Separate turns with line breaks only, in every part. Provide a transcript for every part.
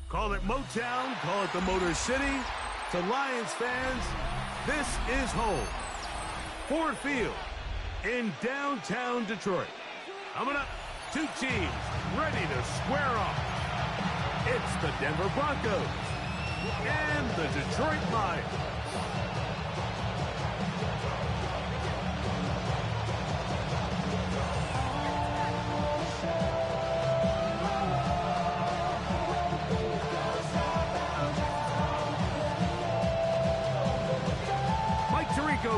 Call it Motown, call it the Motor City. To Lions fans, this is home. Ford Field in downtown Detroit. Coming up, two teams ready to square off. It's the Denver Broncos and the Detroit Lions.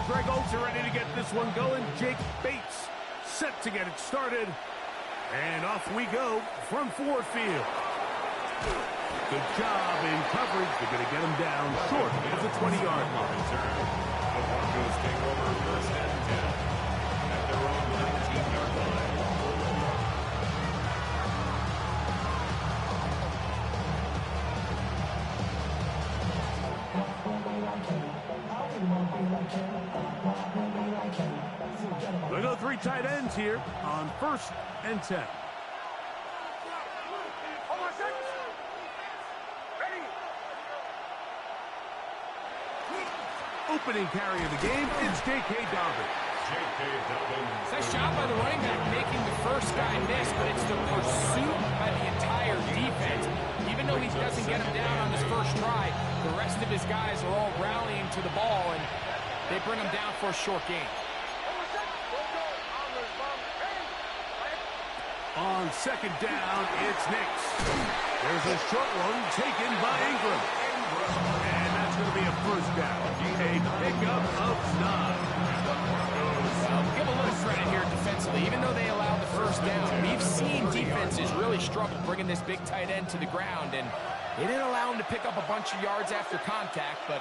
Greg Olds are ready to get this one going. Jake Bates set to get it started. And off we go from Ford Field. Good job in coverage. They're going to get him down short of the 20-yard line.
The Broncos take over first and 10 at their own 19-yard line.
We'll go three tight ends here on first and 10. Opening carry of the game is J.K. Dobbins.
Nice job by the running back making the first guy miss, but it's the pursuit by the entire defense. Even though he doesn't get him down on his first try, the rest of his guys are all rallying to the ball, and they bring him down for a short gain.
On second down, it's Nix. There's a short one taken by Ingram. And that's going to be a first down. A pickup of 9.
Give a little credit here defensively. Even though they allowed the first down, we've seen defenses really struggle bringing this big tight end to the ground, and they didn't allow him to pick up a bunch of yards after contact, but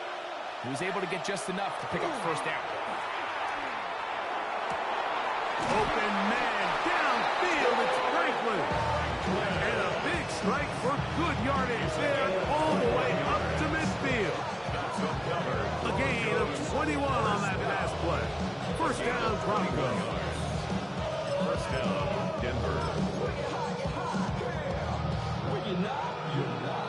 he was able to get just enough to pick up the first down.
Open man downfield, it's Franklin. And a big strike for good yardage there all the way up to midfield. A gain of 21 on that pass play. First down, Broncos.
First down, Denver.
When you're not, you're not.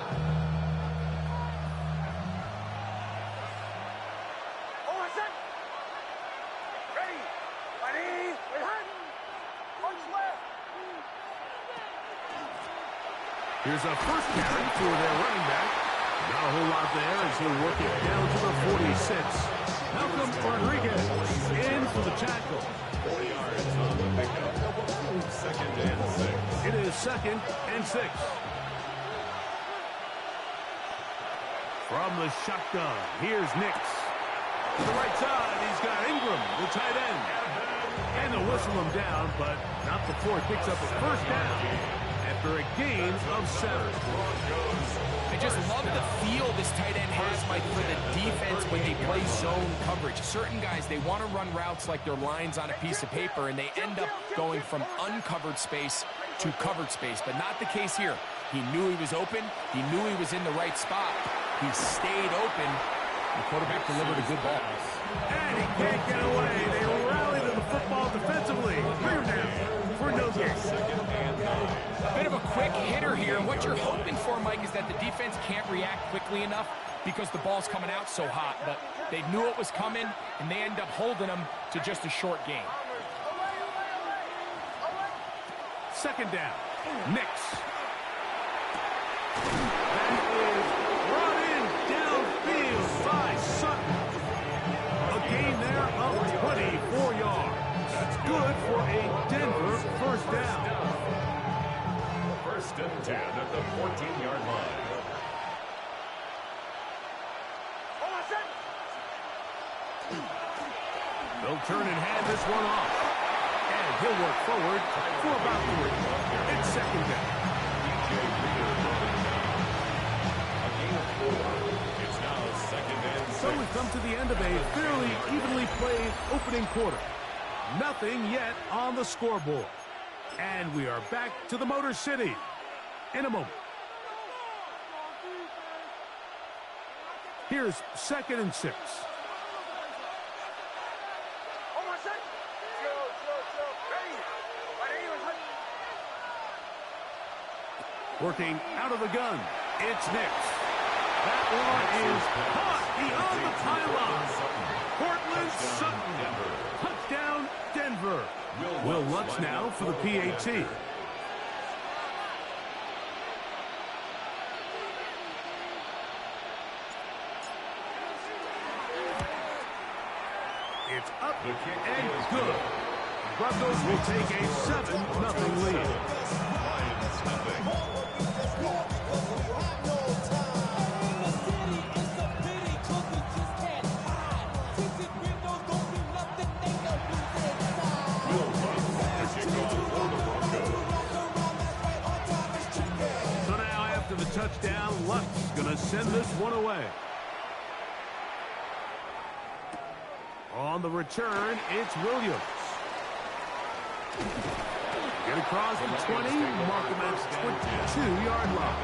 Here's a first carry for their running back. Not a whole lot there as he'll work it down to the 46. Malcolm Rodriguez in for the tackle.
40 yards on the pickup. Second and 6.
It is second and 6. From the shotgun, here's Nix. To the right side, he's got Ingram, the tight end. And they'll whistle him down, but not before he picks up his first down. After a gain of 7.
I just love the feel this tight end has, Mike, for the defense when they play zone coverage. Certain guys, they want to run routes like they're lines on a piece of paper, and they end up going from uncovered space to covered space, but not the case here. He knew he was open. He knew he was in the right spot. He stayed open. The quarterback delivered a good ball.
And he can't get away. They rally to the football defensively. Clear down for no gain.
Bit of a quick hitter here. What you're hoping for, Mike, is that the defense can't react quickly enough because the ball's coming out so hot. But they knew it was coming, and they end up holding them to just a short gain.
Second down. Nix. That is brought in downfield by Sutton. A gain there of 24 yards. That's good for a Denver first down.
First and 10 at the 14-yard line.
They'll turn and hand this one off. And he'll work forward for about 3. It's second down.
A gain of 4. It's now second and 6.
So we've come to to the end of a fairly evenly played opening quarter. Nothing yet on the scoreboard. And we are back to the Motor City in a moment. Here's 2nd and 6. Working out of the gun. It's Nix. That one is caught beyond the pylon. Cortland Sutton. Touchdown, Denver. Will Lutz now for the PAT. It's up and good. Broncos will take a 7-0 lead. So now after the touchdown, Lutz going to send this one away. On the return, it's Williams. Get across the 20, mark him at 22-yard line.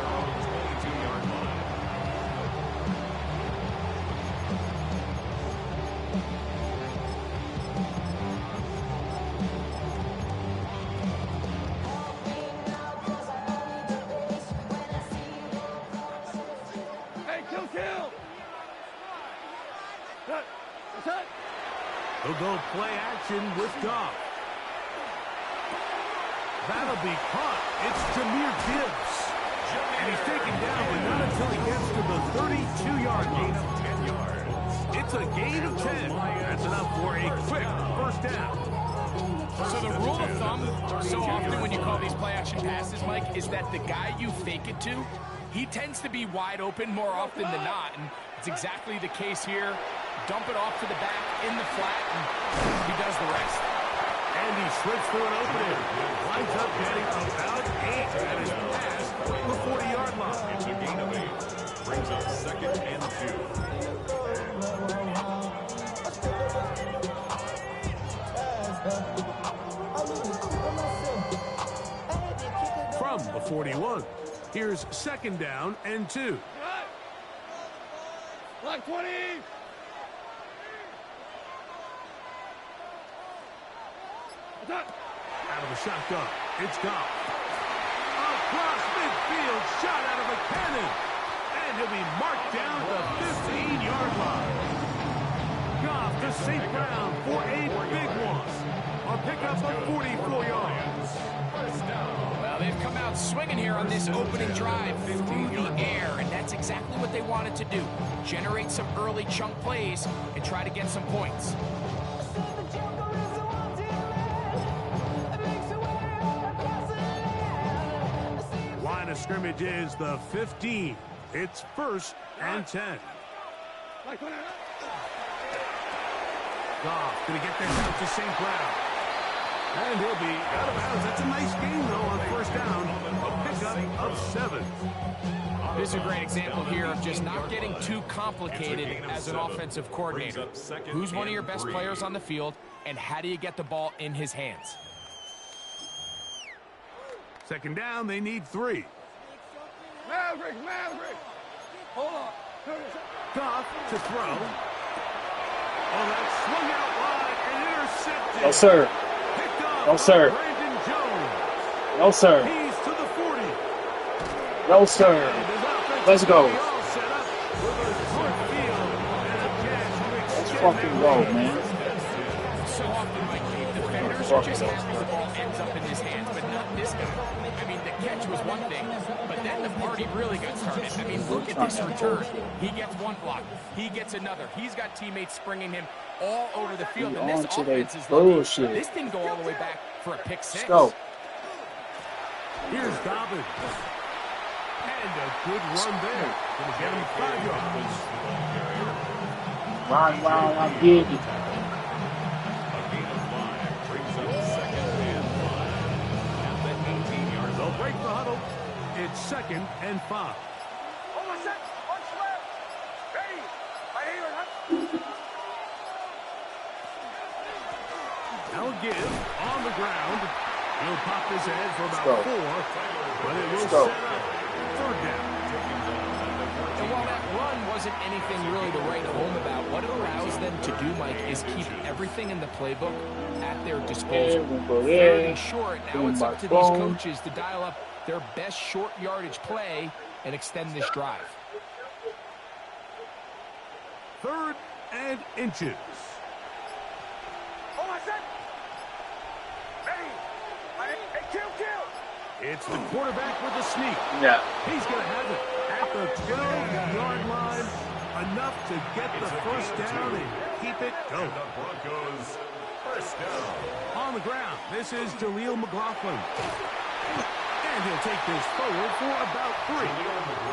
22-yard line.
Hey, kill! Cut!
He'll go play action with Goff. That'll be caught. It's Jahmyr Gibbs. And he's taken down, but not until he gets to the 32-yard line. 10 yards. It's a gain of 10. That's enough for a quick first down.
So the rule of thumb, so often when you call these play-action passes, Mike, is that the guy you fake it to, he tends to be wide open more often than not. And it's exactly the case here. Dump it off to the back in the flat, and he does the rest.
And he slips through an opening. Lines up getting about 8 at his pass from the 40-yard line.
It's a gain of 8. Brings up 2nd and 2.
From the 41, here's 2nd down and 2.
Block 20!
Out of the shotgun, it's Goff. Across midfield, shot out of a cannon. And he'll be marked down at the 15-yard line. Goff to St. Brown for a big one. A pickup of 44 yards.
Well, they've come out swinging here on this opening drive through the air, and that's exactly what they wanted to do. Generate some early chunk plays and try to get some points.
Line of scrimmage is the 15. It's 1st and 10. Goff going to get this out to St. Brown. And he'll be out of bounds. That's a nice game, though, on 1st down. A pickup of 7.
This is a great example here of just not getting too complicated as an offensive coordinator. Who's one of your best players on the field, and how do you get the ball in his hands?
2nd down, they need 3.
Maverick! Hold on.
Goff to throw. Oh, that swung out wide and intercepted.
No, sir.
Picked up
No, sir.
Brandon Jones.
No, sir.
He's to the 40.
No, sir. Let's go. Let's fucking go, man.
So often, Mike, defenders are just happy the ball ends up in his hands, but not this guy. I mean, the catch was one thing, but then the party really got started. I mean, look at this return. He gets one block. He gets another. He's got teammates springing him all over the field. And this offense is lucky. This didn't go all the way back for a pick 6.
Let's go.
Here's Dobbins. And a good run there. Going to get him 5 yards.
Run, I get it.
They'll break the huddle. It's 2nd and 5.
Hold on, set. Punch left. Ready. Right here.
Now a give on the ground. He'll pop this ahead for about
go.
4, but it will
Let's go.
set up 3rd down.
And while that run wasn't anything really to write home about, what it allows them to do, Mike, is keep everything in the playbook at their disposal. Third and short, now it's up to these coaches to dial up their best short yardage play and extend this drive.
3rd and inches. It's the quarterback with the sneak.
Yeah.
He's going to have it at the 12-yard line. Enough to get the first down and keep it going.
The Broncos, first down.
On the ground, this is Jaleel McLaughlin. And he'll take this forward for about 3.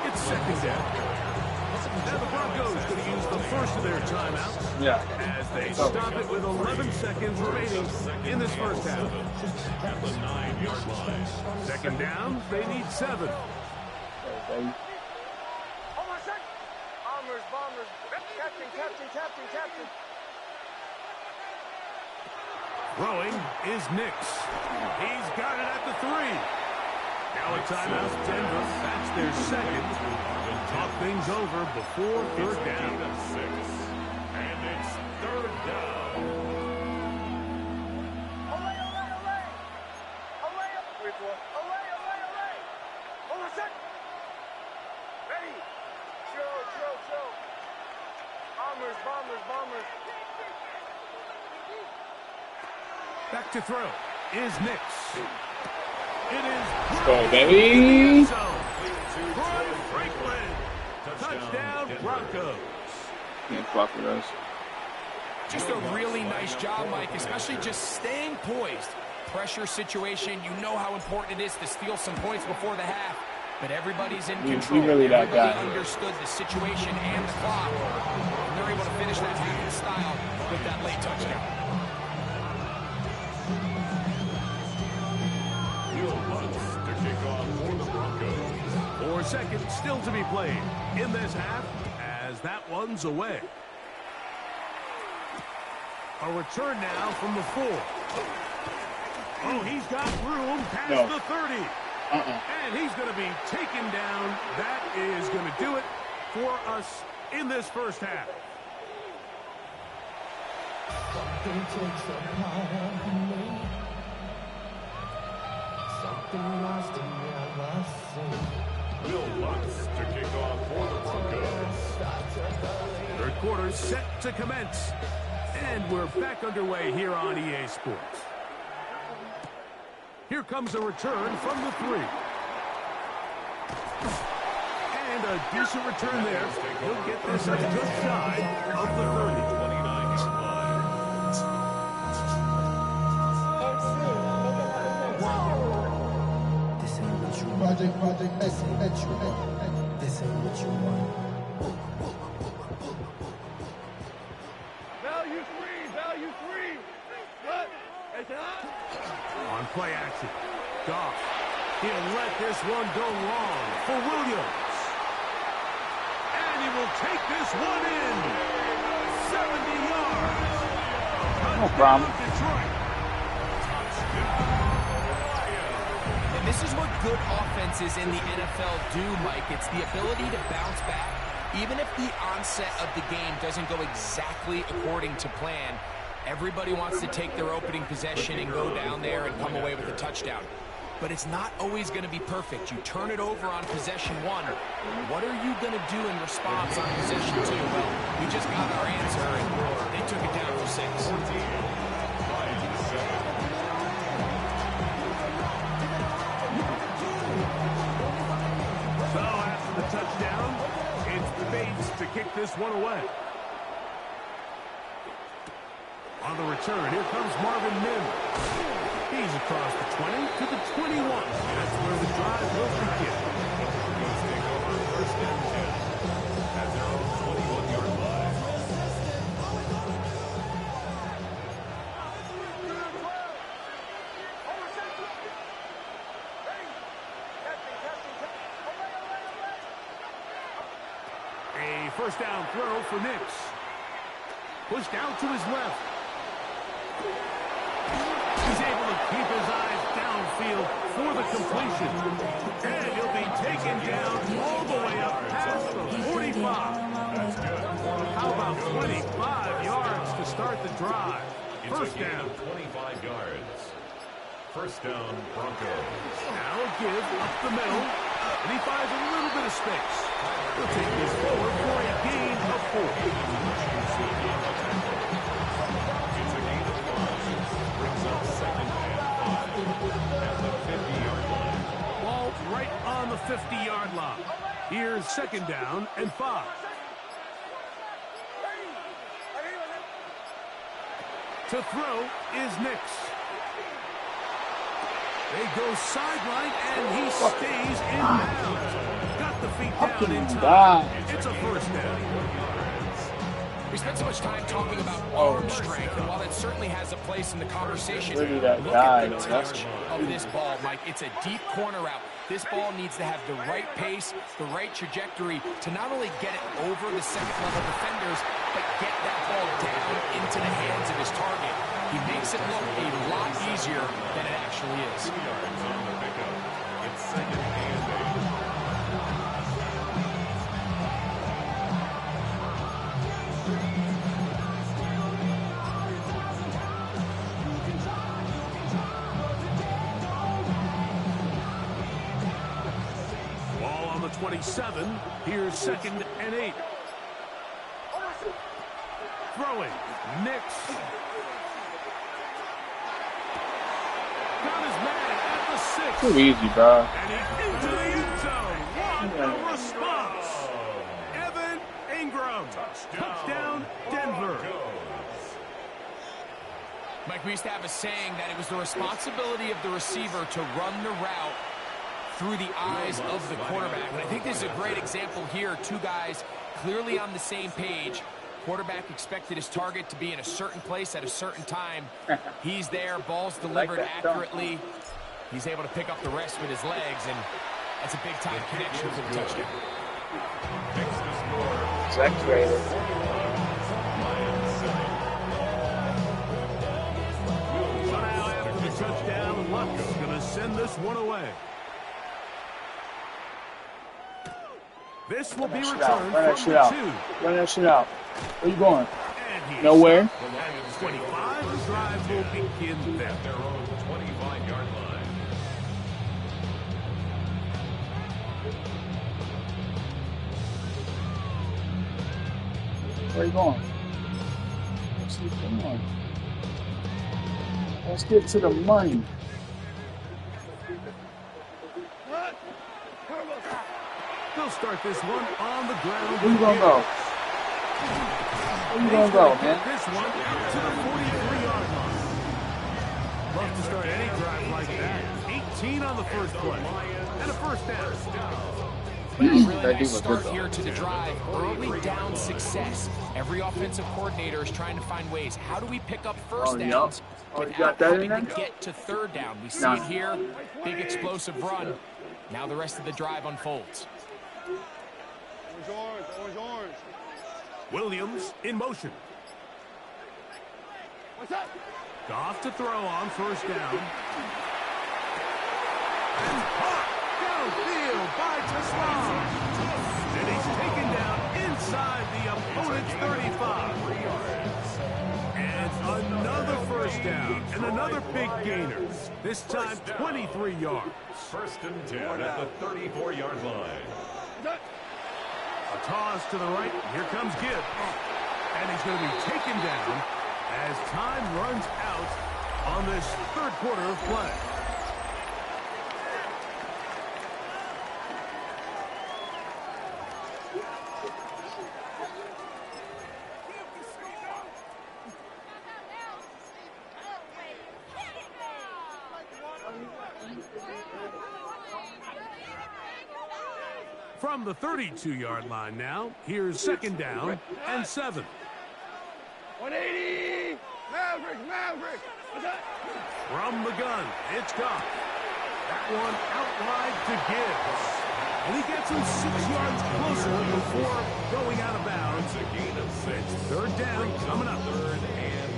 It's 2nd down. Now the Broncos going to use the first of their timeouts.
Yeah.
As they stop it with 11 seconds remaining in this first half.
At the 9-yard line.
2nd down, they need 7.
Okay.
Bombers. Captain.
Throwing is Nix. He's got it at the 3. Now a timeout, Denver. That's their 2nd. Talk things over before 3rd down.
6. And it's 3rd down.
Hold on a sec. Ready. Chill. Bombers.
Back to throw is Nix. It is
Let's go, baby.
Troy Franklin. Touchdown, Broncos.
Can't fuck with us.
Just a really nice job, Mike, especially just staying poised. Pressure situation, you know how important it is to steal some points before the half, but everybody's in control.
really that
Everybody
guy.
understood the situation and the clock, and they're able to finish that half in style with that late touchdown.
To kick off for the Broncos.
4 seconds still to be played in this half as that one's away. A return now from the 4. Oh, he's got room past the 30. And he's going to be taken down. That is going to do it for us in this first half.
Something takes a part of me. Something lost and never seen.
Will Lutz to kick off for the Broncos.
3rd quarter set to commence. And we're back underway here on EA Sports. Here comes a return from the 3. And a decent return there. He'll get this up just shy of the 30.
29-yard line.
This ain't what you want. Project, this ain't what you want. This ain't what you want.
Value free. What?
On play action, Goff. He'll let this one go long for Williams. And he will take this one in. 70 yards.
No problem.
Detroit.
And this is what good offenses in the NFL do, Mike. It's the ability to bounce back. Even if the onset of the game doesn't go exactly according to plan, everybody wants to take their opening possession and go down there and come away with a touchdown. But it's not always going to be perfect. You turn it over on possession 1. What are you going to do in response on possession 2? Well, we just got our answer, and they took it down for 6.
So after the touchdown, it's Bates to kick this one away. On the return, here comes Marvin Mims. He's across the 20 to the 21. That's where the drive will begin.
Broncos take over 1st and 10 at their own 21-yard line.
A first down throw for Nix. Pushed out to his left. He's able to keep his eyes downfield for the completion. And he'll be taken down all the way up past the 45.
That's good.
How about 25 yards to start the drive? First down.
25 yards. First down, Broncos.
Now a give up the middle. And he finds a little bit of space. He'll take this forward for a gain of 4.
It's a gain of 5. Brings up 2nd and 5 at the 50-yard line.
Ball right on the 50-yard line. Here's 2nd down and 5. To throw is Nix. They go sideline, and he stays in bounds. Got the feet down in time. It's a first down.
We spent so much time talking about arm strength, and while that certainly has a place in the conversation,
Look at that
look
guy.
at the touch of this ball, Mike. It's a deep corner route. This ball needs to have the right pace, the right trajectory to not only get it over the second-level defenders, but get that ball down into the hands of his target. He makes it look a lot easier than it actually is.
2 yards on the pickup. It's 2nd and 8.
Ball on the 27. Here's 2nd and 8. Throwing. Nix. Got his man at the 6.
Too easy, bro.
And he's into the end zone. What a response. Evan Ingram. Touchdown, Denver.
Mike, we used to have a saying that it was the responsibility of the receiver to run the route through the eyes of the quarterback. And I think this is a great example here. Two guys clearly on the same page. Quarterback expected his target to be in a certain place at a certain time. He's there. Ball's delivered accurately. He's able to pick up the rest with his legs, and that's a big-time connection for the touchdown.
Makes the score.
It's X-rated.
So now after the touchdown, Luck's going to send this one away. This will be returned
Run that
from
shit
the
out.
2.
Run that shit out. Where you going?
And he's
Nowhere.
at 25. The drive will begin there.
Their own 25-yard line.
Where you going? Come on. Let's get to the money.
They'll start this one on the ground.
Where you gonna go? Where you gonna go, man?
This one out to the 43-yard line. Love to start any drive like that. 18 on the first play. And a first down.
Well, really
That
nice
dude was
start
good,
here to the drive. Early down success. Every offensive coordinator is trying to find ways. How do we pick up first downs
Oh, you
without
got that in
having
there?
to get to third down? We see
Nah.
it here. Big explosive run. Now the rest of the drive unfolds.
Orange.
Williams in motion.
What's up?
Goff to throw on first down. And caught downfield by Teslam. And he's taken down inside the opponent's 35. And another first down and another big gainer. This time 23 yards.
1st and 10 at the 34-yard line.
A toss to the right. Here comes Gibbs. And he's going to be taken down as time runs out on this third quarter of play. From the 32-yard line now, here's 2nd down and 7.
180! Maverick! What's that?
From the gun, it's Goff. That one out wide to Gibbs. And he gets him 6 yards closer before going out of bounds. It's third down coming up.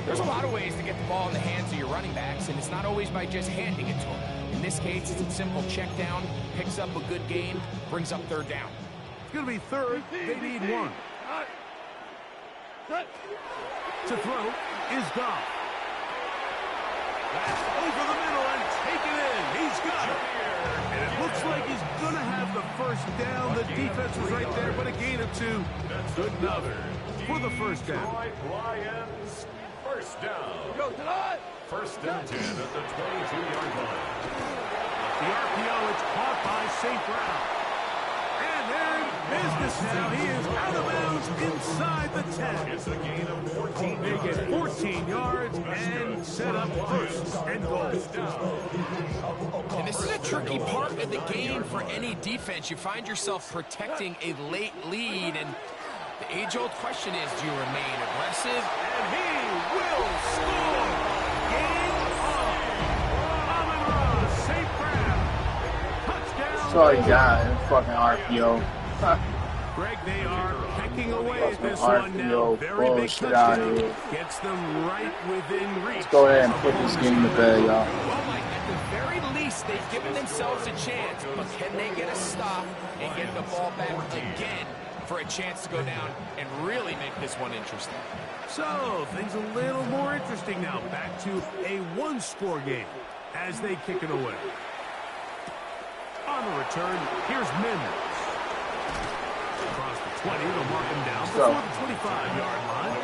There's a lot of ways to get the ball in the hands of your running backs, and it's not always by just handing it to them. In this case, it's a simple check down, picks up a good gain, brings up third down.
It's going to be third. They need one. To throw is Goff. That's over the middle and taken in. He's got it. And it looks like he's going to have the first down. The defense was right there, but a gain of 2. That's good enough for the first down.
Lions, first down. First and 10 at the 22-yard line.
The RPO, it's caught by St. Brown. And they're in business now. He is out of bounds inside the 10.
It's a gain of 14
They
yards.
get 14 yards and set up first and goal.
And this is a tricky part of the game for any defense. You find yourself protecting a late lead, and the age-old question is, do you remain aggressive?
And he will score. Game on. Amon-Ra, St. Brown. Touchdown.
Sorry, guy. Fucking RPO.
Greg, they are pecking away at this
Fucking
one now.
RPO.
Very big
Bullshit out of
touchdown.
here.
Gets them right within reach.
Let's go ahead and put this game to bed, y'all.
Well, Mike, at the very least, they've given themselves a chance, but can they get a stop and get the ball back again for a chance to go down and really make this one interesting?
So, things a little more interesting now. Back to a one-score game as they kick it away. On the return, here's Mims. Across the 20, they'll mark him down before the 25-yard line.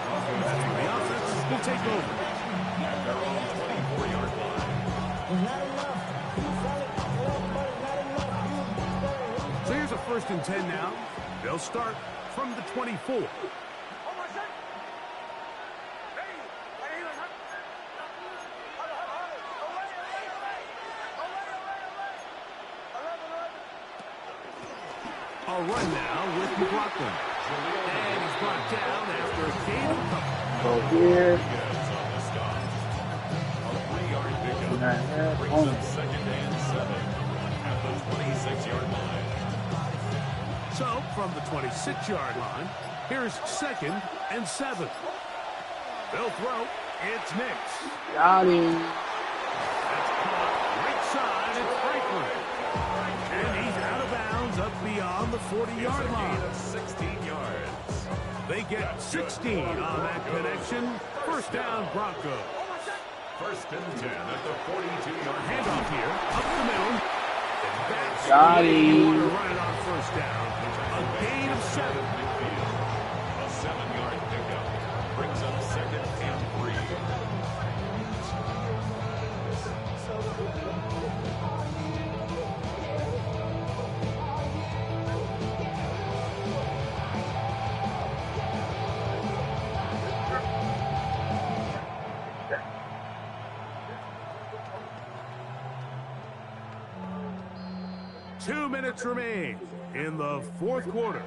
That's where the offense will take over.
Their own 24-yard line.
So here's a first and 10 now. They'll start from the 24. A run now with McLaughlin. And he's brought down after a gain of a couple.
Go here.
Gibbs on the stop. A 3-yard pickup.
Nah,
Brings
only.
up second and 7 at the 26-yard line.
So, from the 26-yard line, here's second and 7. They'll throw. It's Nix.
Got him.
That's caught right side. It's Franklin. And he's out of bounds up beyond the 40-yard
Gain
line.
of 16 yards.
They get 16 on that connection. First down, Broncos.
First and 10 at the 42-yard line.
Handoff here, up the middle. And that's
Got
where you want to
him.
run it on first down. A gain of 7.
A 7-yard pickup brings up second and 3.
Two minutes remain in the fourth quarter.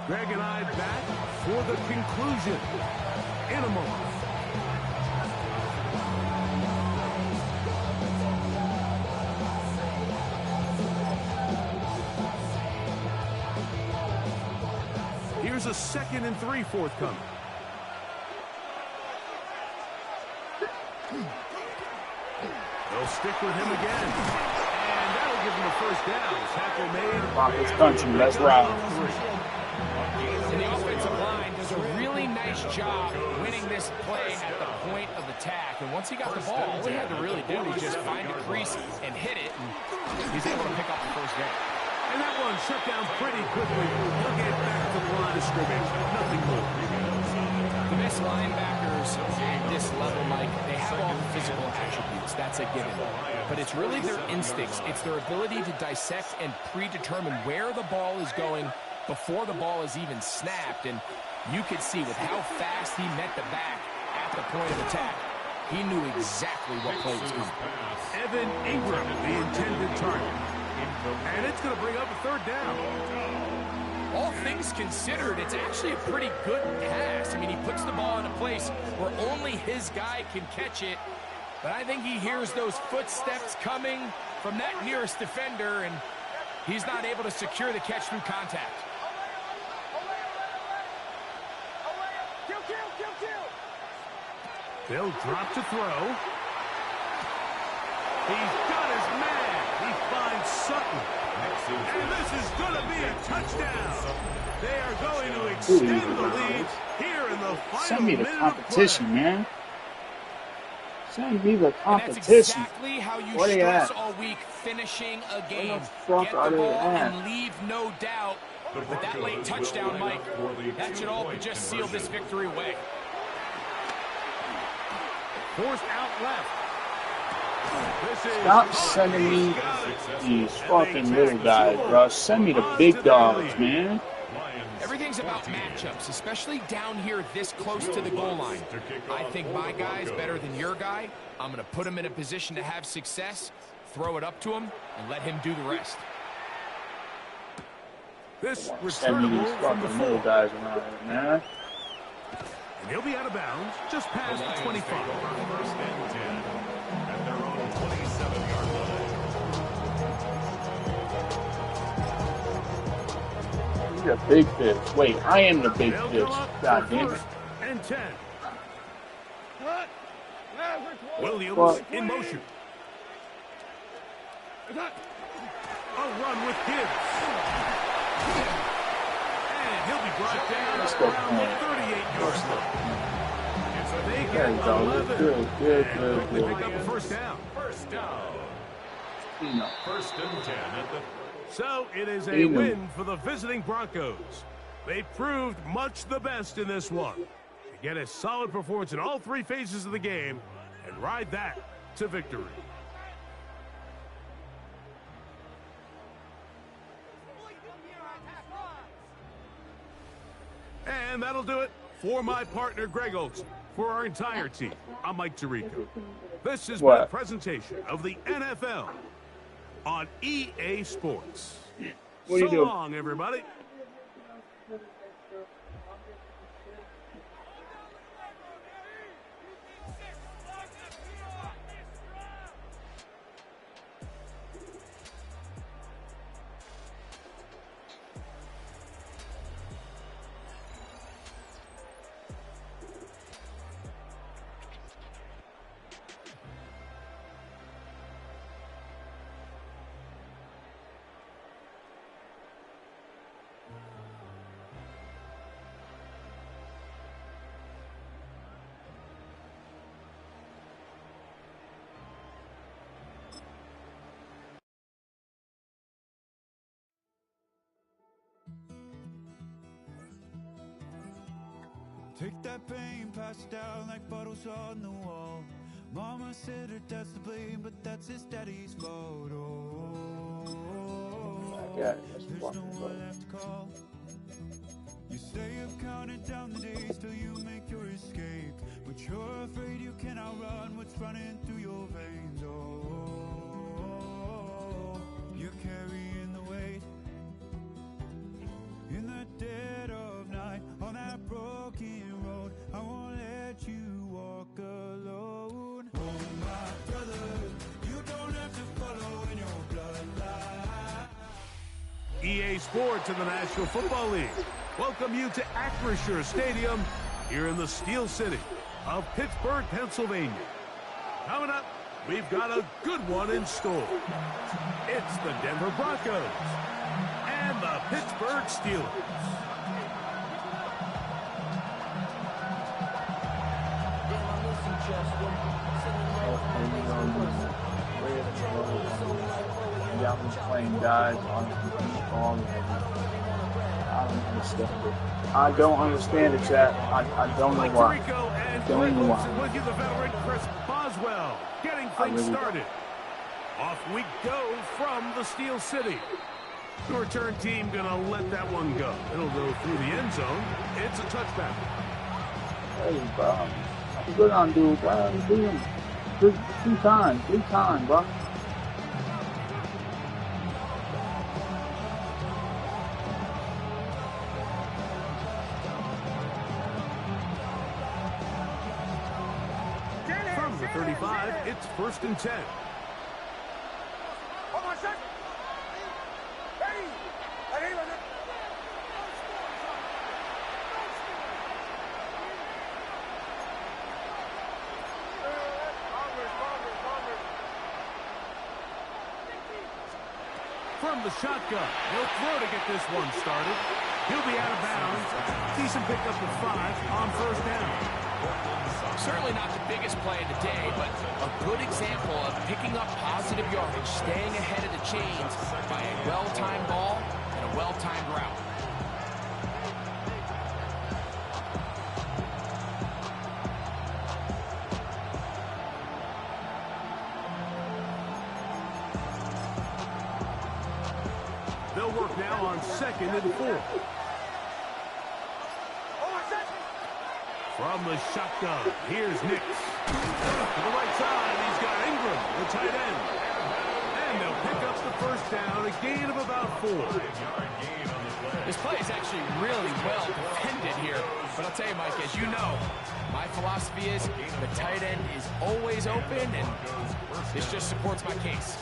Greg and I back for the conclusion in a moment. Here's a 2nd and 3 forthcoming. They'll stick with him again. And that'll give him a first down. Tackle made.
Rock this country. Let's ride.
And the offensive line does a really nice job winning this play at the point of attack. And once he got the ball, all he had to really do was just find a crease and hit it. And he's able to pick up the first down.
And that one shut down pretty quickly. He'll get back to the line of scrimmage. Nothing more.
The best linebackers at this level, Mike, they have all the physical attributes. That's a given. But it's really their instincts. It's their ability to dissect and predetermine where the ball is going before the ball is even snapped. And you could see with how fast he met the back at the point of attack, he knew exactly what play was coming.
Evan Ingram, the intended target. And it's going to bring up a third down.
All things considered, it's actually a pretty good pass. I mean, he puts the ball in a place where only his guy can catch it. But I think he hears those footsteps coming from that nearest defender, and He's not able to secure the catch through contact.
They'll drop to throw. He's got his man. He finds Sutton. And this is going to be a touchdown. They are going to extend the lead here in the final
Send me the
minute
competition,
of play.
man. Send me the
And
competition.
that's exactly how you
Where they
stress
at?
all week, finishing a game.
Where the fuck
Get
are
the
they
ball
at?
and leave no doubt. With that late touchdown, Mike, that should all but just seal this victory away.
Forced out left. This is
Stop sending me these fucking little guys, bro. Send me the big dogs, man.
Everything's about matchups, especially down here this close to the goal line. I think my guy's better than your guy. I'm going to put him in a position to have success, throw it up to him, and let him do the rest.
this
Send me these
returnable from the
fucking little
4.
guys around here, man.
And he'll be out of bounds just past the 25.
First and 10 at their own 27-yard line.
You're a big fish. Wait, I am the big
They'll
fish.
go up
God
for
damn it.
first and 10.
Cut. Maverick.
Williams
What?
in motion.
Cut.
A run with Gibbs. And he'll be brought down
Let's go,
around the
man.
38-yard line. They
There
get
you go.
11.
Good,
And quickly
good.
pick up a first down.
First down.
No.
First and 10 at the
So it is a
Amen.
win for the visiting Broncos. They proved much the best in this one. To get a solid performance in all 3 phases of the game and ride that to victory. And that'll do it for my partner, Greg Olson. For our entire team, I'm Mike Tirico. This has been a
What?
presentation of the NFL on EA Sports.
What are you
So
doing?
long, everybody.
Take that pain, pass it down like bottles on the wall. Mama said her dad's to blame, but that's his daddy's fault. Oh,
Yeah, that's
there's
fucking
no
good.
one left to call. You stay up counting down the days till you make your escape, but you're afraid you can outrun what's running through your veins. Oh, you're carrying the weight in the dead of night on that broken road. I won't let you walk alone. Oh my brother, you don't have to follow in your bloodline.
EA Sports and the National Football League welcome you to Acrisure Stadium here in the Steel City of Pittsburgh, Pennsylvania. Coming up, we've got a good one in store. It's the Denver Broncos and the Pittsburgh Steelers.
Yeah, I'm just playing guys on the I don't understand it. I don't understand it, chat. I don't know
Mike
why.
Tirico and
Don't
Greg
know
Olson
why.
with you, the veteran Chris Boswell, getting things
really
started. Off we go from the Steel City. The return team gonna let that one go. It'll go through the end zone. It's a touchback.
Hey, bro. I'm good on dude, bro. I'm doing three times, bro.
From the 35, it's 1st and 10.
Hold on, sir.
From the shotgun, he'll throw to get this one started. He'll be out of bounds. Decent pickup of 5 on first down.
Certainly not the biggest play of the day, but a good example of picking up positive yardage, staying ahead of the chains by a well-timed ball and a well-timed route.
They'll work now on 2nd and 4. From the shotgun, here's Nix. To the right side, he's got Ingram, the tight end. And they'll pick up the first down, a gain of about 4.
This play is actually really well defended here. But I'll tell you, Mike, as you know, my philosophy is the tight end is always open, and this just supports my case.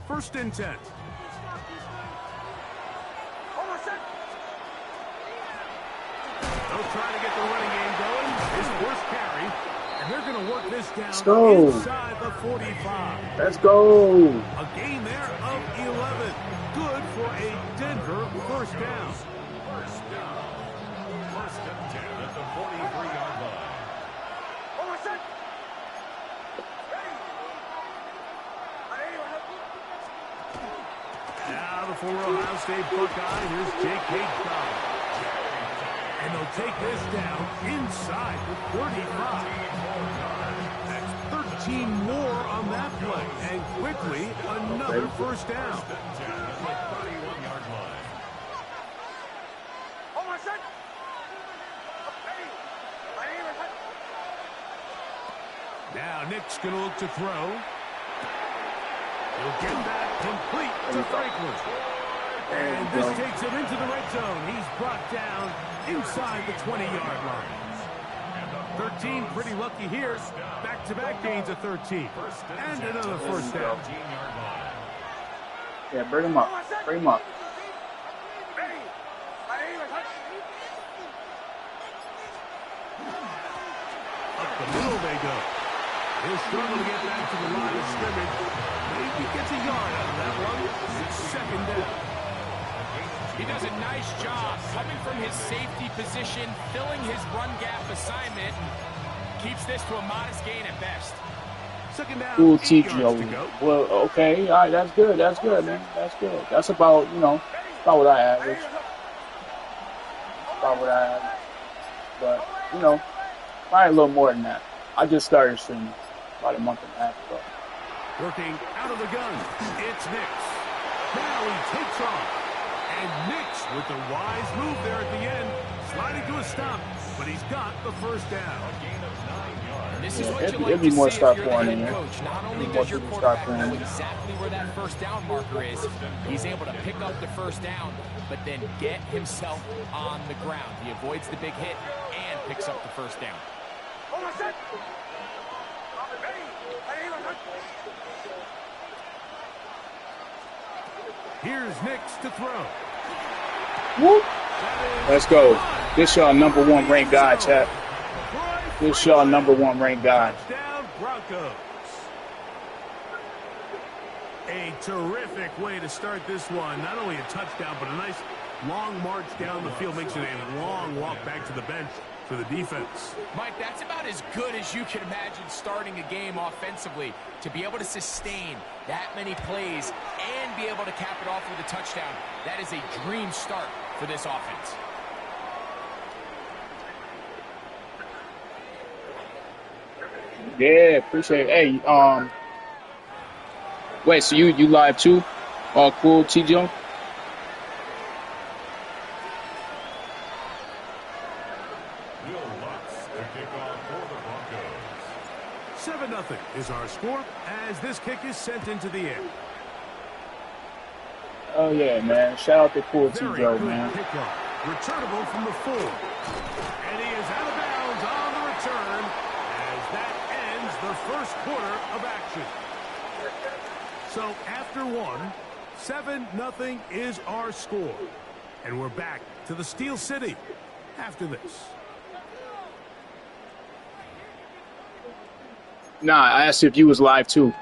First and 10. They'll try to get the running game going. His first carry. And they're going to work this down inside the 45.
Let's go.
A gain there of 11. Good for a Denver first down.
First down. First and 10 at the 43-yard line.
Now the former Ohio State Buckeye, here's J.K. Dobbins. And they'll take this down inside the 35. That's 13 more on that play. And quickly, another first down. Now Nick's going to look to throw. He'll get that complete to Franklin. And this takes him into the red zone. He's brought down inside the 20-yard line. 13, pretty lucky here. Back-to-back gains of 13. And another first down.
Yeah, bring him up. Bring him up.
Up the middle they go. He'll struggle to get back to the line of scrimmage. Maybe gets a yard out of that one. It's second down.
He does a nice job coming from his safety position, filling his run gap assignment, and keeps this to a modest gain at best.
Second down,
Cool
8
teach
yards
you.
to go.
Well, okay, all right, that's good. That's good, man. That's good. That's about, about what I average. About what I average. But, probably a little more than that. I just started streaming about a month and a half ago.
Working out of the gun, it's Nix. Now he takes off. And Nix with the wise move there at the end, sliding to a stop, but he's got the first down. A gain of 9 yards.
This is what you like
It'd be
to
more
see
start
if you're the
pouring in
head
there.
coach. Not only does your quarterback know exactly where that first down marker is, he's able to pick up the first down, but then get himself on the ground. He avoids the big hit and picks up the first down.
Here's Nix to throw.
Whoop. Let's go. This y'all number 1 ranked guy, chat. This y'all number 1 ranked guy.
Touchdown Broncos. A terrific way to start this one. Not only a touchdown, but a nice long march down the field. Makes it a long walk back to the bench for the defense.
Mike, that's about as good as you can imagine starting a game offensively. To be able to sustain that many plays and be able to cap it off with a touchdown, that is a dream start for this offense.
Yeah, appreciate it. Hey, wait, so you live too? All cool, TJ?
7-0 is our score as this kick is sent into the air.
Oh yeah, man. Shout out to Cool
Very
TJ,
good
man.
kickoff. Returnable from the 4. And he is out of bounds on the return as that ends the first quarter of action. So after 1, 7-0 is our score. And we're back to the Steel City after this.
Nah, I asked if you was live too.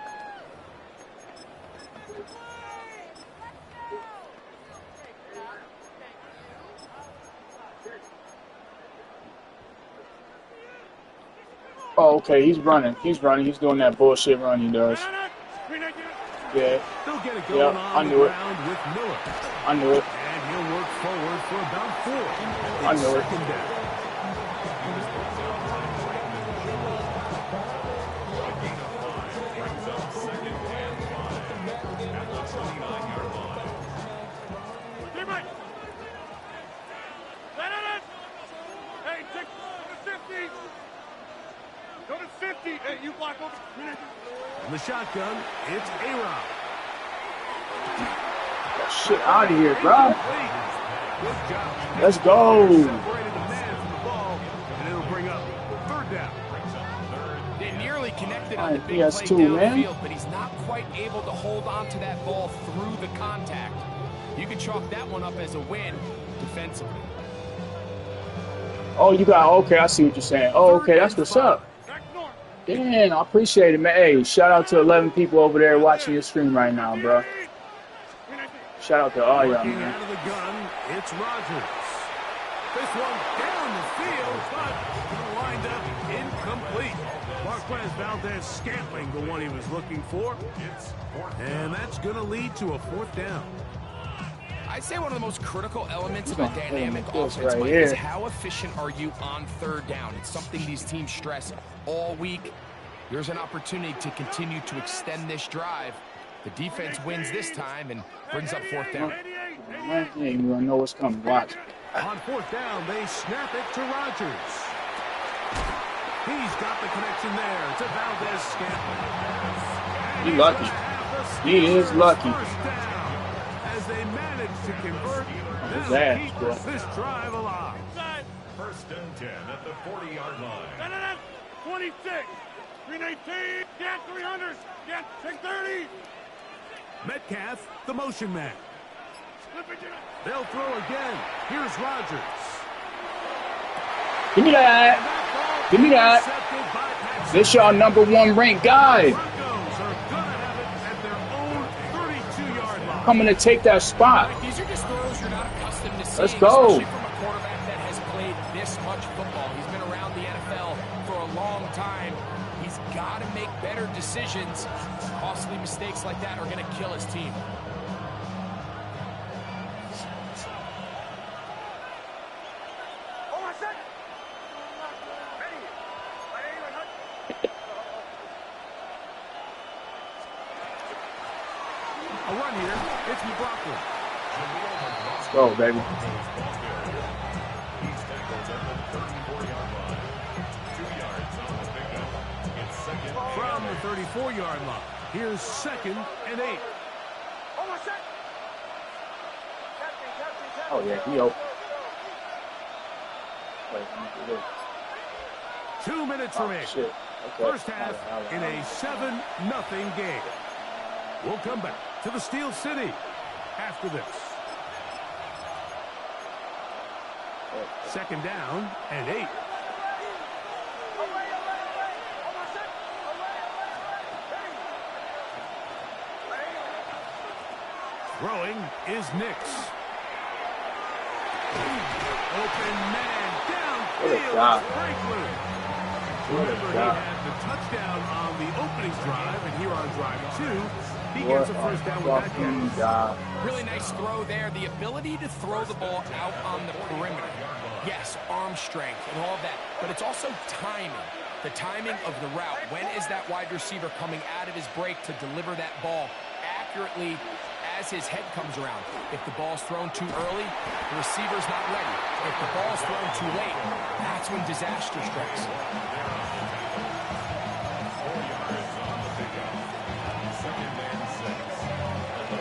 Oh, okay. He's running. He's running. He's doing that bullshit run he does. Yeah.
They'll get it going
Yeah,
on
I knew it.
with Miller.
I knew it.
And he'll work forward for about 4.
I knew it.
Second down.
Hey, go to 50. Go to 50. Hey, you block over.
In the shotgun, it's A-Rod.
That shit out of here, bro.
Good job.
Let's go.
Separated the man from the ball, and it'll bring up 3rd down.
They nearly connected on the big
PS2,
play
man.
downfield, but he's not quite able to hold on to that ball through the contact. You can chalk that one up as a win defensively.
Oh, you got, okay, I see what you're saying. Oh, okay, that's what's up. Damn, I appreciate it, man. Hey, shout out to 11 people over there watching your stream right now, bro. Shout out to all y'all,
Working
man.
out of the gun, it's Rodgers. This one down the field, but lined up incomplete. Marquez Valdez Scantling, the one he was looking for. And that's going to lead to a 4th down.
I'd say one of the most critical elements of a dynamic
This
offense,
right
Mike,
here.
is how efficient are you on 3rd down. It's something these teams stress all week. There's an opportunity to continue to extend this drive. The defense wins this time and brings up 4th down.
Man, you ain't even gonna know what's coming. Watch.
On 4th down, they snap it to Rodgers. He's got the connection there to Valdez Scantling.
He lucky. He is lucky.
First down, as they manage to convert,
His
they'll
ass,
keep
bro.
this drive alive.
1st and 10 at the 40-yard line.
26. 319. Get 300. Get 630.
Metcalf, the motion man. They'll throw again. Here's Rodgers.
Give me that. Give me that. This y'all #1 ranked guy.
Broncos are gonna have it at their own 32-yard line.
Coming to take that spot.
These are just throws you're not accustomed to seeing,
Let's go.
especially from a quarterback that has played this much football. He's been around the NFL for a long time. He's got to make better decisions. Costly mistakes like that are going to kill his team.
A run here. It's McLaughlin.
Let's go, baby.
He's tackled at the 34-yard line. 2 yards on the pickup. It's 2nd
From the 34-yard line. Here's 2nd and 8.
Oh, yeah, he open. Wait,
2 minutes remaining.
shit. Okay.
First half in a 7-0 game. We'll come back to the Steel City after this. 2nd down and 8. Throwing is Nix. Open man downfield.
God.
Franklin. Remember, he had the touchdown on the opening drive, and here on drive 2, he gets a first down with that catch.
God.
Really nice throw there. The ability to throw the ball out on the perimeter. Yes, arm strength and all of that, but it's also timing. The timing of the route. When is that wide receiver coming out of his break to deliver that ball accurately as his head comes around? If the ball's thrown too early, the receiver's not ready. If the ball's thrown too late, that's when disaster strikes.
4 yards on the pickup. 2nd and 6.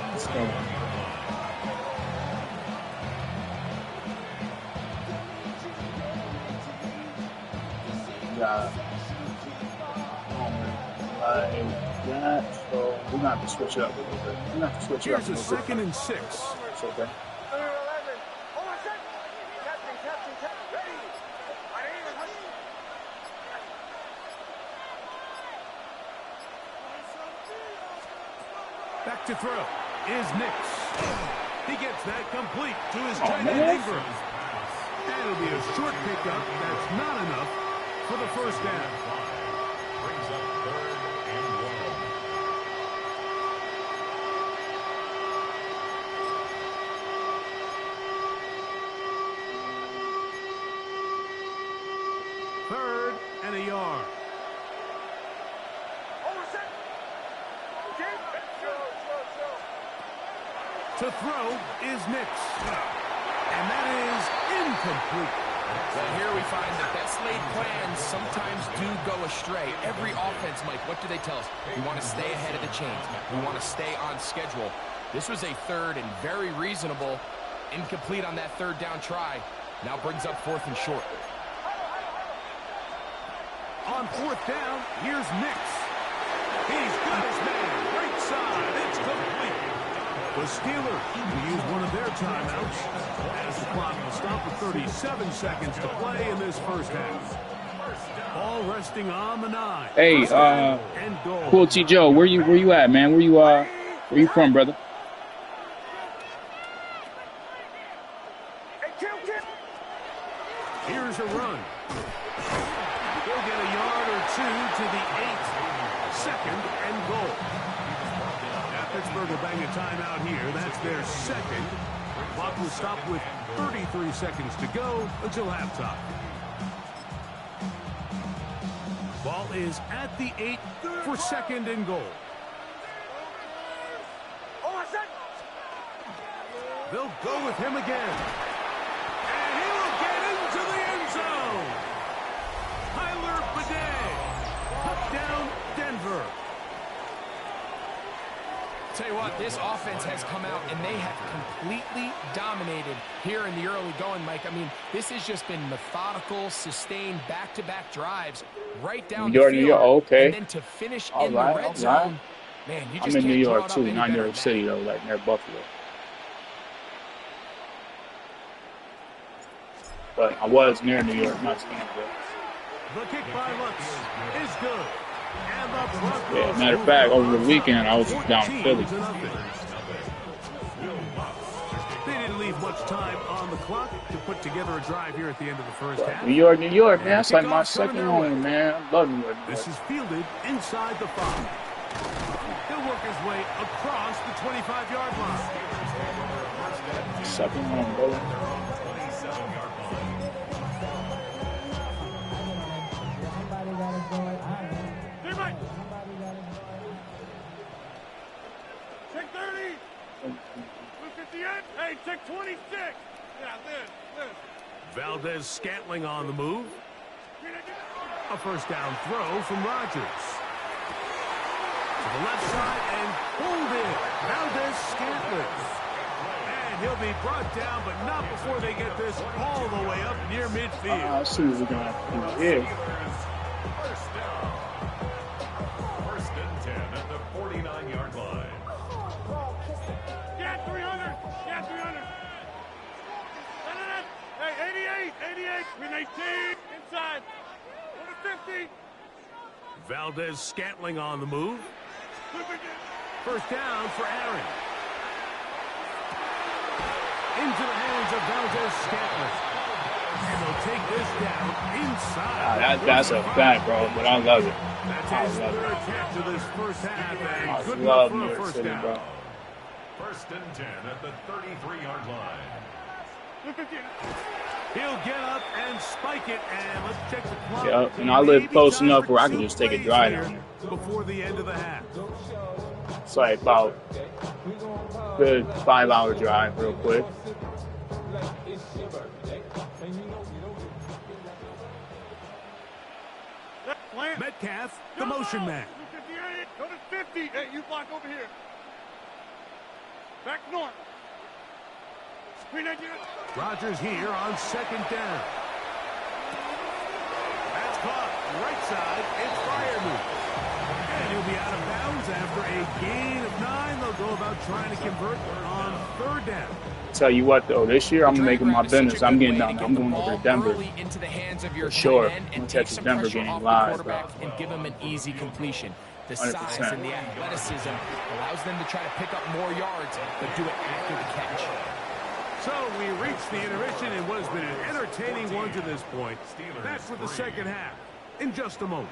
Let's go. Yeah. Like that. So we're gonna have to switch it up a little bit. We're gonna have to switch it up
Here's
a
a
little
2nd
bit.
and 6.
It's okay.
Back to throw is Nix. He gets that complete to his tight end
man.
Ingram. That'll be a short pickup. That's not enough for the first down.
Brings up 3rd and 1.
Third and a yard. To throw is Nix. And that is incomplete.
Well, here we find the best laid plans sometimes do go astray. Every offense, Mike, what do they tell us? We want to stay ahead of the chains. We want to stay on schedule. This was a third and very reasonable. Incomplete on that third down try. Now brings up 4th and short.
On 4th down, here's Nix. He's got his man. Right side. It's complete. The Steelers will use one of their timeouts as the clock will stop with 37 seconds to play in this first half. Ball resting on the 9.
Hey,
And goal.
Cool T Joe, where you at, man? Where you from, brother?
Here's a run. He'll get a yard or 2 to the 8. 2nd and goal. Pittsburgh will bang a timeout here. That's their 2nd. Clock will stop with 33 seconds to go until halftime. Ball is at the 8 for 2nd and goal. They'll go with him again. And he will get into the end zone. Tyler Bidet. Touchdown, Denver.
Tell you what, this offense has come out and they have completely dominated here in the early going, Mike. I mean, this has just been methodical, sustained, back-to-back drives right down the field.
New York, okay.
And then to finish in the red zone, man, you just
I'm in
can't
New York
draw it up
too,
any
not
better
New
than
York
that.
City though, like near Buffalo. But I was near New York, not Stanford.
The kick by Lutz is good. And the Broncos
Yeah, matter of fact, over the weekend I was down in Philly.
They didn't leave much time on the clock to put together a drive here at the end of the first half.
New York, man. That's like my second home, man. I love New York.
This is fielded inside the 5. He'll work his way across the 25-yard line.
Second home, brother.
Check 30. 258. Hey, check 26. Yeah, this.
Valdez Scantling on the move. A first down throw from Rodgers. To the left side and pulled in. Valdez Scantling. And he'll be brought down, but not before they get this all the way up near midfield.
I see what we're going to do here.
First down. 1st and 10 at the 49-yard line.
Yeah, 300. Yeah, 300. Hey, 88. Win 18. Inside. Go to 50.
Valdez Scantling on the move. First down for Aaron. Into the hands of Valdez Scantling. And they'll take this down inside.
That's a fact, bro, but I love it.
That's his 3rd catch of this first half. And
I
good
love
enough
New
for a
York
first
City,
down.
bro.
1st and 10 at the 33-yard line.
He'll get up and spike it, and let's check the clock.
Yeah, and I live
Maybe
close
time
enough
for
where I can
2
just take a
plays
drive
here
down there.
before the end of the half.
It's like about good 5-hour drive real quick.
Metcalf, the motion man.
258. Go to 50. Hey, you block over here. Back north.
Rodgers here on 2nd down. That's caught. Right side. It's Freiermuth. And he'll be out of bounds after a gain of 9. They'll go about trying to convert on 3rd down.
Tell you what, though, this year I'm making my business. I'm getting down. I'm going over to Denver.
Into the hands of your
For sure.
tight end
I'm
and
gonna
take
catch the
some
Denver
pressure
game
off the
live, bro.
quarterback and give him an easy completion. The
100%.
size and the athleticism allows them to try to pick up more yards, but do it after the catch.
So we reach the intermission in what has been an entertaining one to this point. Back with the second half in just a moment.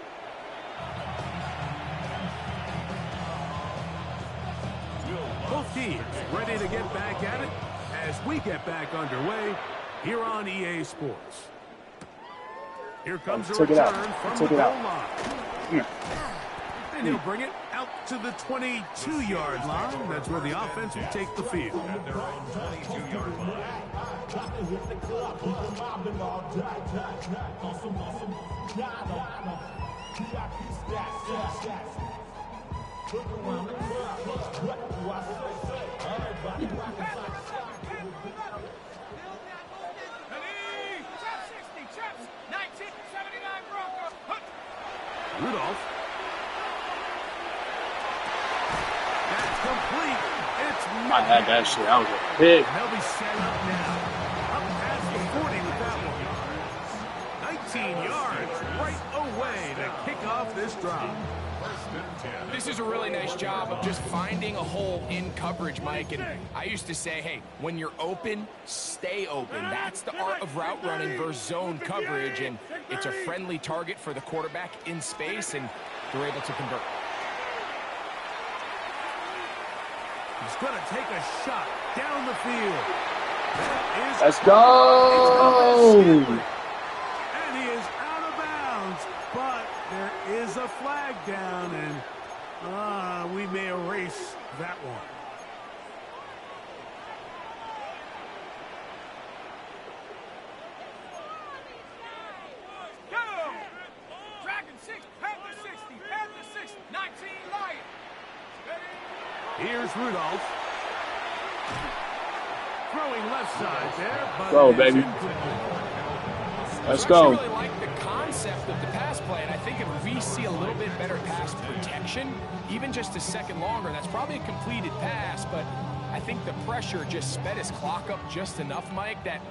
Both teams ready to get back at it as we get back underway here on EA Sports. Here comes a return from the goal line. And he'll bring it out to the 22-yard line. That's where the offense will take the field.
At their own 22-yard line.
Rudolph. That's complete. It's
I had that shit. That was a big.
They'll be set up now. Up past the 40 with that one. 19 yards right away to kick off this drive.
This is a really nice job of just finding a hole in coverage, Mike. And I used to say, hey, when you're open, stay open. That's the art of route running versus zone coverage. And it's a friendly target for the quarterback in space, and they're able to convert.
He's going to take a shot down the field. That is
Let's go.
And he is out of bounds, but there is a flag down, and we may erase that one.
Go! Dragon 6, Panther 60, Panther 6, 19 Lion.
Here's Rudolph. Throwing left side there, but
Go,
it is
baby.
incomplete.
Let's
I
go.
really like the concept of the pass play, and I think if we see a little bit better pass protection, even just a second longer, that's probably a completed pass, but I think the pressure just sped his clock up just enough, Mike, that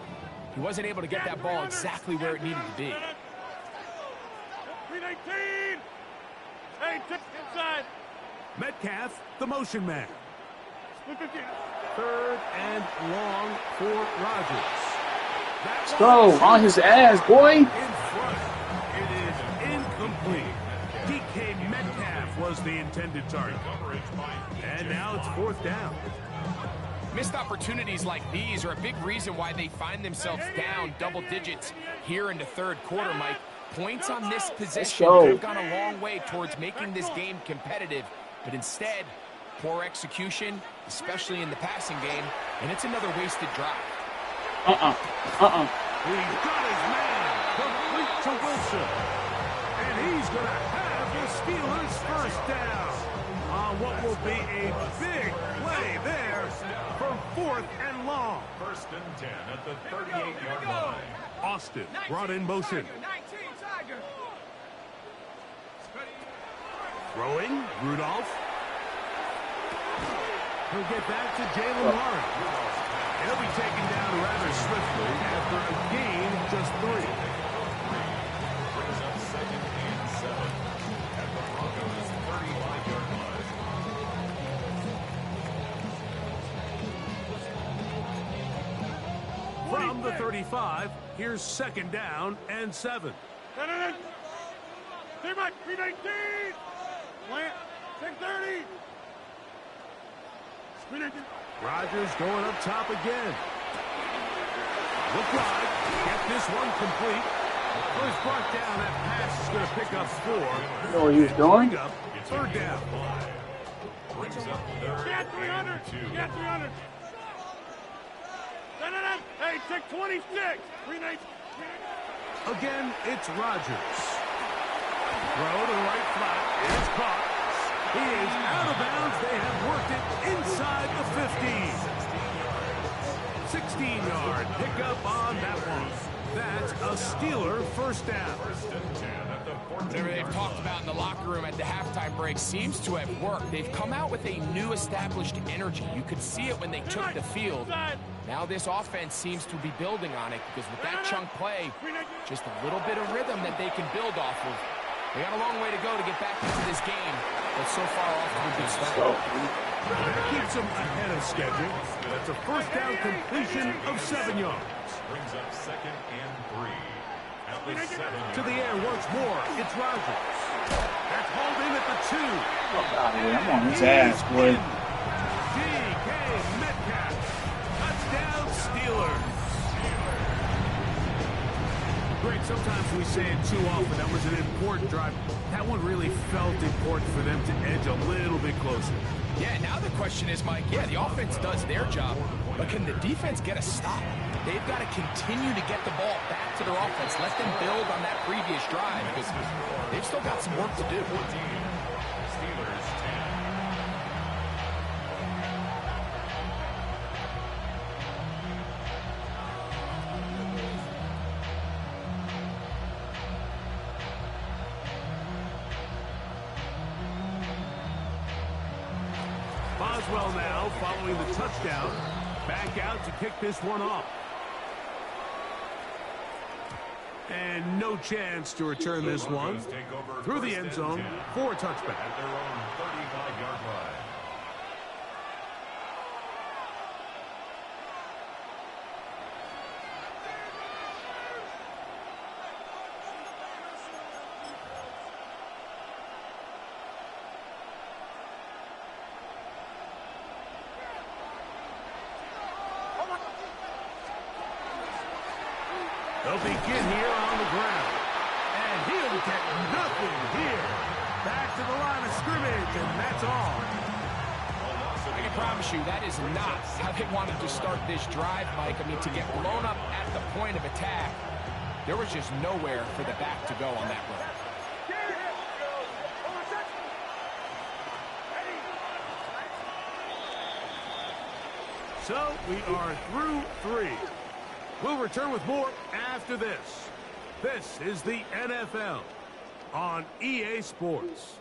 he wasn't able to get that ball exactly where it needed to be.
319. Hey, inside.
Metcalf, the motion man.
Split 50.
Third and long for Rodgers.
Let's go. On his ass, boy.
In front. It is incomplete. DK Metcalf was the intended target. And now it's fourth down.
Missed opportunities like these are a big reason why they find themselves down double digits here in the third quarter, Mike. Points on this possession
go.
could have gone a long way towards making this game competitive, but instead, poor execution, especially in the passing game, and it's another wasted drive.
He's got his man complete to Wilson. And he's going to have the Steelers first down on what will be a big play there from fourth and long.
First and 10 at the 38-yard line.
Austin brought in motion.
19 Tiger.
Throwing, Rudolph. He'll get back to Jalen Warren. He'll be taken down rather swiftly after a gain of just 3.
Brings up second and 7 at the Broncos' 35-yard line.
From the 35, here's second down and 7.
Stay back, 319. Plant, 630.
Rodgers going up top again. Look like get this one complete. First brought down, that pass is going to pick up 4.
You know what he was doing?
Pick up third down.
Brings up third
Get 300.
and 2.
Get 300. Hey, check 26. 319.
Again, it's Rodgers. Throw to the right flat. It is caught. He is out of bounds. They have worked it inside the 15. 16-yard pickup on that one. That's a Steeler first down.
First and 10 at the 14.
Whatever they've talked about in the locker room at the halftime break seems to have worked. They've come out with a new established energy. You could see it when they took the field. Now this offense seems to be building on it because with that chunk play, just a little bit of rhythm that they can build off of. They got a long way to go to get back into this game, but so far off to a good start.
That keeps them ahead of schedule. That's a first down completion of 7 yards.
Brings up 2nd and 3. At the 7-yard
To the air once more. It's Rodgers. That's hauled in at the 2.
Fuck out of here. I'm on his ass, boy.
DK Metcalf. Touchdown Steelers. Greg, sometimes we say it too often. That was an important drive. That one really felt important for them to edge a little bit closer.
Yeah, now the question is, Mike, yeah, the offense does their job, but can the defense get a stop? They've got to continue to get the ball back to their offense. Let them build on that previous drive because they've still got some work to do.
Steelers 10.
Boswell now following the touchdown. Back out to kick this one off. And no chance to return this one through the end zone for a touchback.
At their own 35-yard line.
They'll begin here on the ground. And he'll get nothing here. Back to the line of scrimmage, and that's all.
I can promise you that is not how they wanted to start this drive, Mike. I mean, to get blown up at the point of attack, there was just nowhere for the back to go on that run.
So we are through 3. We'll return with more after this. This is the NFL on EA Sports.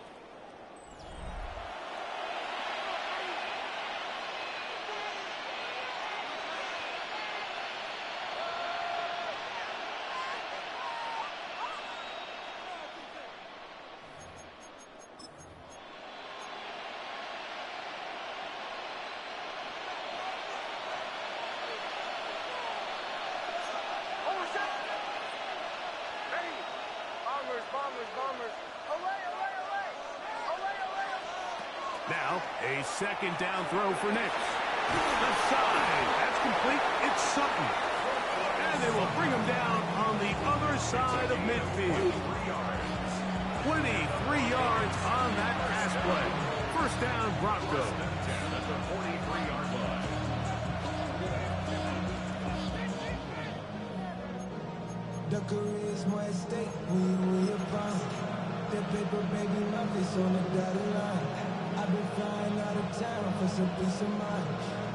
Now, a second down throw for Nix. Left side. That's complete. It's Sutton. And they will bring him down on the other side of midfield. 23 yards on that pass play. First down, Broncos.
At the 43-yard line.
The career's more at stake when you're bound. The paper, baby, my face on the dotted line. I've been flying out of town for some peace of mind.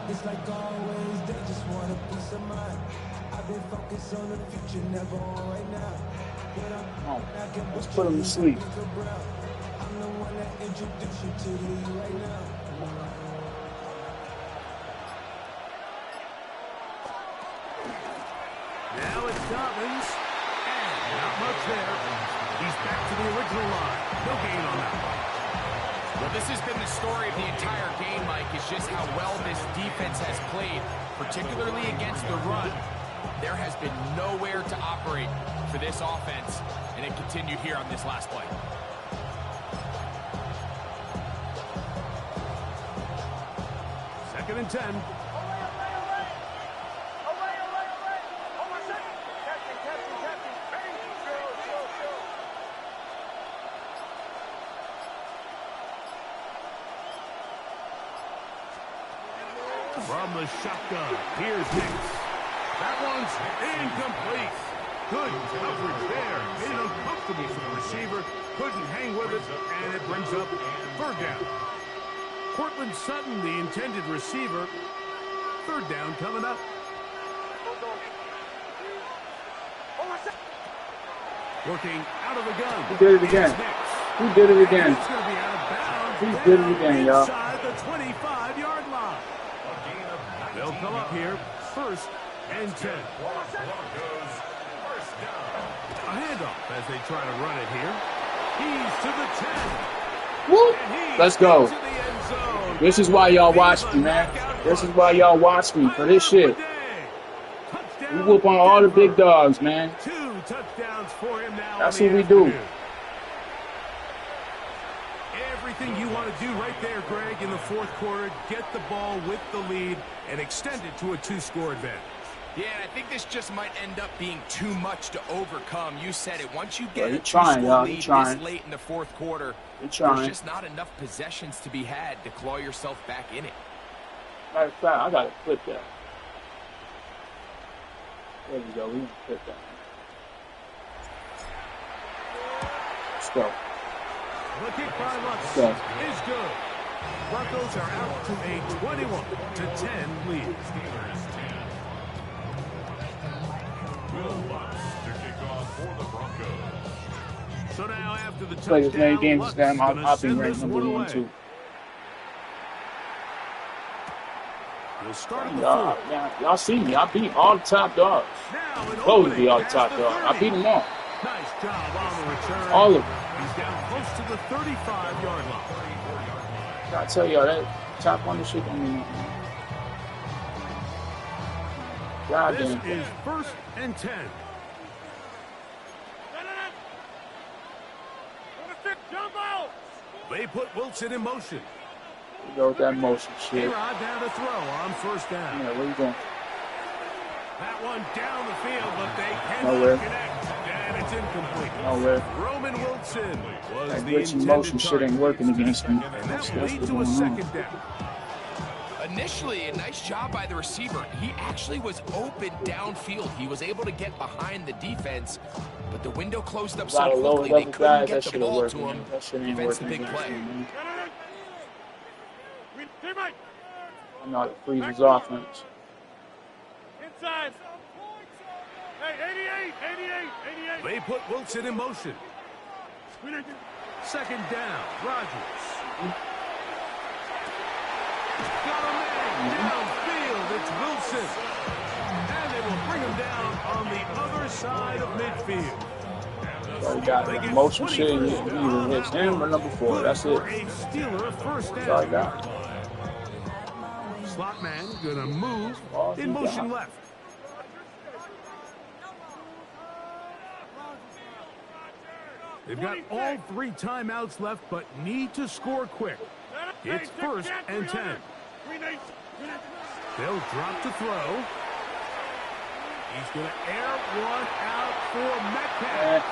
It's like always, they just want a peace of mind. I've been focused on the future, never on right now.
Oh, let's put him to sleep.
I'm the one that introduced you to you right now.
Now it's Dobbins. And not much there. He's back to the original line. No gain on that one.
Well, this has been the story of the entire game, Mike, is just how well this defense has played, particularly against the run. There has been nowhere to operate for this offense, and it continued here on this last play.
Second and 10. From the shotgun, here's Nix. That one's incomplete. Good coverage there. Made it uncomfortable for the receiver. Couldn't hang with it, and it brings up third down. Cortland Sutton, the intended receiver. Third down coming up. Working out of the gun.
Who did it again? Who did it again?
It's going to be out of bounds.
Who did it again, y'all?
Inside the 25-yard line. They'll come up here, first and 10. A handoff as they try to run it here. He to the 10.
Woo! Let's go.
To the end zone.
This is why y'all watch me, man. This is why y'all watch me for this shit. We whoop on all the big dogs, man.
2 touchdowns for him now.
That's what we do.
Everything you want to do right there, Greg, in the fourth quarter, get the ball with the lead and extend it to a 2-score advantage.
Yeah, and I think this just might end up being too much to overcome. You said it. Once you get a
trying,
2-score lead
trying.
this late in the fourth quarter,
You're trying.
there's just not enough possessions to be had to claw yourself back in it.
Matter of fact, I gotta flip that. There we go. We can flip that. Let's go.
The kick by Lutz
Go.
is good. Broncos are out to a 21-10 lead.
Will Lutz to kick off for the Broncos.
So now after the
Play as many
touchdown,
games
Lutz
as them. I'll
gonna
be
send
ranked
this
number
one
1,
away.
2.
We'll start at the 4.
Y'all see me. I beat all the top dogs.
Now an
Close to
opening
be all the
past
top
the
dogs. I
30.
beat them all.
Nice job on the return.
All of them.
He's down close to the 35-yard line.
I tell y'all that top 100 shit don't mean nothing. God
This
damn.
is 1st and 10. They put Wilson in motion.
We go with that motion shit.
A-Rod down to throw on 1st down.
Yeah, where you going?
That one down the field, but they cannot
Nowhere.
connect. And it's incomplete.
Nowhere.
Roman Wilson was
That
the
glitchy
intended
motion shit
target.
ain't working against me.
And
That's
that will
what's
lead to
going
a
on.
2nd down.
Initially, a nice job by the receiver. He actually was open downfield. He was able to get behind the defense, but the window closed up
A lot
so
of low
quickly they
level
couldn't
guys,
get
that
the
shit will
ball
work.
to him.
That shit ain't
Prevents the
working
big
against
play.
me, man.
Teammate.
I know how to freeze his offense.
Inside. Hey, 88. They put Wilson in motion. 2nd down, Rodgers. Got a man downfield. It's Wilson. And they will bring him down on the other side of midfield.
So he got the motion shit. He either hits him or number 4. That's it.
For a Steeler 1st
That's all I
down.
got.
Slot man gonna move
All he
in motion
got.
left. They've got all 3 timeouts left, but need to score quick. It's 1st and 10. They'll drop to throw. He's going to air one out for Metcalf.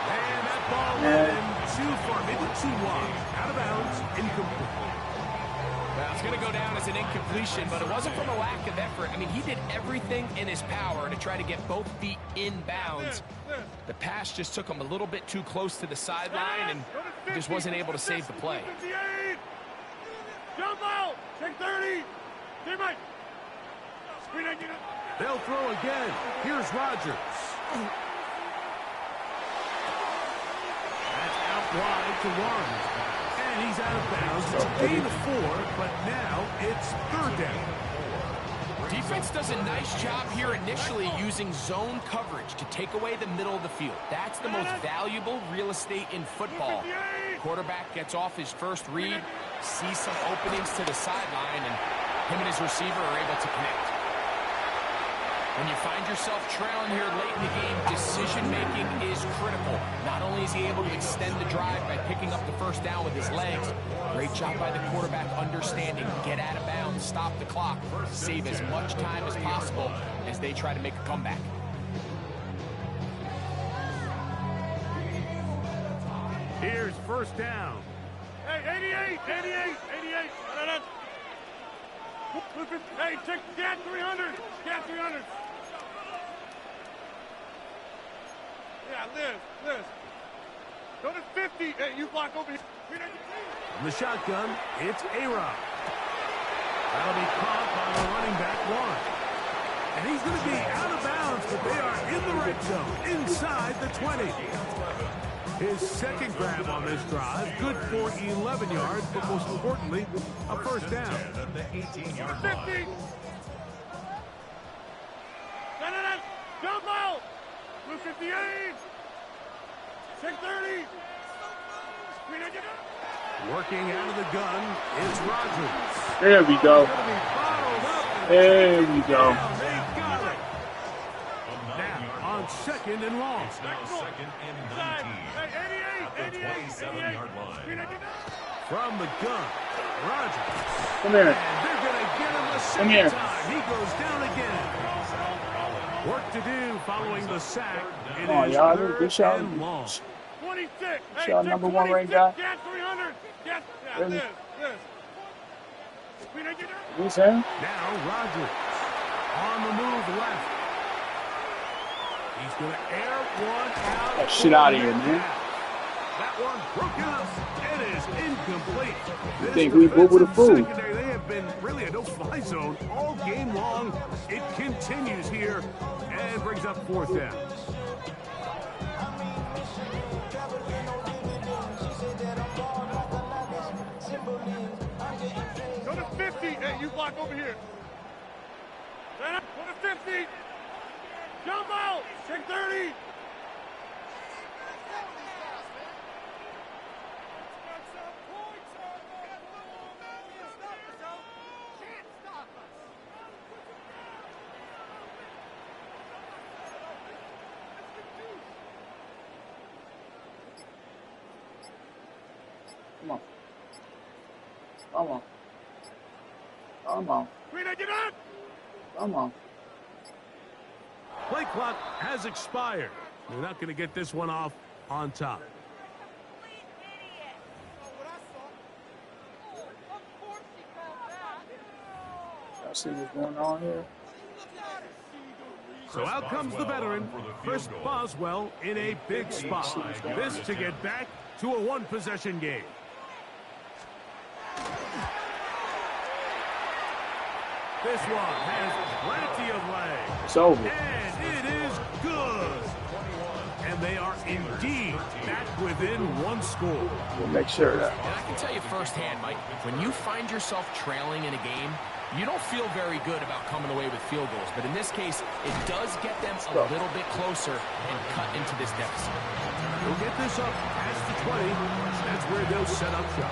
And that ball went in too far, maybe too wide. Out of bounds, incomplete.
Well, it's going to go down as an incompletion, but it wasn't from a lack of effort. I mean, he did everything in his power to try to get both feet in bounds. The pass just took him a little bit too close to the sideline, and he just wasn't able to save the play.
Jump out! Take 30! Teammate! They'll throw again. Here's Rodgers. That's out wide to Warren. And he's out of bounds. It's a gain of 4, but now it's 3rd down.
Defense does a nice job here initially using zone coverage to take away the middle of the field. That's the most valuable real estate in football. Quarterback gets off his first read, sees some openings to the sideline, and him and his receiver are able to connect. When you find yourself trailing here late in the game, decision-making is critical. Not only is he able to extend the drive by picking up the 1st down with his legs, great job by the quarterback understanding, get out of bounds, stop the clock, save as much time as possible as they try to make a comeback.
Here's 1st down. Hey, 88! Hey, check scat 300! Scat 300! Yeah, Liz. Go to 50. Hey, you block over here. From the shotgun, it's A-Rod. That'll be caught by the running back, Warren. And he's going to be out of bounds, but they are in the red zone, inside the 20. His 2nd grab on this drive, good for 11 yards, but most importantly, a 1st down.
At the 18-yard
50.
line.
Jump out! Blue 58! 630! Working out of the gun, it's Rogers.
There we go. There we go.
Now on second and long.
Second and 19. At the 27-yard line.
From the gun, Rogers.
Come here.
And they're going to get him a second
Come here.
time. He goes down again. Work to do following the sack. It
Come on,
is
y'all.
third
Good shot.
and long.
26.
Shot number one rank guy.
Get 300. Get
Really?
this.
Who's him?
Now Rogers on the move left. He's going to air one out.
That shit out of here, man.
That one broken up. It is incomplete.
You think we boo-boo the food?
They have been really a no-fly zone all game long. It continues here and brings up fourth down.
Go to 50. Hey, you block over here. Go to 50. Jump out. Take 30.
Come on. Come on. Come on. Come on.
Play clock has expired. They're not going to get this one off on top.
Y'all see what's going on here?
So out comes the veteran, Chris Boswell, in a big spot. This to get back to a one-possession game. This one has plenty of legs.
It's over.
And it is good. And they are indeed back within one score.
We'll make sure of that.
And I can tell you firsthand, Mike, when you find yourself trailing in a game, you don't feel very good about coming away with field goals. But in this case, it does get them a little bit closer and cut into this deficit.
They'll get this up past the 20. That's where they'll set up shop.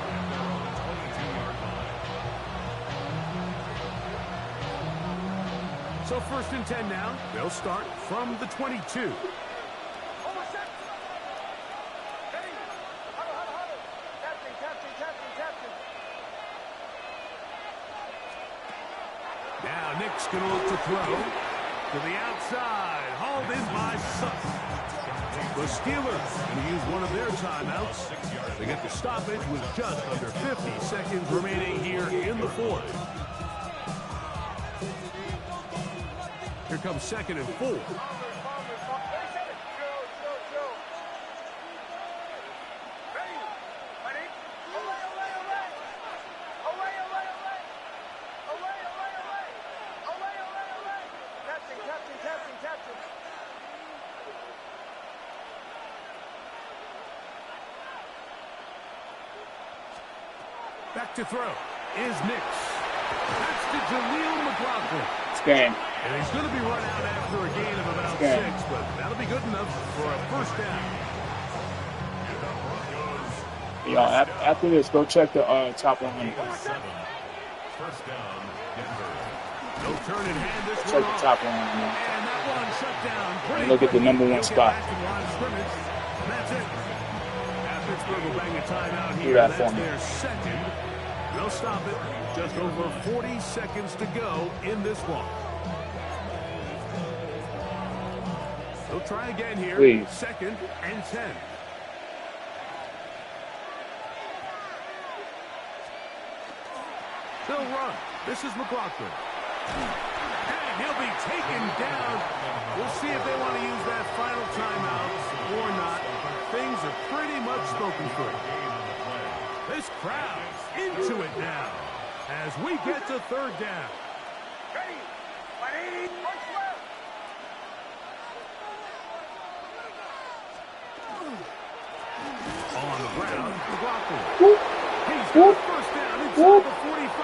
So first and 10 now. They'll start from the 22. Now Nick's going to look to throw to the outside. Hauled in by Sutton. The Steelers going to use one of their timeouts. They get the stoppage with just under 50 seconds remaining here in the fourth. Here comes second and 4. Back to throw is Nix. That's to Jaleel McLaughlin.
It's game.
And he's going to be run out after a gain of about 6, but that'll be good enough for a first down.
Y'all, after this, go check the top 100.
First down, Denver.
No turn in hand this
Check
one
the
off.
top 100.
And that one shut down.
And look at the number one spot.
And that's it. Now Pittsburgh will bang a timeout
Do
here.
that
That's
for me.
their second. They'll stop it. Just over 40 seconds to go in this one. They'll try again here.
Please.
Second and 10. They'll run. This is McLaughlin. And he'll be taken down. We'll see if they want to use that final timeout or not. Things are pretty much spoken for. This crowd's into it now as we get to third down.
Ready. 180. Punch left.
On the ground, McLaughlin. He's got first down inside the 45.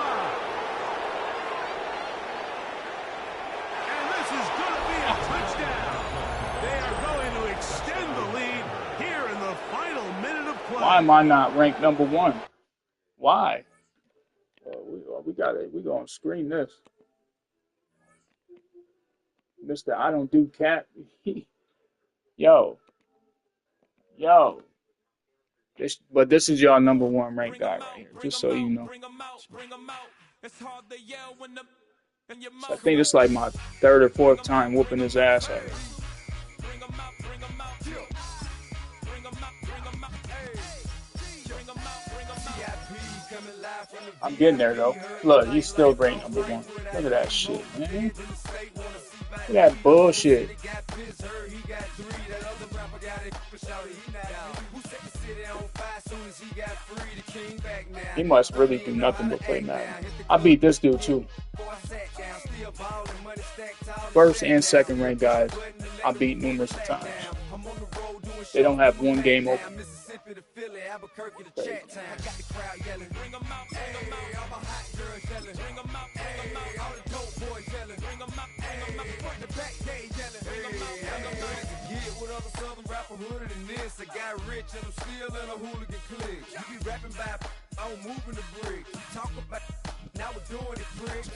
And this is going to be a touchdown. They are going to extend the lead here in the final minute of play.
Why am I not ranked number 1? Why? We got it. We gonna screen this, Mister. I don't do cat. Yo, yo. But this is y'all number one ranked guy right here, just so you know. So I think it's like my third or fourth time whooping his ass already. I'm getting there though. Look, he's still ranked number one. Look at that shit, man. Look at that bullshit. He must really do nothing but play Madden. I beat this dude too. First and second ranked guys, I beat numerous times. They don't have one game open. Crazy.
I got rich and I'm still in a hooligan clique. You be rapping by I'm moving the brick. Talk about now we're doing it quick.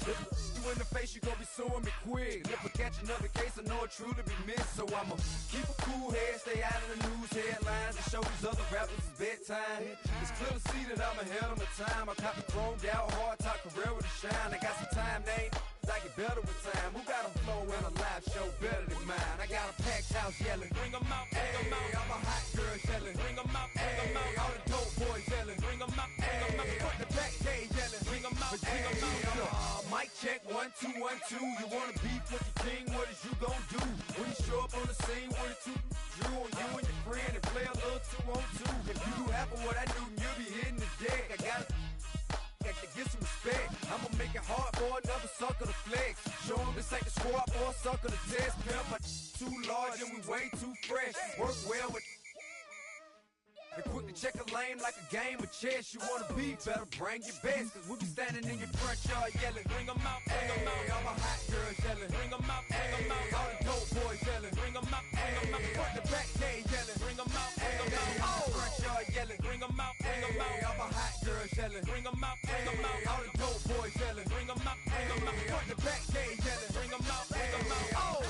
You in the face, you gon' be suing me quick. If I catch another case, I know it truly be missed. So I'ma keep a cool head, stay out of the news headlines, and show these other rappers it's bedtime. It's clear to see that I'm ahead of my time. I copy chromed out, hard talk career with a shine. I got some time, they ain't I get better with time. Who got a flow and a live show better than mine? I got a packed house yelling, bring 'em out, hey, I'm a hot girl yelling, bring 'em out, hey, all the dope boys yelling, bring 'em out, hey, front the back day yelling, bring 'em out, hey, mic check 1 2 1 2. You wanna beef with the king? What is you gon' do when you show up on the scene with a two drew on you and your friend and play a little 2 on 2? If you do half of what I do, you'll be hitting the deck. I gotta get some respect. I'ma make it hard for another sucker to flex. Show him this ain't the squad for a sucker to test. Pimp, my too large and we way too fresh. Work well with and quick to check a lane like a game of chess. You wanna be better, bring your best. Cause we be standing in your front yard yelling, bring 'em out, hey, all my hot girls yelling, bring 'em out, hey, all the dope boys yelling, bring 'em out, hey, front the back day yelling, bring 'em out, hey, front yard yelling, bring 'em out, hey, all my hot girls yelling, bring 'em out, hey, all the dope boys yelling, bring 'em out, hey, front the back day yelling, bring 'em out, oh.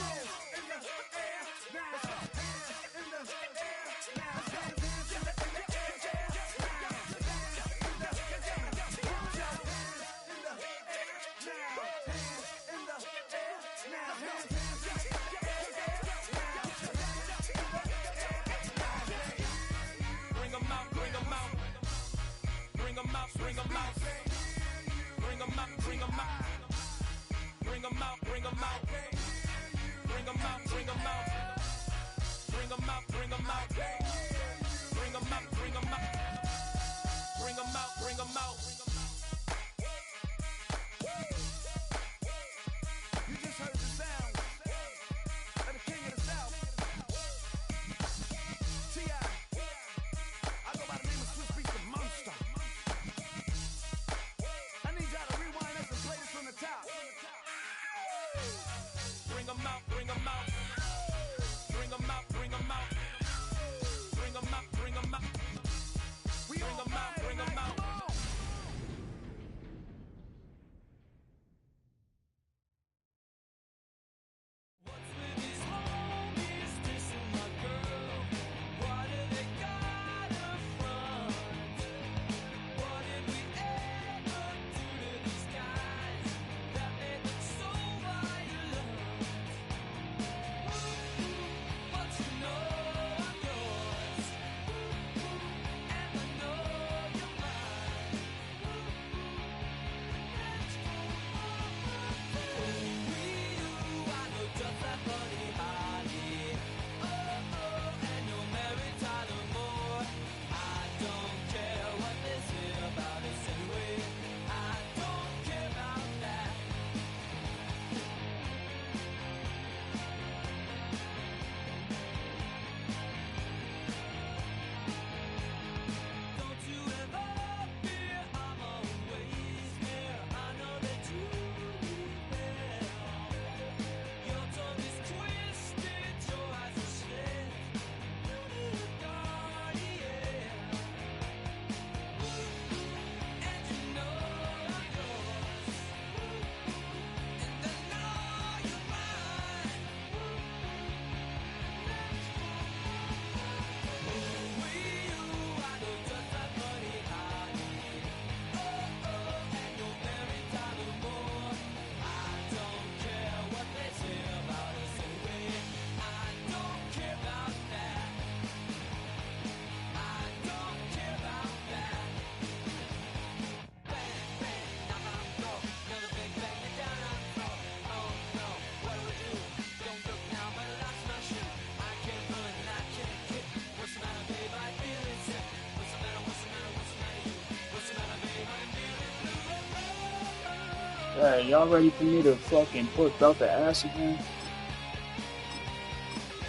Hey, y'all ready for me to fucking put belt the ass again?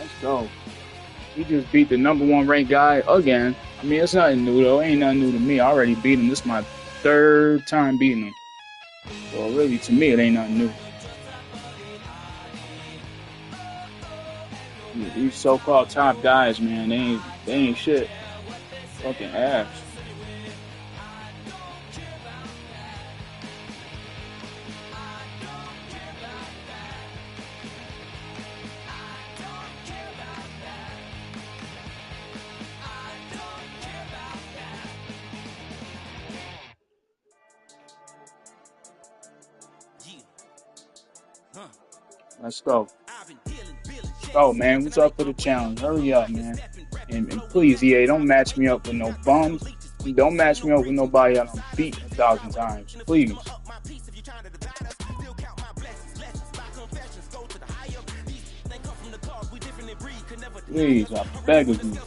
Let's go. He just beat the #1 ranked guy again. I mean, it's nothing new though. Ain't nothing new to me. I already beat him. This is my 3rd time beating him. So really, to me, it ain't nothing new. These so-called top guys, man, they ain't shit. Fucking ass. Let's go. Oh man, what's up for the challenge? Hurry up, man. And please, EA, don't match me up with no bums. Don't match me up with nobody I don't beat 1,000 times. Please. Please, I beg of you.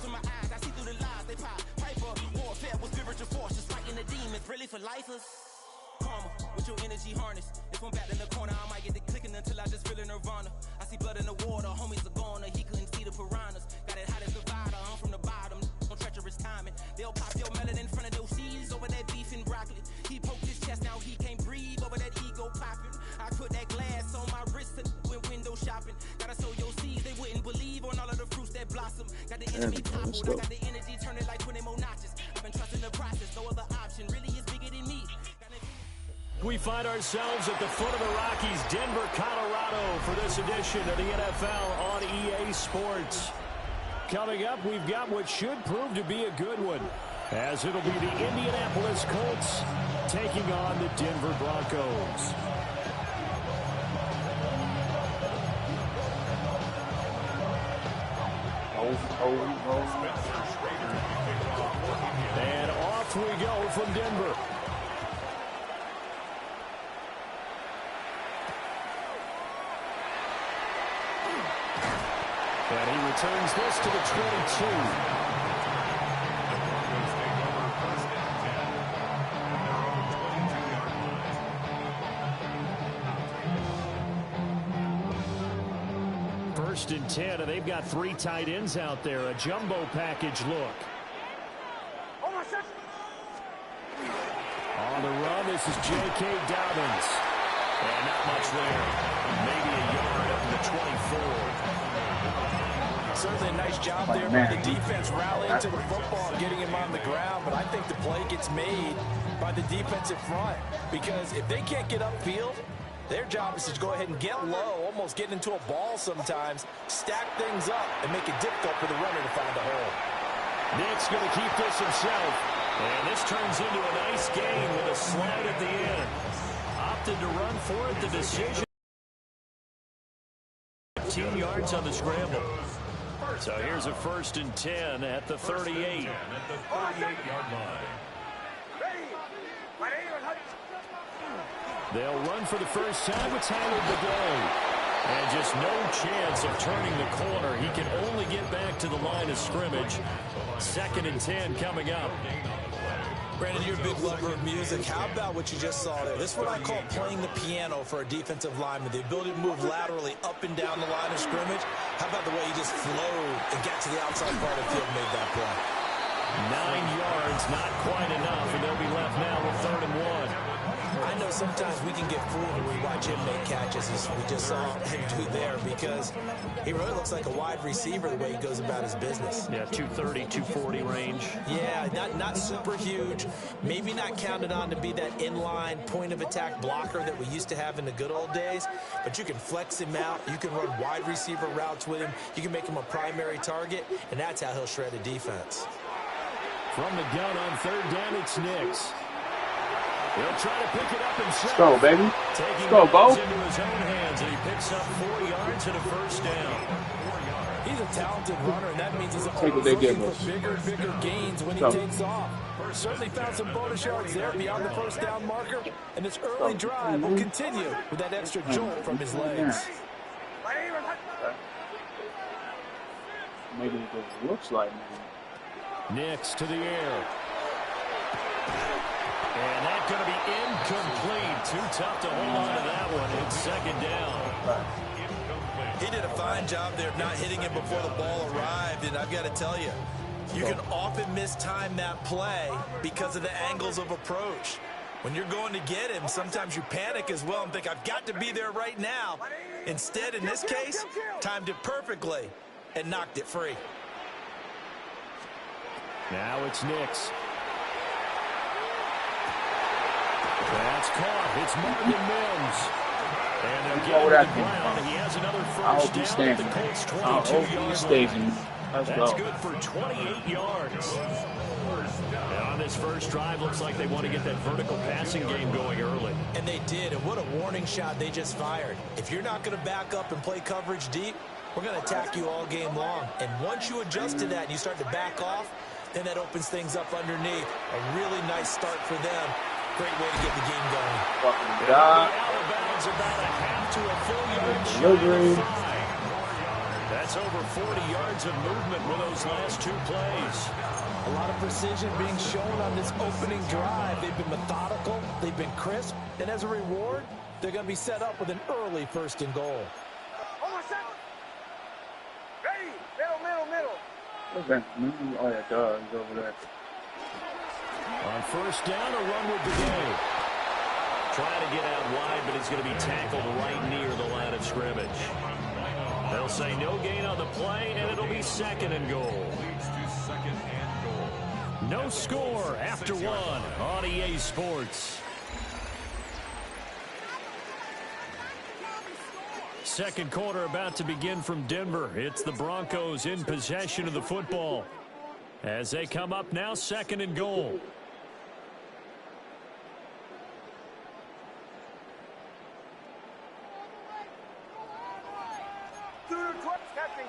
With your energy harness, if I'm back in the corner, I might get the clicking until I just feel a nirvana. I see blood in the water, homies are gone, he couldn't see the piranhas. Got it hot as Nevada, I'm from the bottom, no treacherous timing. They'll pop your melon in front of those seeds over that beef and broccoli. He poked his chest, now he can't breathe over that ego popping. I put that glass on my wrist and went window shopping. Gotta sow your seeds, they wouldn't believe on all of the fruits that blossom. Got the enemy toppled, I got the energy, turn it like 20 more notches. I've been trusting the process, no other option really is bigger than me.
We find ourselves at the foot of the Rockies, Denver, Colorado, for this edition of the NFL on EA Sports. Coming up, we've got what should prove to be a good one, as it'll be the Indianapolis Colts taking on the Denver Broncos. And off we go from Denver. And he returns this to the 22. First and 10, and they've got 3 tight ends out there. A jumbo package look. On the run, this is J.K. Dobbins. And not much there. Maybe a yard up to the 24.
Certainly a nice job there by the defense rallying to the football, getting him on the ground, but I think the play gets made by the defensive front, because if they can't get upfield, their job is to go ahead and get low, almost get into a ball sometimes, stack things up, and make it difficult for the runner to find a hole.
Nick's going to keep this himself, and this turns into a nice gain with a slide at the end. Opted to run for it, the decision. 15 yards on the scramble. So here's a 1st and 10 at the 38. They'll run for the first time. It's handled the day. And just no chance of turning the corner. He can only get back to the line of scrimmage. 2nd and 10 coming up.
Brandon, you're a big lover of music. How about what you just saw there? This is what I call playing the piano for a defensive lineman. The ability to move laterally up and down the line of scrimmage. How about the way he just flowed and got to the outside part of the field and made that play?
9 yards, not quite enough, and they'll be left now with 3rd and 1.
I know sometimes we can get fooled when we watch him make catches, as we just saw him do there, because he really looks like a wide receiver the way he goes about his business.
Yeah, 230, 240 range.
Yeah, not super huge. Maybe not counted on to be that inline point-of-attack blocker that we used to have in the good old days, but you can flex him out. You can run wide receiver routes with him. You can make him a primary target, and that's how he'll shred a defense.
From the gun on 3rd down, it's Nicks. He'll try to pick it up himself.
Let's go, baby. Let's go, Bo.
Into his own hands, and he picks up 4 yards and a 1st down.
He's a talented runner, and that means he's
Take what they give
looking
us.
for bigger and bigger gains when he takes off. Certainly found some bonus yards there beyond the 1st down marker, and this early drive will continue with that extra jolt from his legs.
Maybe it looks like, man.
Nicks to the air. And that's going to be incomplete. Too tough to hold on to that one. It's second down.
He did a fine job there of not hitting him before the ball arrived, and I've got to tell you, you can often mistime that play because of the angles of approach. When you're going to get him, sometimes you panic as well and think, I've got to be there right now. Instead, in this case, timed it perfectly and knocked it free.
Now it's Nix. That's caught. It's Marvin Mims. And they'll get him to the ground. He has another first down at the Colts' 22-yard line. That's good for 28 yards. And on this first drive, looks like they want to get that vertical passing game going early.
And they did, and what a warning shot they just fired. If you're not going to back up and play coverage deep, we're going to attack you all game long. And once you adjust to that and you start to back off, then that opens things up underneath. A really nice start for them. Great way to get the game going.
Alabama's about a half to a full yard shy. That's over 40 yards of movement with those last two plays.
A lot of precision being shown on this opening drive. They've been methodical, they've been crisp, and as a reward, they're going to be set up with an early first and goal.
Ready, middle.
Okay. Oh, yeah, duh, he's over there.
On first down, a run with the game. Trying to get out wide, but he's going to be tackled right near the line of scrimmage. They'll say no gain on the play, and it'll be second and goal. No score after one on EA Sports. Second quarter about to begin from Denver. It's the Broncos in possession of the football as they come up now, second and goal.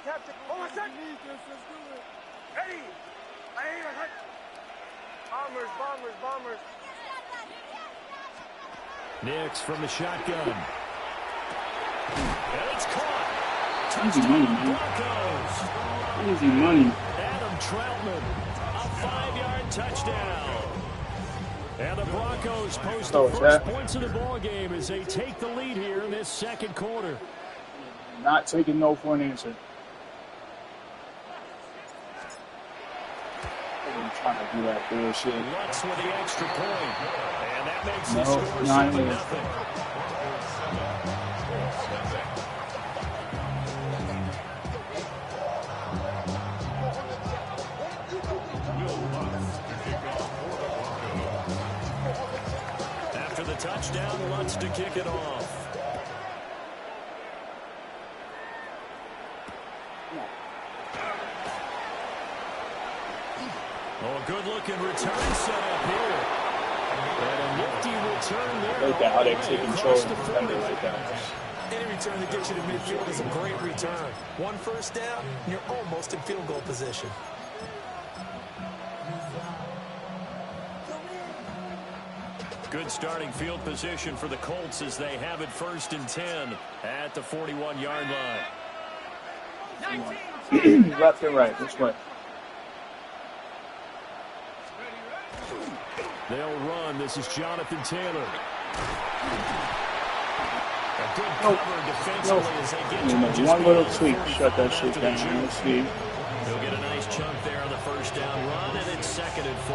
Captain. Hold on a second. Ready. Bombers.
Nix from the shotgun. And it's caught.
Easy money, man. Easy money.
Adam Troutman, a 5-yard touchdown. And the Broncos post the first points of the ball game as they take the lead here in this second quarter.
Not taking no for an answer. I'm trying to do that bullshit.
Lutz with the extra point. And that makes the score 7-0. After the touchdown, Lutz to kick it off. Oh, good-looking return set up here. And a nifty return there.
Like that, how they take control of the defender like that.
Any return that gets you to midfield is a great return. One first down, and you're almost in field goal position.
Good starting field position for the Colts as they have it first and 10 at the 41-yard line.
Left and right, which way?
They'll run. This is Jonathan Taylor. A good cover defensively as they get to just
one little tweak, shut that shit down. Let's see.
They'll get a nice chunk there on the first down run, and it's second and 4.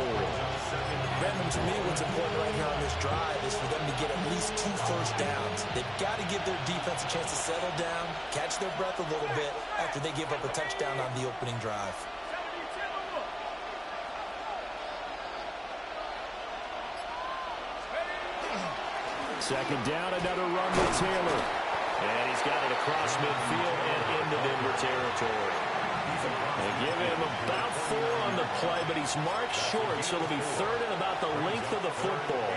Brandon, to me, what's important right here on this drive is for them to get at least 2 first downs. They've got to give their defense a chance to settle down, catch their breath a little bit after they give up a touchdown on the opening drive.
Second down, another run with Taylor. And he's got it across midfield and into Denver territory. They give him about 4 on the play, but he's marked short, so it'll be third and about the length of the football.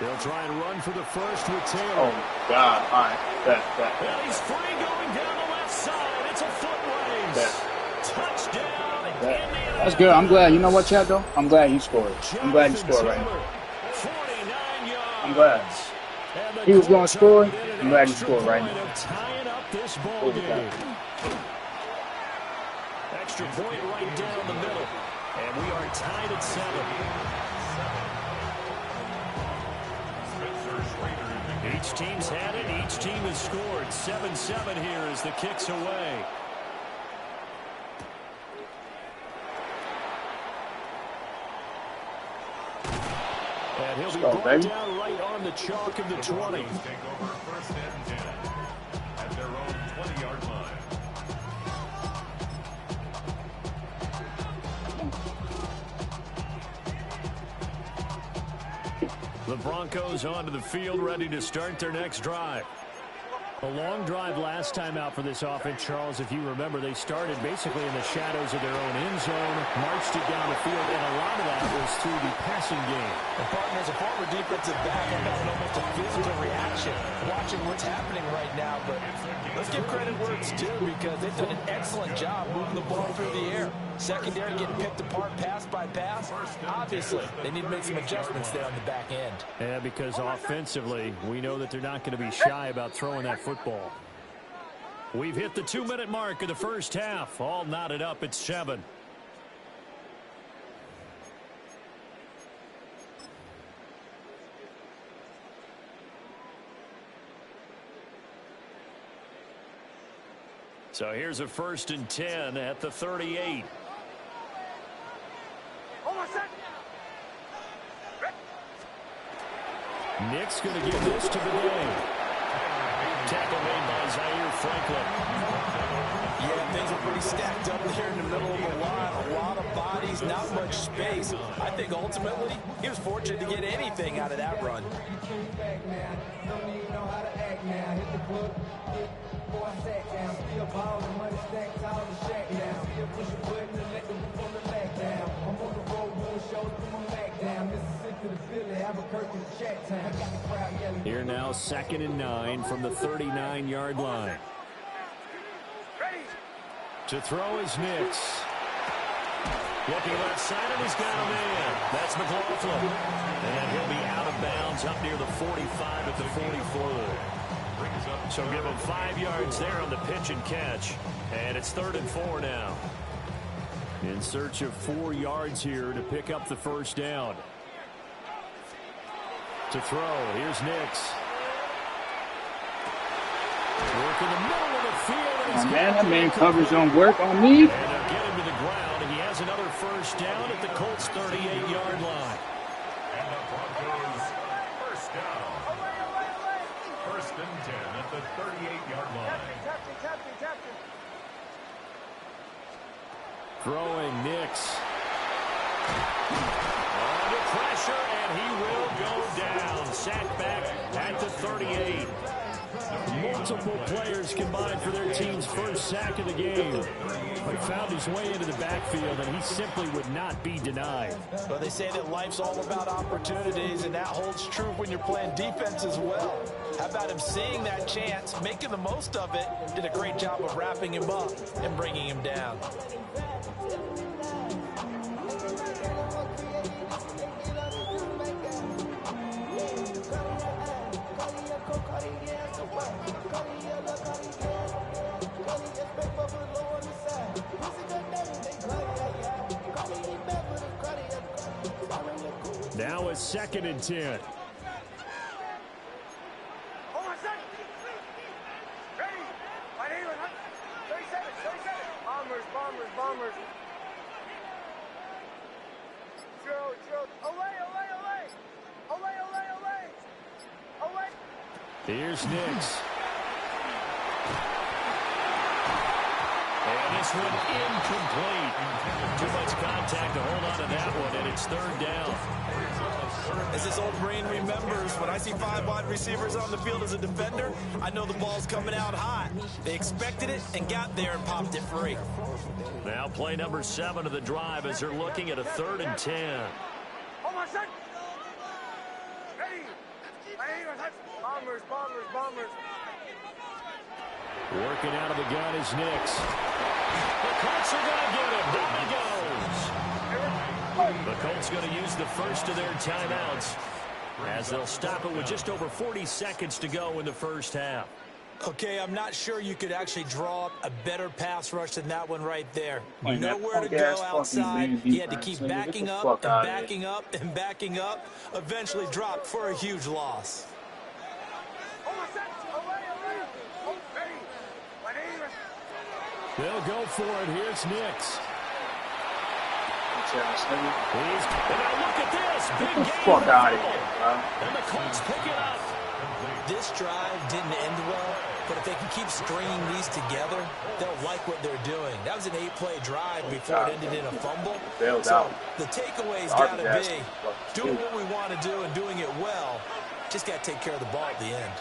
They'll try and run for the first with Taylor.
Oh, God. All right. That.
And he's free going down the left side. It's a foot race. Touchdown, Indiana.
That's good. I'm glad. You know what, Chad, though? I'm glad he scored. I'm glad he scored right now.
49 yards.
I'm glad. He was going to score. I'm glad he scored right now.
Tying up this ball game. Extra point right down the middle. And we are tied at 7. Each team's had it. Each team has scored. 7-7 here as the kick's away. And he'll be brought down right on the chalk of the 20. Take over first and 10 at their own 20-yard line. The Broncos onto the field, ready to start their next drive. A long drive last time out for this offense, Charles. If you remember, they started basically in the shadows of their own end zone, marched it down the field, and a lot of that was through the passing game.
And partner, as a former defensive back, I'm having almost a physical reaction watching what's happening right now. But let's give credit where it's due, because they've done an excellent job moving the ball through the air. Secondary getting picked apart pass by pass. Obviously, they need to make some adjustments there on the back end.
Yeah, because offensively, we know that they're not going to be shy about throwing that football. We've hit the 2-minute mark of the first half. All knotted up at 7. So here's a 1st and 10 at the 38. Nick's going to give this to the game. Tackle made by Zaire Franklin.
Yeah, things are pretty stacked up there in the middle of the line. A lot of bodies, not much space. I think ultimately he was fortunate to get anything out of that run.
Here now, 2nd and 9 from the 39-yard line. To throw is Nix. Looking left side, and he's got a man. That's McLaughlin. And he'll be out of bounds up near the 45 at the 44. So give him 5 yards there on the pitch and catch. And it's 3rd and 4 now. In search of 4 yards here to pick up the first down. To throw, here's Nix. Work in the middle of the field.
Oh, man, that man covers on work on me.
And they'll get him to the ground, and he has another first down at the Colts' 38-yard line. And the Broncos first down. 1st and 10 at the 38-yard line. Throwing Nix. Under pressure, and he will go down. Sacked back at the 38. Multiple players combined for their team's first sack of the game. But found his way into the backfield, and he simply would not be denied.
Well, they say that life's all about opportunities, and that holds true when you're playing defense as well. How about him seeing that chance, making the most of it, did a great job of wrapping him up and bringing him down.
Now it's 2nd and 10.
Bombers.
Here's Nix. And this one incomplete. Too much contact to hold on to that one, and it's 3rd down.
As this old brain remembers, when I see 5 wide receivers on the field as a defender, I know the ball's coming out hot. They expected it and got there and popped it free.
Now play number 7 of the drive as they're looking at a 3rd and 10. Working out of the gun is Nix. The Colts are going to get him. Down he goes. The Colts going to use the first of their timeouts. as they'll stop it with just over 40 seconds to go in the first half.
Okay, I'm not sure you could actually draw up a better pass rush than that one right there.
Like
Nowhere to go outside. He had to keep backing up and backing up and backing up. Eventually dropped for a huge loss.
They'll go for it. Here's Nix.
And
now look at this. Big game.
Fuck out of here, bro.
And the Colts pick it up.
This drive didn't end well, but if they can keep stringing these together, they'll like what they're doing. That was an 8-play drive before it ended in a fumble. So the takeaway's got to be doing what we want to do and doing it well. Just got to take care of the ball at the end.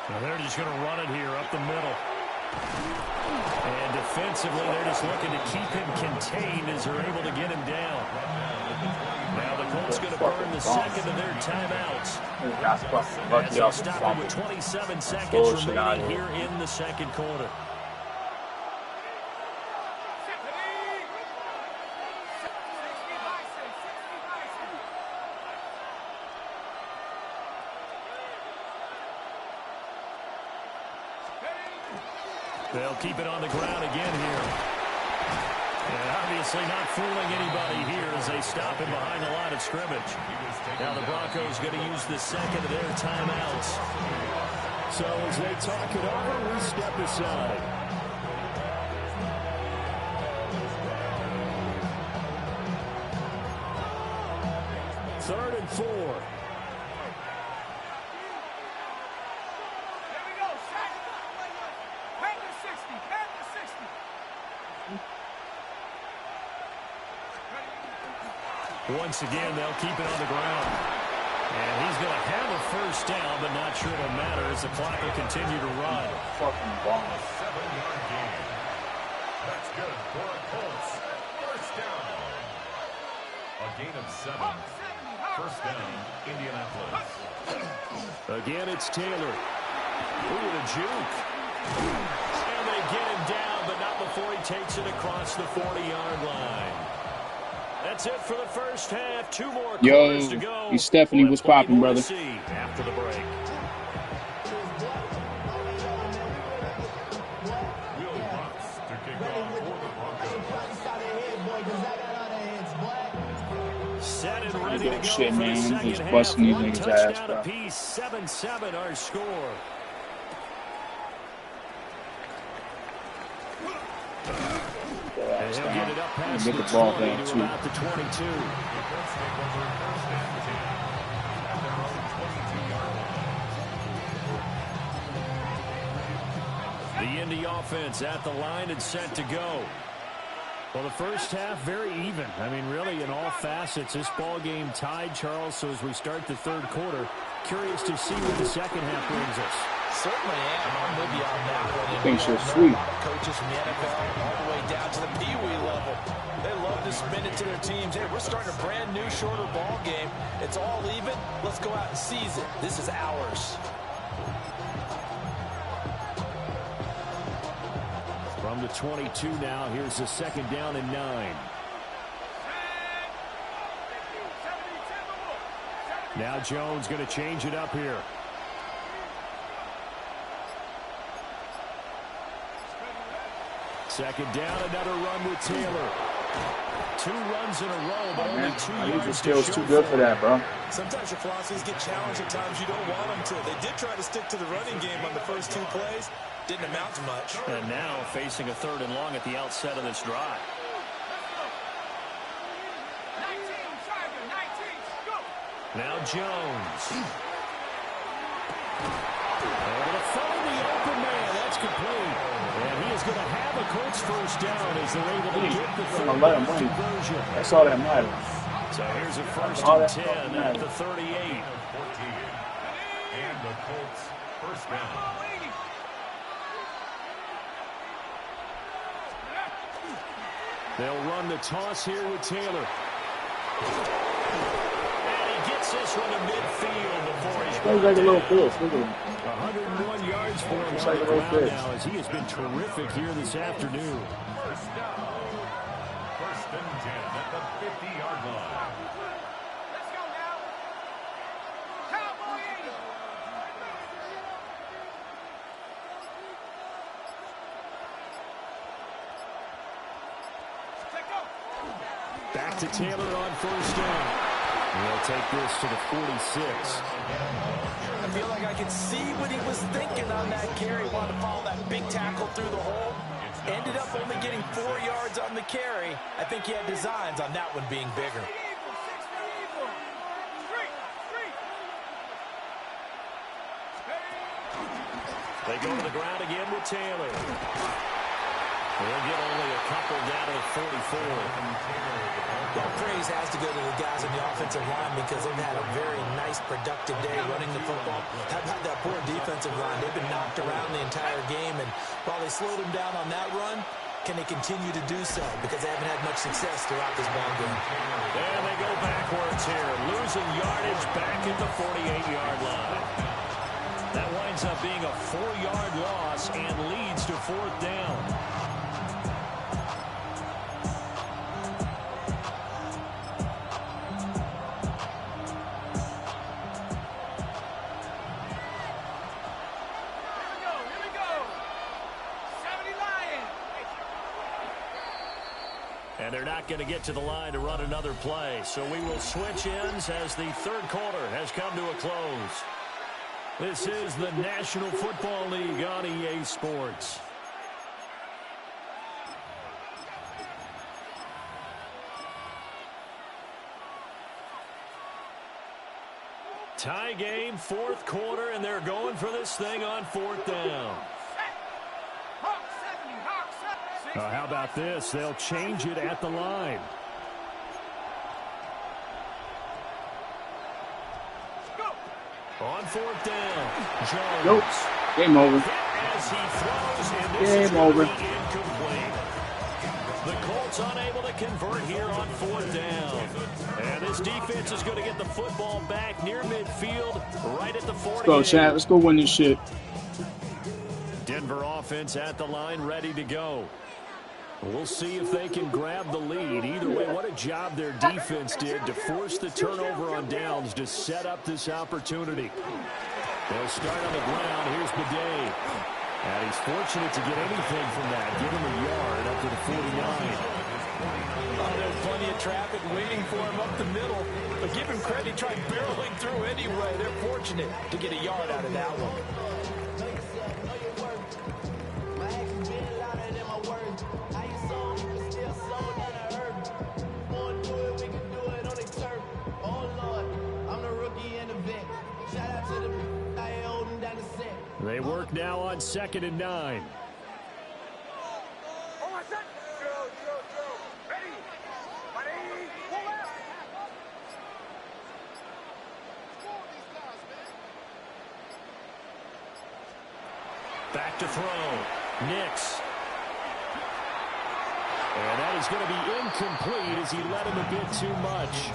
Well, they're just going to run it here up the middle. And defensively, they're just looking to keep him contained as they're able to get him down. Now the Colts going to burn the second of their timeouts. As they'll stop it with 27 seconds remaining here in the second quarter. They'll keep it on the ground again here. And obviously not fooling anybody here as they stop him behind the line of scrimmage. Now the Broncos going to use the second of their timeouts. So as they talk it over, we step aside. Third and 4. Once again, they'll keep it on the ground. And he's going to have a first down, but not sure it'll matter as the clock will continue to run.
Fucking ball.
7-yard gain. That's good for a Colts. First down. A gain of 7. First down, Indianapolis.
Again, it's Taylor. Ooh, the juke. And they get him down, but not before he takes it across the 40-yard line. That's it for the first half. 2 more quarters to go.
Yo, Stephanie was popping, brother.
After the break.
Will Brooks to kick off for the Broncos.
Set and ready to go
shit,
for the
man.
second
Just
half.
busting these
One
niggas' ass,
touchdown
bro.
apiece. 7-7 our score. And he'll get it up past the 20 to about the 22. The Indy offense at the line and set to go. Well, the first half, very even. I mean, really, in all facets, this ball game tied, Charles. So as we start the third quarter, curious to see what the second half brings us.
Certainly am. I'm with you on that one.
I think she's sweet.
Coaches from the NFL all the way down to the Pee-wee level. They love to spin it to their teams. Hey, we're starting a brand new, shorter ball game. It's all even. Let's go out and seize it. This is ours.
From the 22 now, here's the second down and 9. Now Jones going to change it up here. Second down, another run with Taylor. 2 runs in a row, but only 2 yards.
Your skill's too good for that, bro.
Sometimes your philosophies get challenged at times you don't want them to. They did try to stick to the running game on the first 2 plays. Didn't amount to much.
And now facing a 3rd and long at the outset of this drive. Now Jones. Able to find the open man. That's complete. And he is going to have a Colts first down as they're able to get the 3rd down conversion.
That's all that matters.
So here's a 1st and 10 at the 38.
And the Colts first down.
They'll run the toss here with Taylor. And he gets this one to midfield before he's
Plays like a little fish.
101 yards for him on the ground now as he has been terrific here this afternoon.
First down.
Back to Taylor on first down. We'll take this to the 46.
I feel like I can see what he was thinking on that carry. Wanted to follow that big tackle through the hole. Ended up only getting 4 yards on the carry. I think he had designs on that one being bigger.
They go to the ground again with Taylor. They'll get only a couple down at 44.
Well, praise has to go to the guys on the offensive line because they've had a very nice, productive day running the football. How about that poor defensive line? They've been knocked around the entire game, and while they slowed them down on that run, can they continue to do so? Because they haven't had much success throughout this ball game.
And they go backwards here, losing yardage back at the 48-yard line. That winds up being a 4-yard loss and leads to 4th down. And they're not going to get to the line to run another play. So we will switch ends as the third quarter has come to a close. This is the National Football League on EA Sports. Tie game, 4th quarter, and they're going for this thing on 4th down. How about this? They'll change it at the line. On 4th down, Jones.
Nope. Game over.
As he throws, and this
Game over.
Incomplete. The Colts unable to convert here on 4th down. And this defense is going to get the football back near midfield, right at the 48.
Let's go, Chad. Let's go win this shit.
Denver offense at the line, ready to go. We'll see if they can grab the lead. Either way, what a job their defense did to force the turnover on downs to set up this opportunity. They'll start on the ground. Here's Bidet. And he's fortunate to get anything from that. Give him a yard up to the 49.
Oh, there's plenty of traffic waiting for him up the middle. But give him credit, he tried barreling through anyway. They're fortunate to get a yard out of that one.
They work now on 2nd and 9. Back to throw. Nix. And that is going to be incomplete as he led him a bit too much.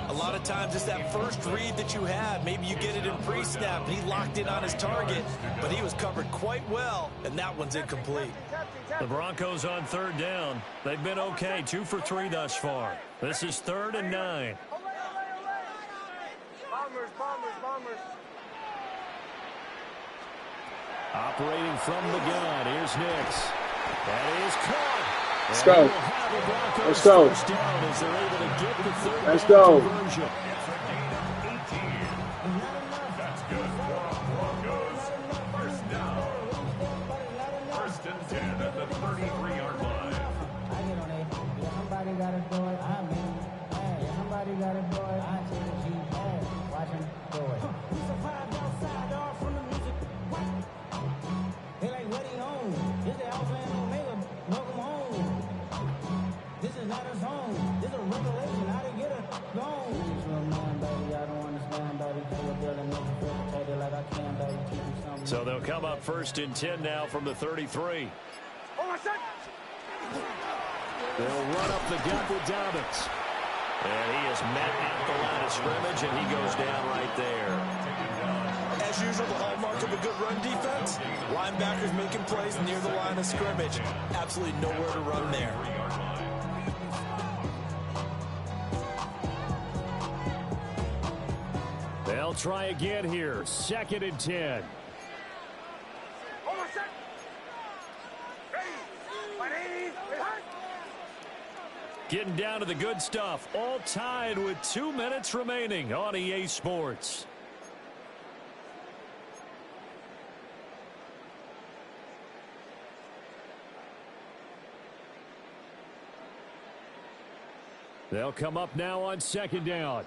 A lot of times it's that first read that you have. Maybe you get it in pre-snap. He locked in on his target, but he was covered quite well, and that one's incomplete.
The Broncos on 3rd down. They've been okay, 2 for 3 thus far. This is 3rd and 9.
Bombers.
Operating from the gun, here's Nix. That is caught.
Let's go. Let's go. Let's go.
That's good for Broncos. First down. 1st and 10 at the 33-yard line.
Somebody got to do it. I mean, hey, somebody got to do it. I tell you, hey, watch him do it. We survived outside, dog, from the music. They like, what he on? This the Alpha and Omega. Welcome home. This is not a song. This is a revelation. How to get it gone. This is real man, baby. I don't understand, baby. Feel a deal and make you feel protected like I can, baby. Keep you something.
So they'll come up 1st and 10 now from the 33. They'll run up the gut with Dobbins. And he is met at the line of scrimmage, and he goes down right there.
As usual, the hallmark of a good run defense, linebackers making plays near the line of scrimmage. Absolutely nowhere to run there.
They'll try again here. 2nd and 10. Getting down to the good stuff. All tied with 2 minutes remaining on EA Sports. They'll come up now on second down.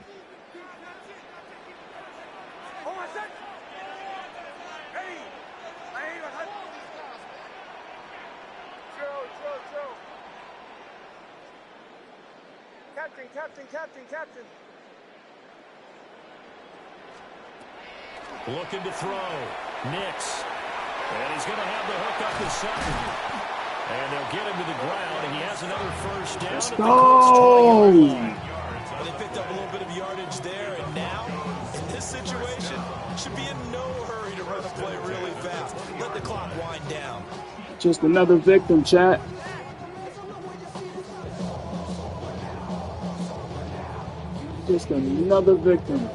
Captain.
Looking to throw. Nix. And he's going to have the hook up to Sutton. And they'll get him to the ground, and he has another first down.
Let's
at
go.
the Colts' 20-yard line.
They picked up a little bit of yardage there, and now, in this situation, should be in no hurry to run the play really fast. Let the clock wind down.
Just another victim, chat. Just another victim.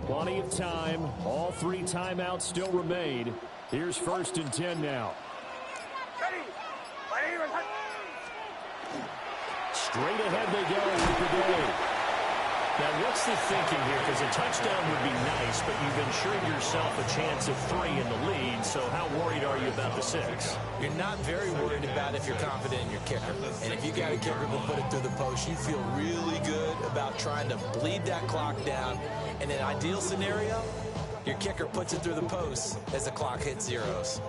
Plenty of time. All 3 timeouts still remain. Here's 1st and 10 now. Straight ahead they go with the day. Now, what's the thinking here? Because a touchdown would be nice, but you've ensured yourself a chance of 3 in the lead, so how worried are you about the 6?
You're not very worried about if you're confident in your kicker. And if you got a kicker who can put it through the post, you feel really good about trying to bleed that clock down. In an ideal scenario, your kicker puts it through the post as the clock hits zeros.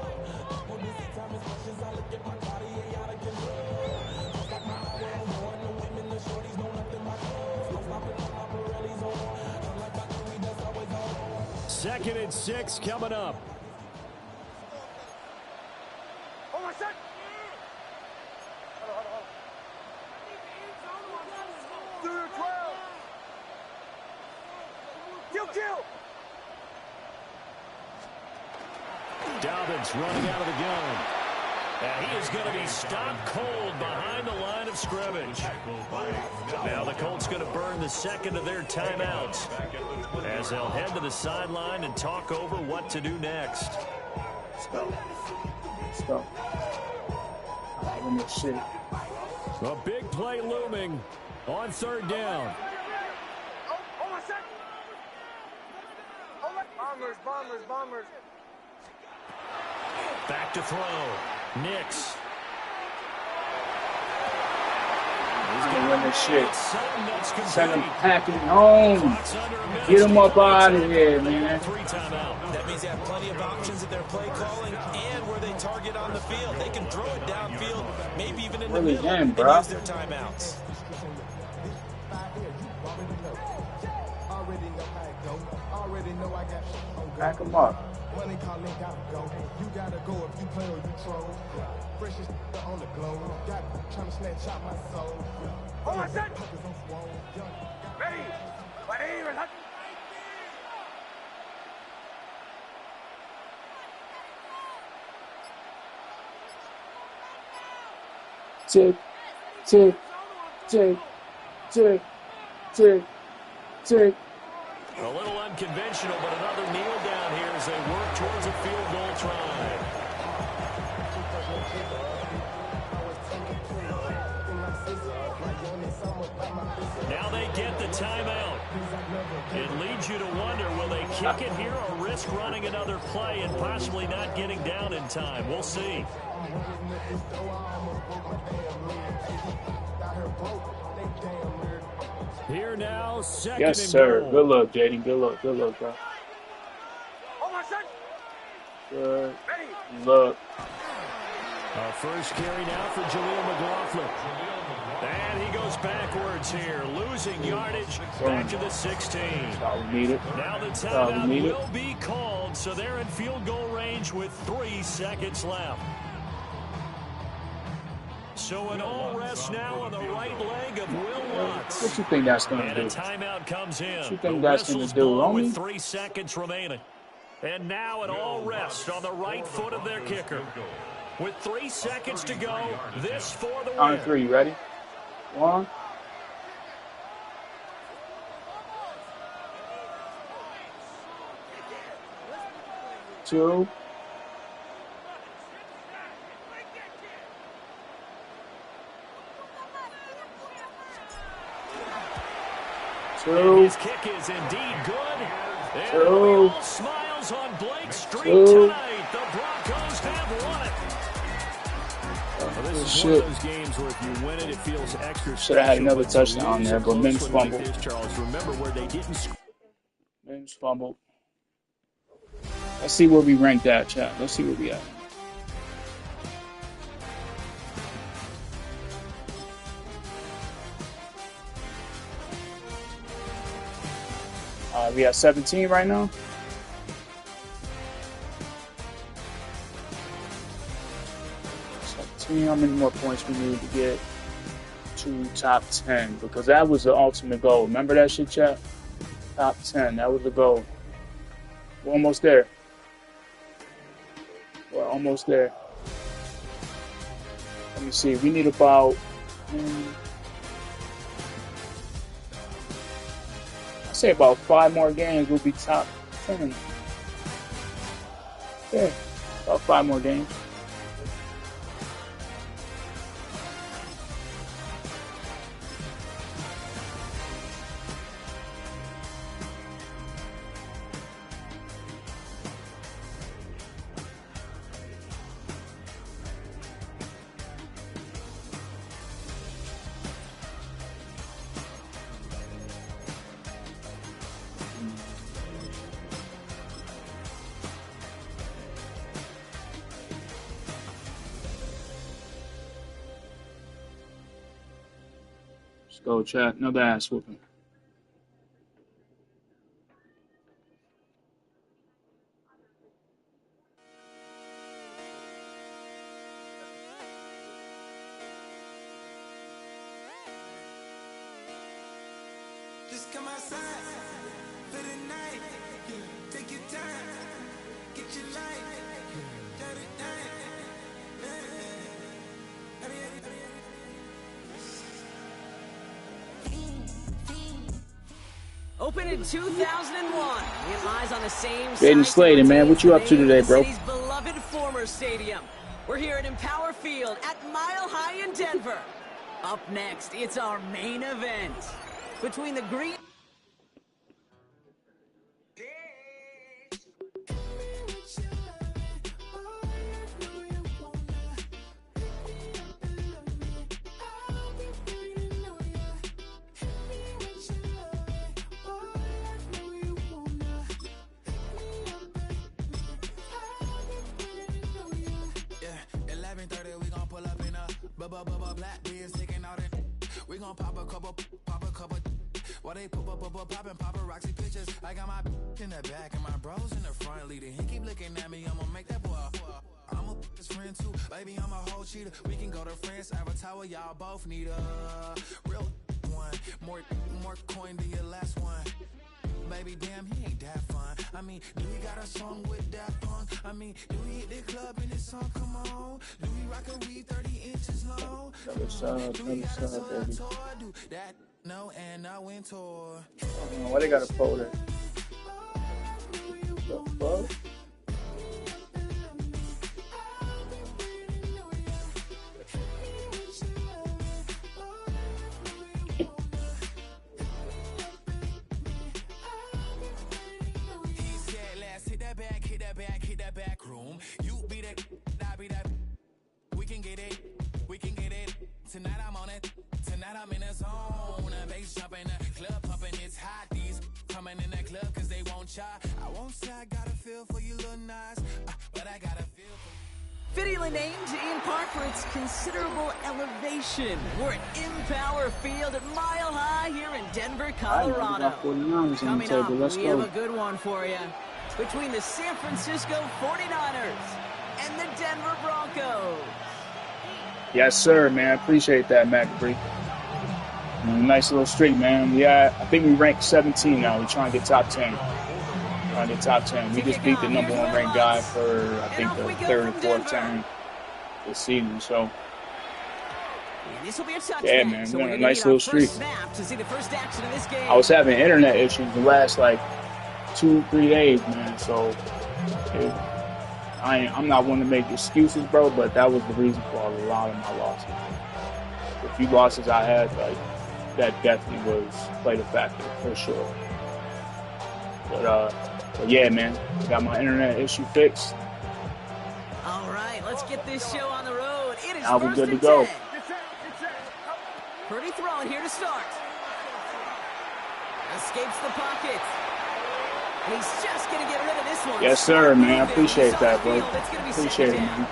Second and 6 coming up. Dobbins running out of the gun. And he is going to be stopped cold behind the line of scrimmage. Now the Colts going to burn the second of their timeouts as they'll head to the sideline and talk over what to do next.
Let's go. Let's go. Win this shit.
A big play looming on 3rd down.
Bombers.
Back to throw. Nix.
He's going to win this shit. Send him packing home. Get him up out of here, man.
That means they have plenty of options in their play calling and where they target on the field. They can throw it downfield, maybe even in the middle, and use their timeouts.
Back him up.
Money calling, gotta go. You gotta go if you play or you troll. Freshest on the globe. Got trying to snatch out my soul.
Oh, my son! Ready!
Tick, tick, tick, tick, tick, tick.
A little unconventional, but another kneel down here as they work towards a field goal try. Now they get the timeout. It leads you to wonder, will they kick it here or risk running another play and possibly not getting down in time? We'll see. Here now, second
yes,
and
sir.
goal.
Good luck, Jaden. Good luck, bro. Good luck.
Our first carry now for Jaleel McLaughlin. And he goes backwards here, losing yardage back to the 16. Now the timeout will be called, so they're in field goal range with 3 seconds left. So an all rest now on the right leg of Will Lutz.
What you think that's going to do?
And a timeout comes in.
What you think that's going to do, homie?
With 3 seconds remaining. And now an all rest on the right foot of their kicker. With 3 seconds to go, this for the win.
On 3, ready? 1, 2. 2.
His kick is indeed good. And
2.
smiles on Blake Street
2.
tonight. The Broncos have won it. Well, this is one of those games where if you win it, it feels extra.
Should have had another touchdown there, but Mims fumbled.
Charles, remember where they didn't.
Mims fumbled. Let's see where we ranked at, chat. Let's see where we at. We at 17 right now. How many more points we need to get to top 10? Because that was the ultimate goal. Remember that shit, chat? Top 10. That was the goal. We're almost there. We're almost there. Let me see. We need about... I'd say about 5 more games. We'll be top 10. Yeah. About 5 more games. Go, chat. Another ass whooping.
Just come outside for the night. Take your time. Get your life. Got it done.
Opened in 2001, it lies on the same
Jaden Sladen, man, what you up to today, bro?
City's beloved former stadium. We're here at Empower Field at Mile High in Denver. Up next, it's our main event between the Green.
Black beers taking out it. We gon' pop a couple. While they poppin' paparazzi pictures. I got my in the back and my bros in the front leading. He keep looking at me, I'ma make that boy. I'm a his friend too, baby. I'm a whole cheater. We can go to France, Avatar, y'all both need a real one. More coin than your last one. Baby, damn, he ain't that fun. I mean, do we got a song with that punk? I mean, do we hit the club in this song? Come on. Do we rock a weed 30 inches long?
Another side, baby.
Do that, no, and I went tour.
Why they got a pole there? The fuck?
Hit that back room. You be that, I be that. We can get it. Tonight I'm on it. Tonight I'm in a zone. A bass jumping, a club pumping. It's hot. These coming in the club cause they won't try. I won't say I got a feel for you little nice, but I got a feel for you.
Fittingly named in part for its considerable elevation. We're at Empower Field at Mile High here in Denver, Colorado. Coming up, we have a good one for you. Between the San Francisco 49ers and the Denver Broncos.
Yes, sir, man. Appreciate that, McAfee. Nice little streak, man. Yeah, I think we ranked 17 now. We're trying to get top 10. We just beat the number 1 ranked guy for, I think, the 3rd or 4th time this season. So, yeah, man, we're on a nice little streak. I was having internet issues the last, 2-3 days, man. So, I'm not one to make excuses, bro, but that was the reason for a lot of my losses. The few losses I had, like, that definitely played a factor for sure. But yeah, man, got my internet issue fixed.
All right, let's get this show on the road. It is
now we're
first
good to
and
go.
10. Purdy throwing here to start. Escapes the pocket. And he's just going to get rid of this one.
Yes, sir, man. I appreciate that, bro. Appreciate it, man.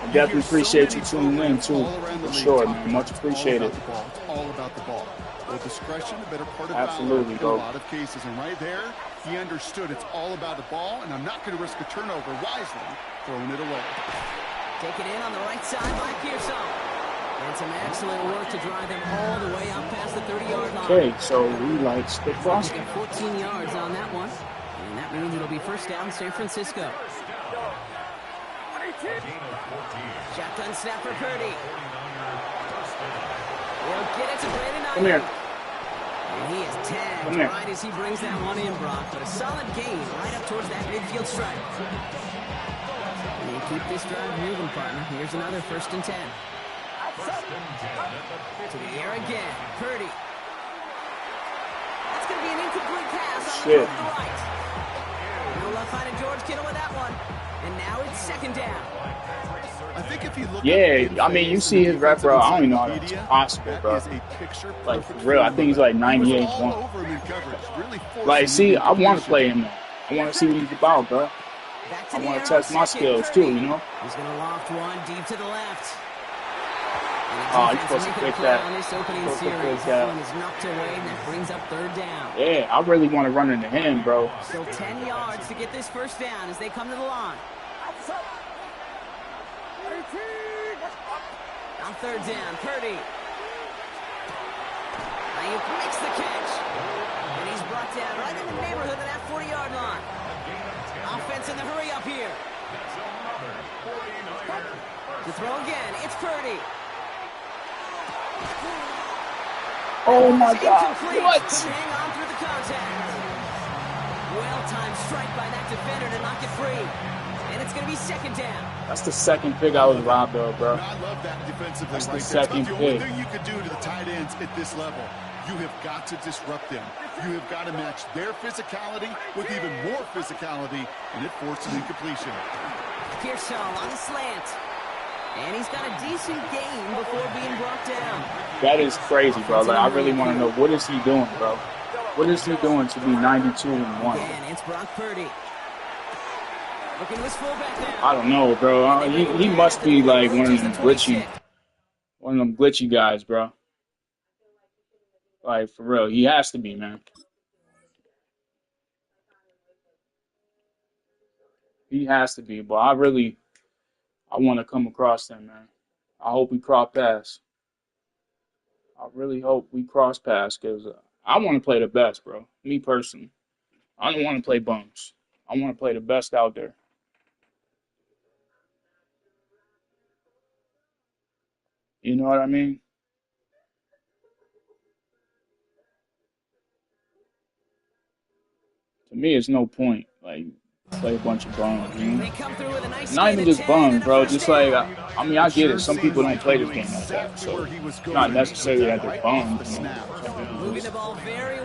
I definitely appreciate you tuning in, too. For sure, man. Much appreciated.
It's all about the ball. With discretion, the better part of
absolutely,
bro. In a lot of cases, and right there, he understood it's all about the ball, and I'm not going to risk a turnover wisely, throwing it away.
Take it in on the right side by Pearson. And some excellent work to drive them all the way up past the 30-yard line.
Okay, so we like stick crossing.
14 yards on that one. And that means it'll be first down San Francisco. Shotgun snap for Purdy. He'll get it to Brandon Ayuk.
Come here.
And he is tagged right as he brings that one in, Brock. But a solid gain right up towards that midfield stripe. And you keep this drive moving, partner. Here's another first and 10. To the air again. Purdy. That's going to be an incomplete pass on the right. No luck finding George Kittle with that one. And now it's second down.
I think if you look
I mean, you see his rep, bro. I don't even know how that's possible, bro. Like, for real, I think he's like 98-1. Like, see, I want to play him, though. I want to see what he's about, bro. I want to test my skills, too, you know?
He's going to loft one deep to the left.
Oh, you're supposed to pick that.
On this opening series, that one is knocked away, and that brings up third down.
Yeah, I really want to run into him, bro.
Still 10 yards to get this first down as they come to the line. On third down, Purdy. Ayuk makes the catch. And he's brought down right in the neighborhood of that 40-yard line. Offense in the hurry up here. To throw again, it's Purdy.
Oh my God! What?
Hang on through the contact. Well-timed strike by that defender to knock it free. And it's going to be second down.
That's the second pick I was robbed of, bro.
I love that defensively.
That's the
right
second
there.
pick.
The only thing you could do to the tight ends at this level, you have got to disrupt them. You have got to match their physicality with even more physicality, and it forces incompletion.
Pearson on the slant. And he's got a decent gain before being brought down.
That is crazy, bro. Like, I really want to know, what is he doing, bro? What is he doing to be 92-1?
Again, it's Brock Purdy. Looking to his fullback now.
I don't know, bro. He must be like one of them glitchy guys, bro. Like, for real, he has to be, man. He has to be, but I want to come across him, man. I hope we cross paths. I really hope we cross paths, because I want to play the best, bro. Me personally. I don't want to play bums. I want to play the best out there. You know what I mean? To me, it's no point. Like, play a bunch of bums, you know? Not even just bums, bro. Just like, I mean, I get it. Some people don't play this game like that. So, not necessarily that they're bums, you know?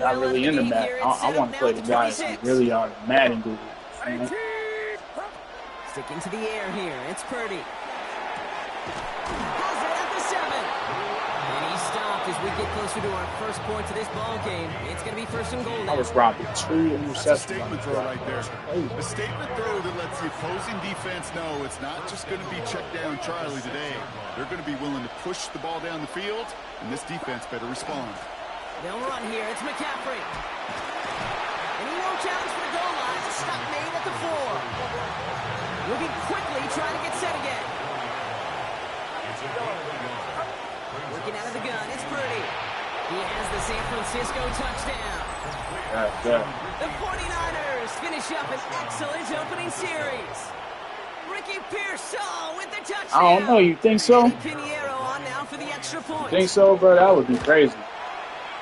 Not really into that. I want to play the guys who really are Madden gurus, you know?
Sticking to the air here. It's Purdy. As we get closer to our first point to this ball game, it's going to be first and goal now.
I was robbed with 2 interceptions.
That's a statement throw right there. A statement throw that lets the opposing defense know it's not just going to be check down Charlie today. They're going to be willing to push the ball down the field, and this defense better respond.
They'll run here. It's McCaffrey. And he won't challenge for the goal line. It's a stop made at the 4. Looking quickly, trying to get set again. Working out of the gun, it's Purdy. He has the San Francisco touchdown. The 49ers finish up an excellent opening series. Ricky Pearson with the touchdown.
I don't know, you think so?
Pinheiro on now for the extra point.
You think so, bro? That would be crazy.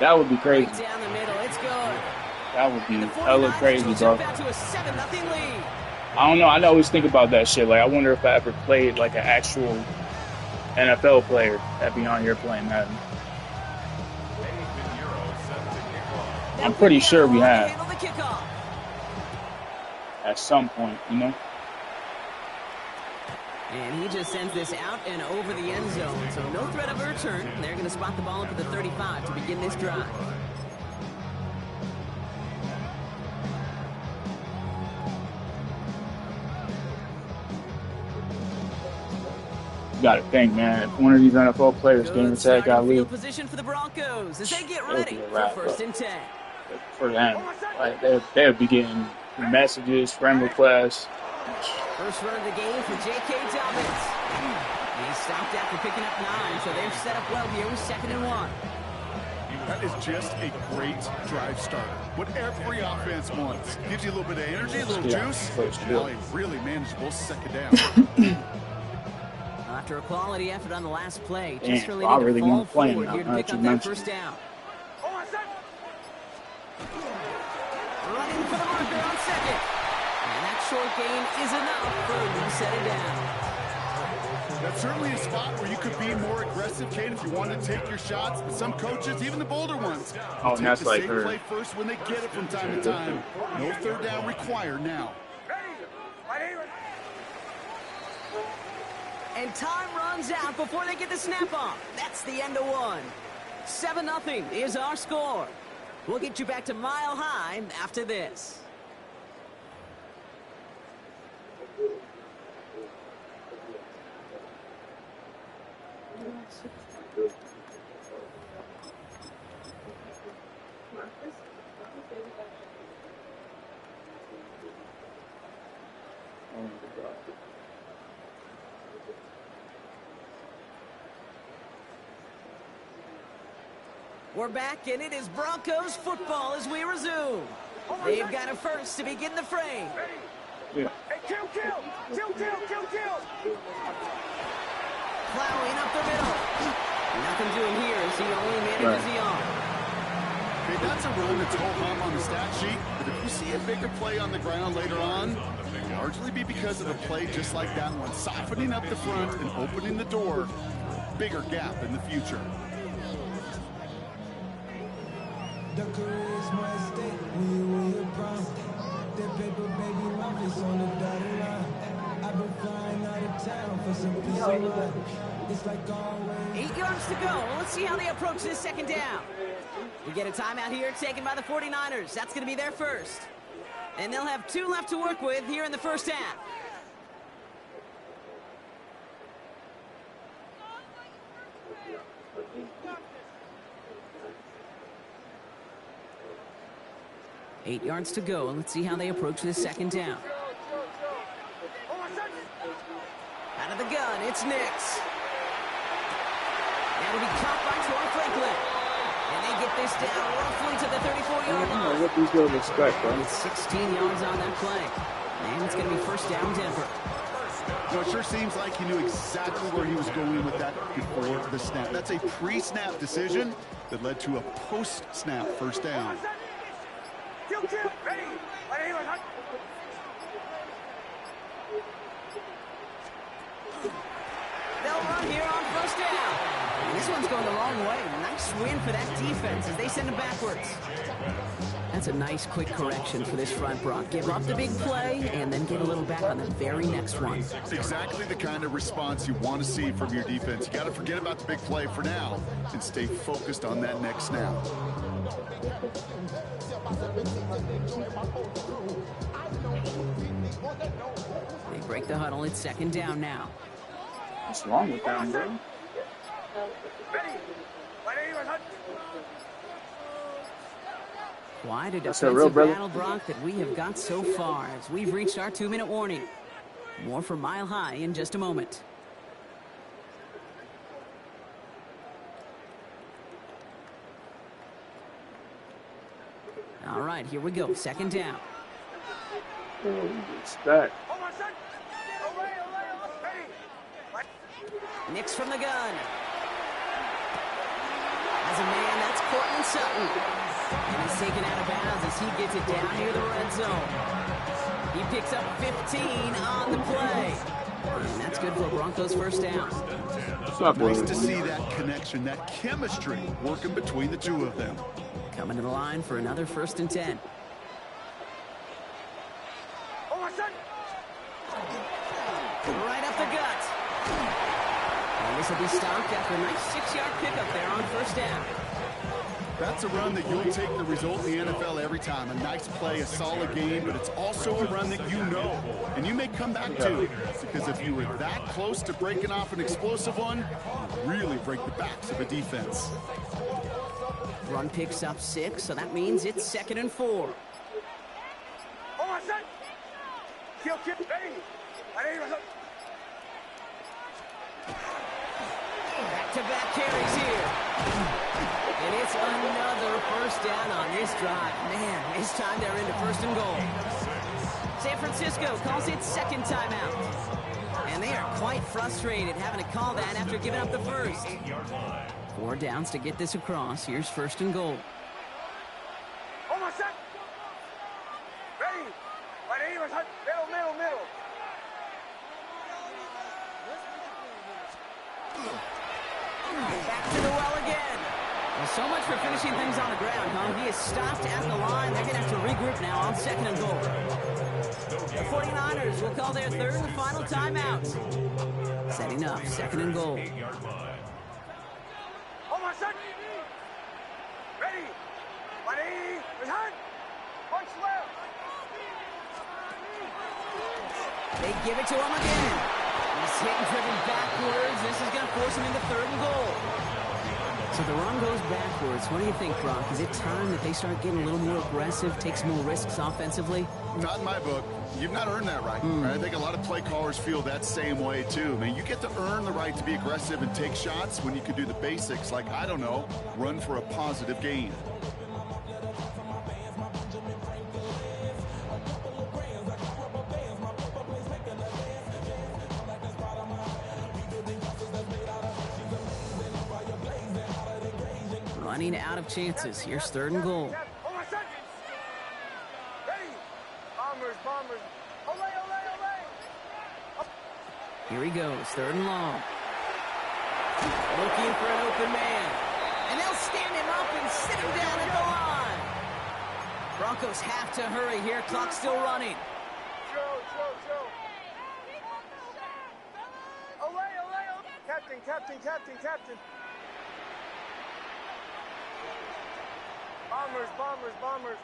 That would be crazy.
Right down the middle, it's good.
That would be hella crazy, bro.
Back to a 7-0 lead.
I don't know. I always think about that shit. Like, I wonder if I ever played like an actual NFL player that'd be on here playing Madden. I'm pretty sure we have. At some point, you know?
And he just sends this out and over the end zone. So no threat of a return. They're going to spot the ball up at the 35 to begin this drive.
You got to think, man. If one of these NFL players game attack got lead,
position for the Broncos as they get ready for first and 10.
For them, like they'll be getting messages, friend requests.
First run of the game for J.K. Dobbins. He stopped after picking up 9, so they're set up well here with 2nd and 1.
That is just a great drive starter. What every offense wants. Gives you a little bit of energy, a little juice. Now a really manageable 2nd down.
After a quality effort on the last play,
just
really need to fall forward here to pick up that first down. Running for the marker on 2nd. And that short gain is enough for him to set it down.
That's certainly a spot where you could be more aggressive, Kate, if you want to take your shots. But some coaches, even the bolder ones,
take
the safe play first when they get it from time to time. No 3rd down required now.
And time runs out before they get the snap off. That's the end of 1. 7-0 is our score. We'll get you back to Mile High after this. We're back, and it is Broncos football as we resume. They've got a first to begin the frame.
Yeah.
Hey, kill!
Plowing up the middle. Nothing doing here as he only manages the arm.
Okay, that's a run that's ho-hum on the stat sheet, but if you see a bigger play on the ground later on, it'll largely be because of a play just like that one, softening up the front and opening the door. Bigger gap in the future.
The career is my estate, we are proud. That paper baby love is on the dotted line. I've been flying out of town for some peace of mind. It's like always.
8 yards to go. Let's see how they approach this 2nd down. We get a timeout here taken by the 49ers. That's going to be their first. And they'll have 2 left to work with here in the first half. Eight yards to go, and let's see how they approach this 2nd down. Out of the gun, it's Nix. That'll be caught by Troy Franklin. And they get this down roughly to the 34-yard line.
What these guys expect, bro?
16 yards on that play. And it's going to be first down Denver.
So it sure seems like he knew exactly where he was going with that before the snap. That's a pre-snap decision that led to a post-snap first down.
They'll run here on first down. And this one's going the wrong way. Nice win for that defense as they send it backwards. That's a nice quick correction for this front, Brock. Give up the big play and then get a little back on the very next one.
It's exactly the kind of response you want to see from your defense. You got to forget about the big play for now and stay focused on that next snap.
They break the huddle. It's 2nd down now.
What's wrong with them, bro?
Quite a defensive battle, Brock, that we have got so far as we've reached our 2-minute warning. More from Mile High in just a moment. All right, here we go. 2nd down. Nix from the gun. As a man, that's Cortland Sutton. And he's taken out of bounds as he gets it down near the red zone. He picks up 15 on the play. And that's good for a Broncos first down.
Nice to see that connection, that chemistry working between the two of them.
Coming to the line for another 1st and 10. Right up the gut. And this will be stopped after a nice 6-yard pickup there on 1st down.
That's a run that you'll take the result in the NFL every time. A nice play, a solid game, but it's also a run that you know, and you may come back to. Because if you were that close to breaking off an explosive one, you really break the backs of a defense.
Run picks up 6, so that means it's 2nd and 4. Back-to-back carries here. And it's another 1st down on this drive. Man, this time they're into 1st and goal. San Francisco calls it 2nd timeout. And they are quite frustrated having to call that after giving up the first. 4 downs to get this across. Here's 1st and goal. Back to the well again. Well, so much for finishing things on the ground, huh? He is stopped at the line. They're going to have to regroup now on 2nd and goal. The 49ers will call their 3rd and final timeout. Setting up 2nd and goal. They give it to him again. He's hit and driven backwards. This is going to force him into 3rd and goal. So the run goes backwards. What do you think, Brock? Is it time that they start getting a little more aggressive, take some more risks offensively?
Not in my book. You've not earned that right. Right? I think a lot of play callers feel that same way, too. I mean, you get to earn the right to be aggressive and take shots when you can do the basics, like, I don't know, run for a positive gain.
Running out of chances. Here's 3rd and goal. Here he goes, 3rd and long. Looking for an open man. And they'll stand him up and sit him down at the line. Broncos have to hurry here. Clock's still running.
Captain. Bombers.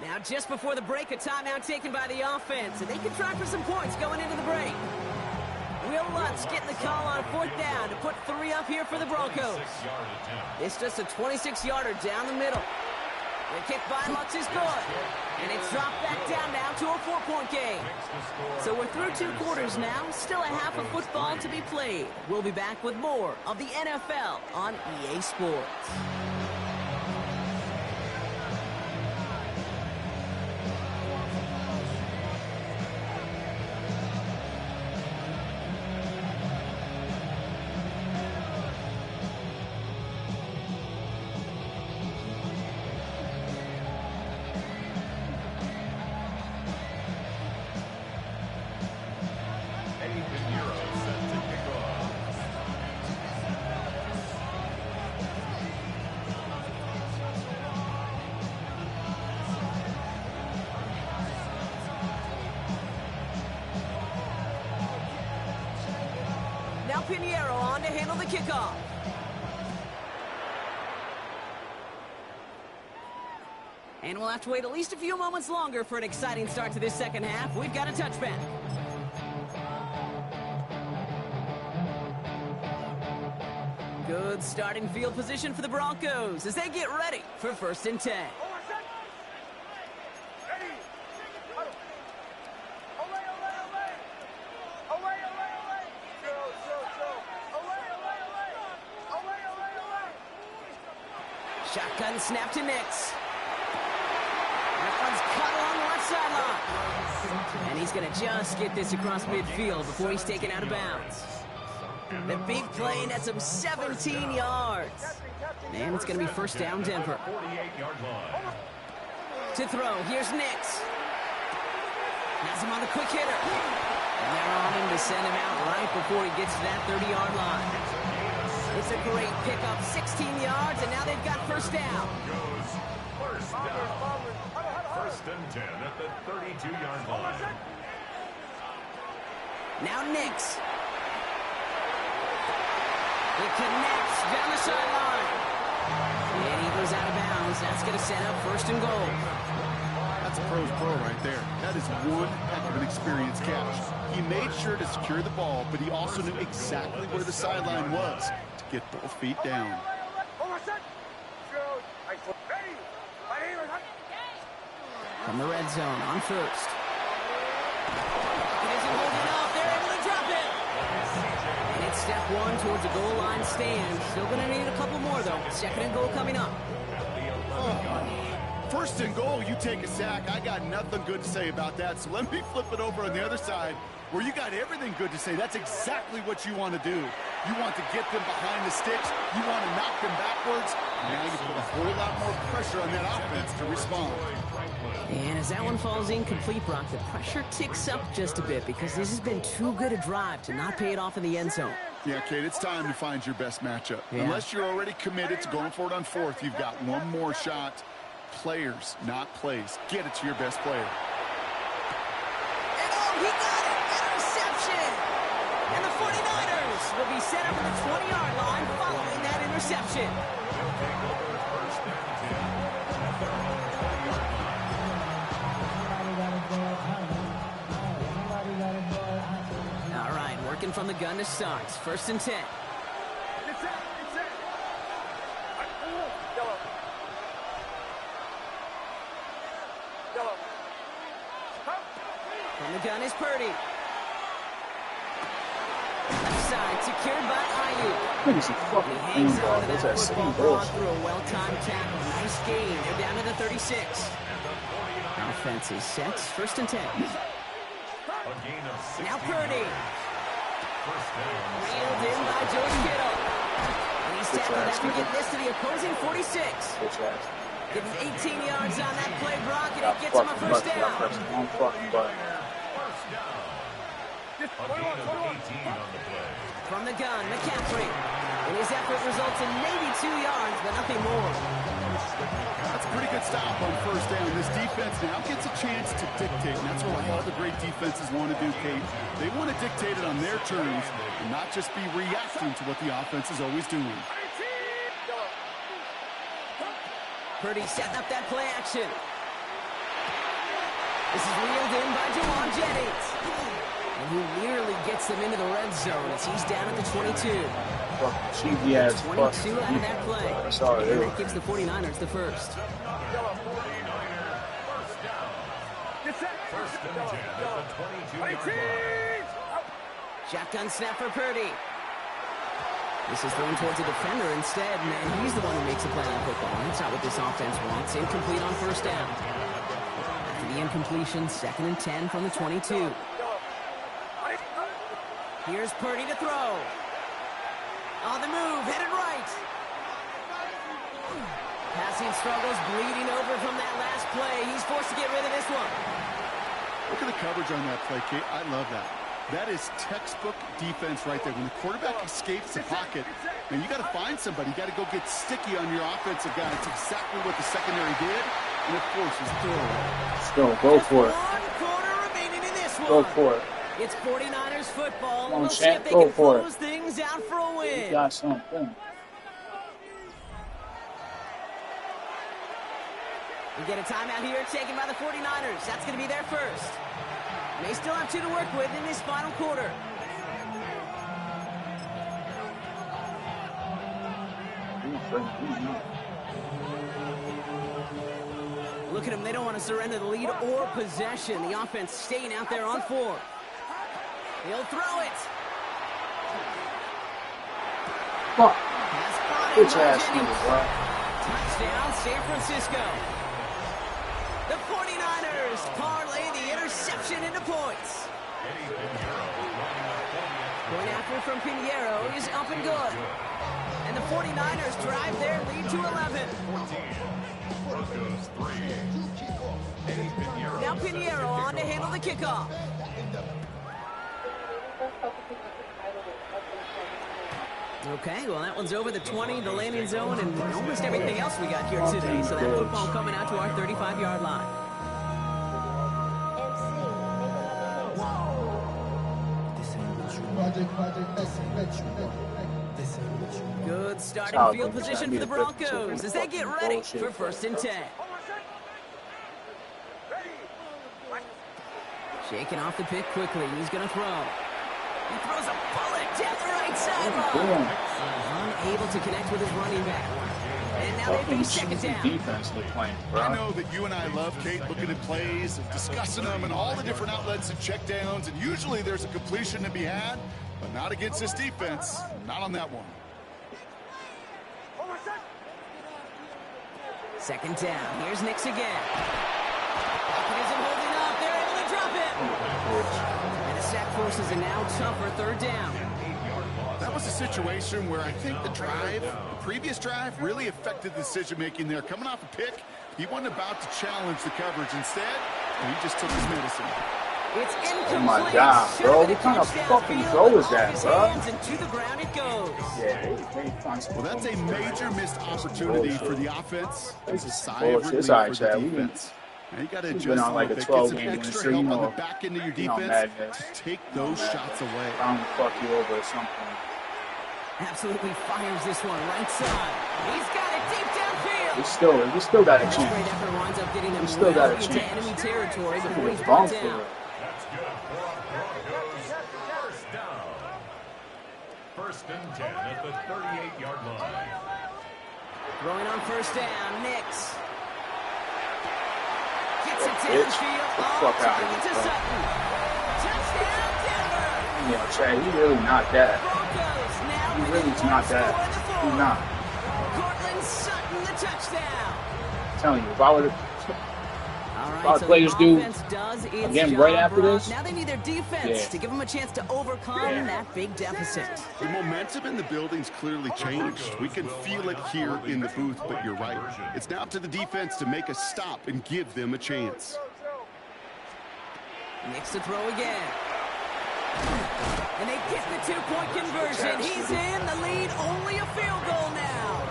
Now, just before the break, a timeout taken by the offense, and they can try for some points going into the break. Will Lutz getting the call on 4th down to put 3 up here for the Broncos. It's just a 26-yarder down the middle. The kick by Lutz is good, and it's dropped back down now to a 4-point game. So we're through 2 quarters now, still a half of football to be played. We'll be back with more of the NFL on EA Sports. Pinheiro on to handle the kickoff. And we'll have to wait at least a few moments longer for an exciting start to this 2nd half. We've got a touchback. Good starting field position for the Broncos as they get ready for 1st and 10. Shotgun snap to Nix. That one's caught along the left sideline. And he's going to just get this across midfield before he's taken out of bounds. The big play nets him 17 yards. And it's going to be first down, Denver.
48-yard line.
To throw, here's Nix. Has him on the quick hitter. And they're on him to send him out right before he gets to that 30-yard line. It's a great pickup, 16 yards, and now they've got first down.
First down. First and 10 at the 32-yard line.
Now Nix. It connects down the sideline. And he goes out of bounds. That's going to set up first and goal.
That's a pro's pro right there. That is one heck of an experienced catch. He made sure to secure the ball, but he also knew exactly where the sideline was to get both feet down.
From the red zone on first. It isn't holding up. They're able to drop it. And it's step one towards a goal line stand. Still going to need a couple more, though. Second and goal coming up.
First and goal, you take a sack. I got nothing good to say about that. So let me flip it over on the other side where you got everything good to say. That's exactly what you want to do. You want to get them behind the sticks. You want to knock them backwards. And now you put a whole lot more pressure on that offense to respond.
And as that one falls incomplete, Brock, the pressure ticks up just a bit because this has been too good a drive to not pay it off in the end zone.
Yeah, Kate, it's time to find your best matchup.
Yeah.
Unless you're already committed to going for it on fourth, you've got one more shot. Players, not plays. Get it to your best player.
And oh, he got it! Interception! And the 49ers will be set up at the 20-yard line following that interception. All right, working from the gun to start. First and 10. From the gun is Purdy. Left side, secured by Ayuk. He hangs on to that football through a well-timed tackle. Nice gain. They're down to the 36. Offense is set. First and 10. Now Purdy. Reeled in by George Kittle. And he's tackled after getting this to the opposing 46. Getting 18 yards on that play, Brock, and it gets him a first down. From the gun, McCaffrey. And his effort results in maybe 2 yards, but nothing more.
That's a pretty good stop on first down. This defense now gets a chance to dictate, and that's what all the great defenses want to do, Kate. They want to dictate it on their terms and not just be reacting to what the offense is always doing.
Purdy setting up that play action. This is reeled in by Jawan Jennings. And he nearly gets them into the red zone as he's down at the 22. 22 out of that play. And that gives the 49ers the first. Shotgun snap for Purdy. This is thrown towards a defender instead, and he's the one who makes the play on football. That's not what this offense wants. Incomplete on first down. After the incompletion, second and 10 from the 22. Here's Purdy to throw. On the move, headed right. Passing struggles, bleeding over from that last play. He's forced to get rid of this one.
Look at the coverage on that play, Kate. I love that. That is textbook defense right there. When the quarterback escapes the pocket, and you got to find somebody. You got to go get sticky on your offensive guy. It's exactly what the secondary did, and it forces throw.
Let's go. Go for it.
1 quarter remaining in this one.
Go for it.
It's 49ers football.
Come on,
we'll see if they
go
can
for
close things out for a win.
You got something.
We get a timeout here taken by the 49ers. That's going to be their first. They still have 2 to work with in this final quarter. Look at them. They don't want to surrender the lead or possession. The offense staying out there on 4. He'll throw it.
Fuck.
Bitch ass touchdown, San Francisco. The 49ers parlay the interception into points. Going after from Pinheiro is up and good. And the 49ers drive their lead to 11.
Broncos 3.
Now Pinheiro on to handle the kickoff. Okay, well, that one's over the 20, the landing zone, and almost everything else we got here today. So that football coming out to our 35-yard line. Good starting field position for the Broncos as they get ready for 1st and 10. Shaking off the pick quickly. He's going to throw. He throws a bullet down the right sideline. Unable to connect with his running back. And now they face 2nd down.
Defense they're playing, bro.
I know that you and I love, Kate, looking at plays and discussing them and all the different outlets and checkdowns, and usually there's a completion to be had, but not against this defense. Not on that one.
2nd down. Here's Nix again. Pocket isn't holding up. They're able to drop it. And the sack forces a now tougher 3rd down.
That was a situation where I think the previous drive really affected the decision-making there. Coming off a pick, he wasn't about to challenge the coverage. Instead, he just took his medicine.
It's incomplete.
Oh my God, bro. What kind of fucking throw is that, bro?
And to the ground it goes.
Yeah,
well, that's a major missed opportunity for the offense. It's a sigh of relief
it's all right,
for the
Chad.
defense. Now you got to
Been
adjust
on like a
get
12
some
game win
extra
streak,
help
you
on
know,
the back end of your
you know,
defense
madness.
to take those shots away.
I'm gonna fuck you over at some point.
Absolutely fires this one right side. He's got it deep downfield.
We still got a chance.
Great effort winds up getting him
still got a
into
chance.
enemy territory before he's
Wrong
brought
for
down.
it.
That's good for Broncos. 1st down. 1st and 10 at the 38-yard line.
Throwing on 1st down, Nix. Gets it
Bitch.
downfield.
Get the fuck out of
To
here, bro.
Sutton. Touchdown, Denver.
Yeah, Chad, he really not that.
Broncos now
He
within
really's
one
not
score
that.
of the
He's
fourth.
not.
Cortland Sutton, the touchdown.
I'm telling you, if I would have
All right,
our
so
players
the
do
offense does its
again
job,
right after
Brock.
this.
Now they need their defense to give them a chance to overcome that big deficit.
The momentum in the building's clearly changed. We can feel it here in the booth, but you're right. It's now up to the defense to make a stop and give them a chance.
Nix to throw again. And they get the 2-point conversion. He's in the lead, only a field goal now.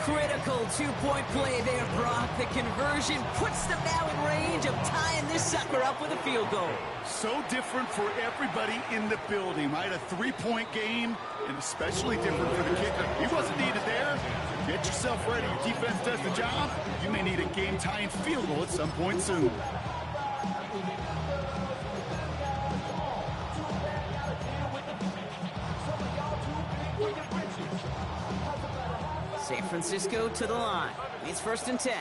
Critical 2-point play there, Brock. The conversion puts them now in range of tying this sucker up with a field goal.
So different for everybody in the building, right? A 3-point game, and especially different for the kicker. He wasn't needed there. Get yourself ready. Your defense does the job. You may need a game-tying field goal at some point soon.
San Francisco to the line. It's 1st and 10.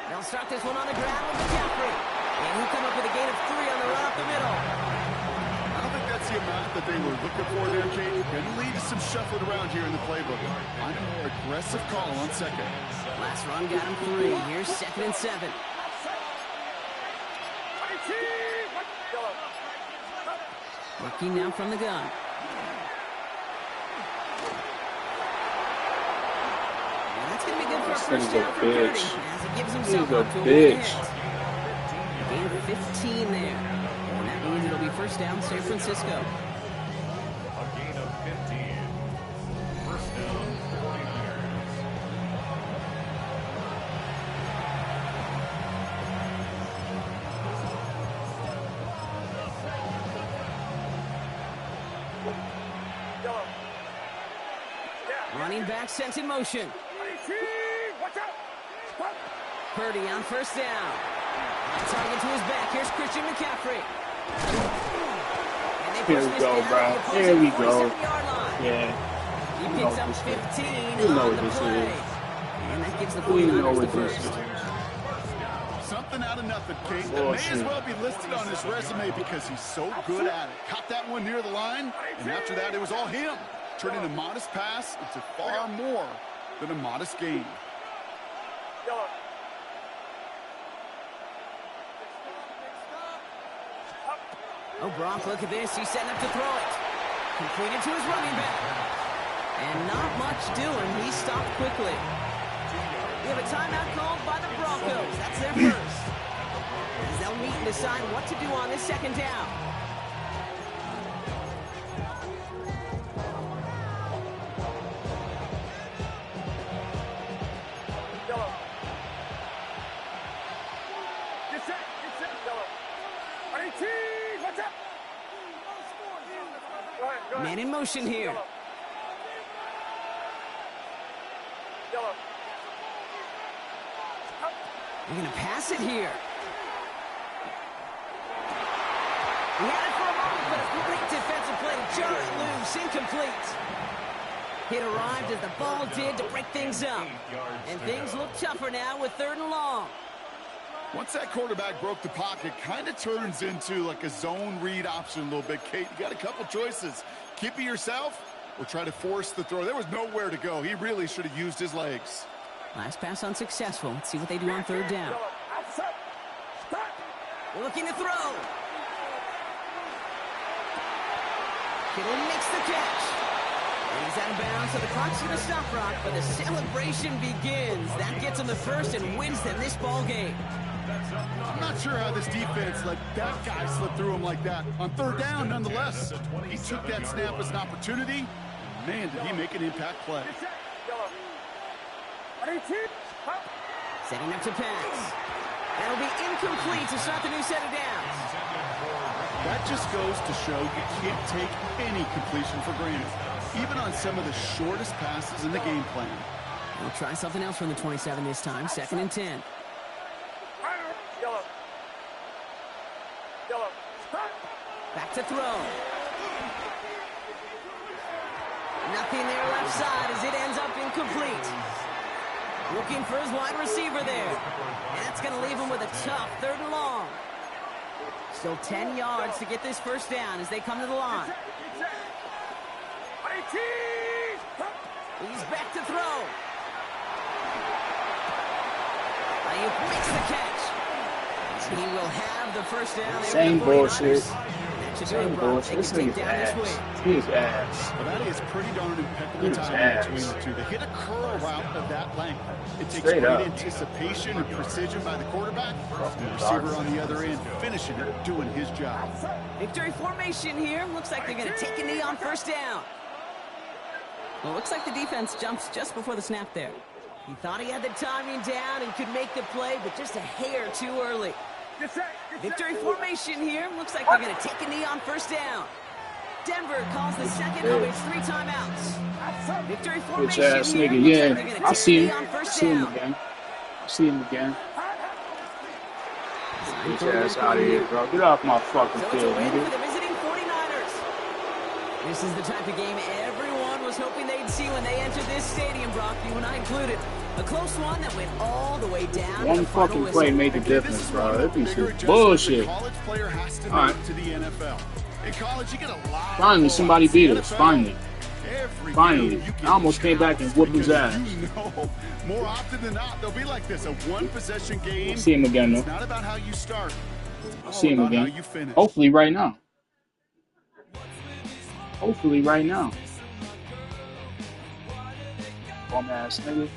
They'll start this one on the ground with McCaffrey. And he'll come up with a gain of 3 on the run up the middle.
I don't think that's the amount that they were looking for there, Kate. And lead to some shuffling around here in the playbook. I'm a more aggressive call on 2nd.
Last run got him 3. Here's 2nd and 7. Working now from the gun. And that's going to be good for a 1st down from Purdy as he gives himself up to a hit. Gain of 15 there. And that means it'll be 1st down San Francisco.
A gain of 15. 1st down, 49ers.
Running back sent in motion. Purdy on 1st down. Target to his back. Here's Christian McCaffrey.
Here we go, bro. Here we go. Yeah.
He picks up 15
You know
on
what
the
this
play.
is.
And that gives the
We know
49ers the
what this
first.
Something something out of nothing, Kate. That may as well be listed on his resume because he's so good at it. Caught that one near the line, and after that, it was all him. Turning a modest pass into far more than a modest gain.
Oh, Brock, look at this. He's setting up to throw it. Completed to his running back. And not much doing. He stopped quickly. We have a timeout called by the Broncos. That's their first. As they'll meet and decide what to do on this second down. Man in motion here. They're going to pass it here. He had it for a moment, but a great defensive play to jar it loose. Incomplete. It arrived as the ball did to break things up. And things look tougher now with 3rd and long.
Once that quarterback broke the pocket, kind of turns into like a zone read option a little bit. Kate, you got a couple choices. Keep it yourself or try to force the throw. There was nowhere to go. He really should have used his legs.
Last pass unsuccessful. Let's see what they do on 3rd down. Looking to throw. Kittle makes the catch. And he's out of bounds, so the clock's going to stop, Brock, but the celebration begins. That gets him the first and wins them this ball game.
I'm not sure how this defense let that guy slip through him like that. On 3rd down, nonetheless, he took that snap as an opportunity. Man, did he make an impact play.
Setting up to pass. That'll be incomplete to start the new set of downs.
That just goes to show you can't take any completion for granted, even on some of the shortest passes in the game plan.
We'll try something else from the 27 this time. 2nd and 10. Back to throw. Nothing there left side as it ends up incomplete. Looking for his wide receiver there. And that's going to leave him with a tough 3rd and long. Still 10 yards to get this first down as they come to the line. He's back to throw. He makes the catch. He will have the first down.
Same bullshit. Same bullshit. This nigga's ass. He is ass.
Well, that is pretty darn impeccable timing between the two. They hit a curl route of that length. It takes great anticipation and precision by the quarterback. The receiver on the other end finishing it, doing his job.
Victory formation here. Looks like they're going to take a knee on first down. Well, looks like the defense jumps just before the snap there. He thought he had the timing down and could make the play, but just a hair too early. Victory formation here. Looks like they're going to take a knee on first down. Denver calls the second of its 3 timeouts. Victory formation here.
Bitch ass nigga, yeah. I see him. I see him again. I see him again. Get your ass out of here, bro. Get off my fucking field, nigga.
For the visiting 49ers. This is the type of game everyone was hoping they'd see when they entered this stadium, Brock, you and I included. A close one that went all the way down.
One fucking play made the difference, bro. That piece is bullshit.
College player has to
move
to the NFL. In college, you get a lot.
Finally, somebody beat us. Finally. Finally. I almost came back and whooped his ass.
More often than not, they'll be like this. A one-possession game.
I'll see him again, though.
It's not about how you start.
I'll see him again. Hopefully right now. Hopefully right now. Bum ass nigga.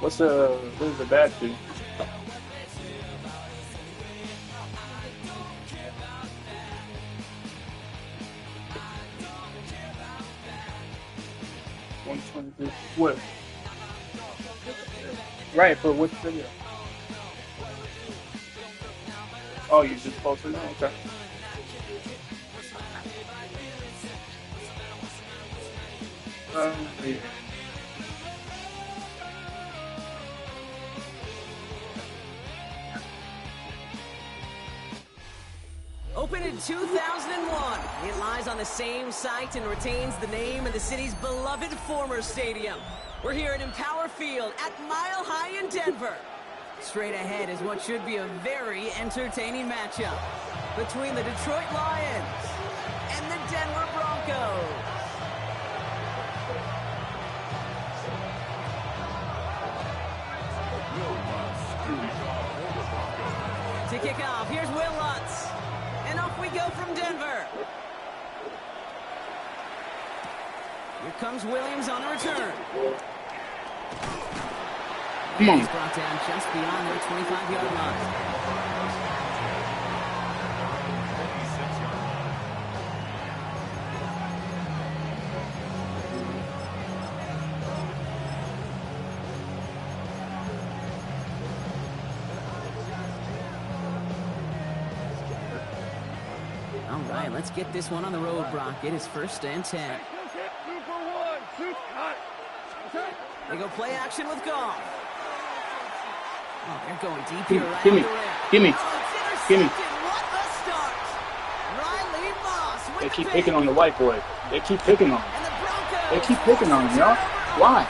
What does the back do? What? Right, but what's video? Oh, you just posted it? Okay. Yeah.
Opened in 2001, it lies on the same site and retains the name of the city's beloved former stadium. We're here at Empower Field at Mile High in Denver. Straight ahead is what should be a very entertaining matchup between the Detroit Lions and the Denver Broncos. To kick off, here's Will Lutz. And off we go from Denver. Here comes Williams on the return.
Come on.
He's brought down just beyond their 25-yard line. All right, let's get this one on the road, Brock. It is 1st and 10. They go play action with Goff. Oh, they're going deep here. Right
Gimme.
What a start. Riley Moss with
They keep picking on the white boy. They keep picking on him. They keep picking on him, y'all. Why?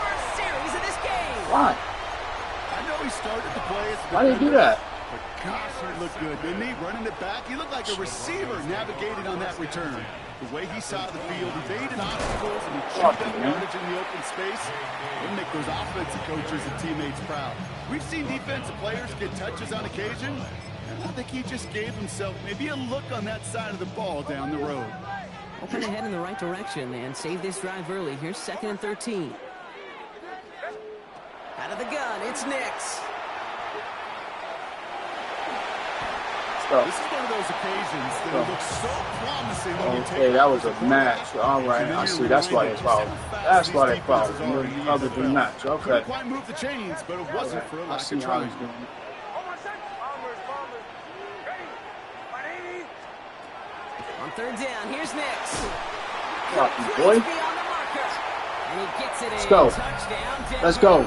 Why?
I know he started the play.
Why did he do that?
But gosh, he looked good, didn't he? Running it back. He looked like a receiver navigating on that return. The way he saw the field, he evaded obstacles, and he chewed up yardage in the open space. He'll make those offensive coaches and teammates proud. We've seen defensive players get touches on occasion, and I think he just gave himself maybe a look on that side of the ball down the road.
Open ahead in the right direction and save this drive early. Here's 2nd and 13. Out of the gun, it's Nix.
This is one of those occasions that looks so promising when you take
okay, that was a match. All right, I see. That's why they fouled. That's why they fouled. Other than match. Okay.
Couldn't quite move the chains, but it wasn't for a lack of trying.
On 3rd down, here's Nix.
Boy.
And he gets it
Let's go.
Touchdown,
Let's go.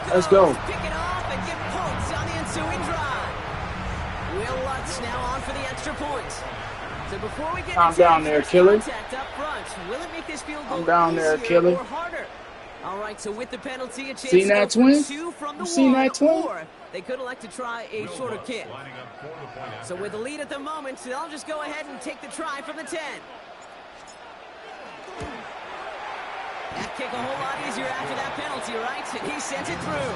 Let's go.
Pick it off and get points on the ensuing drive. Will Lutz now on for the extra point. So before we get
I'm down there, killer.
Up front, will it make this field goal
I'm down there, killer.
or harder? All right, so with the penalty, a chance
Seen
to
that
go
twin?
2 from the
You seen
one,
that twin?
or they could elect to try a shorter kick. So with the lead at the moment, they'll just go ahead and take the try from the 10. That kick a whole lot easier after that penalty, right? And he sent it through.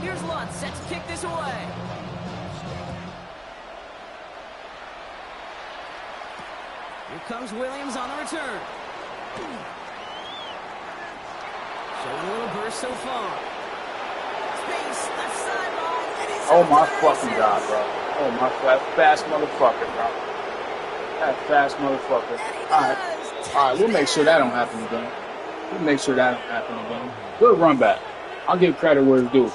Here's Lutz, set to kick this away. Here comes Williams on the return. Showing a little burst so far. Space, left sideline, and he's
Oh my fucking God, bro. Oh my fast motherfucker, bro. That fast motherfucker. Alright, we'll make sure that don't happen again. We'll make sure that don't happen again. Good run back. I'll give credit where it's due.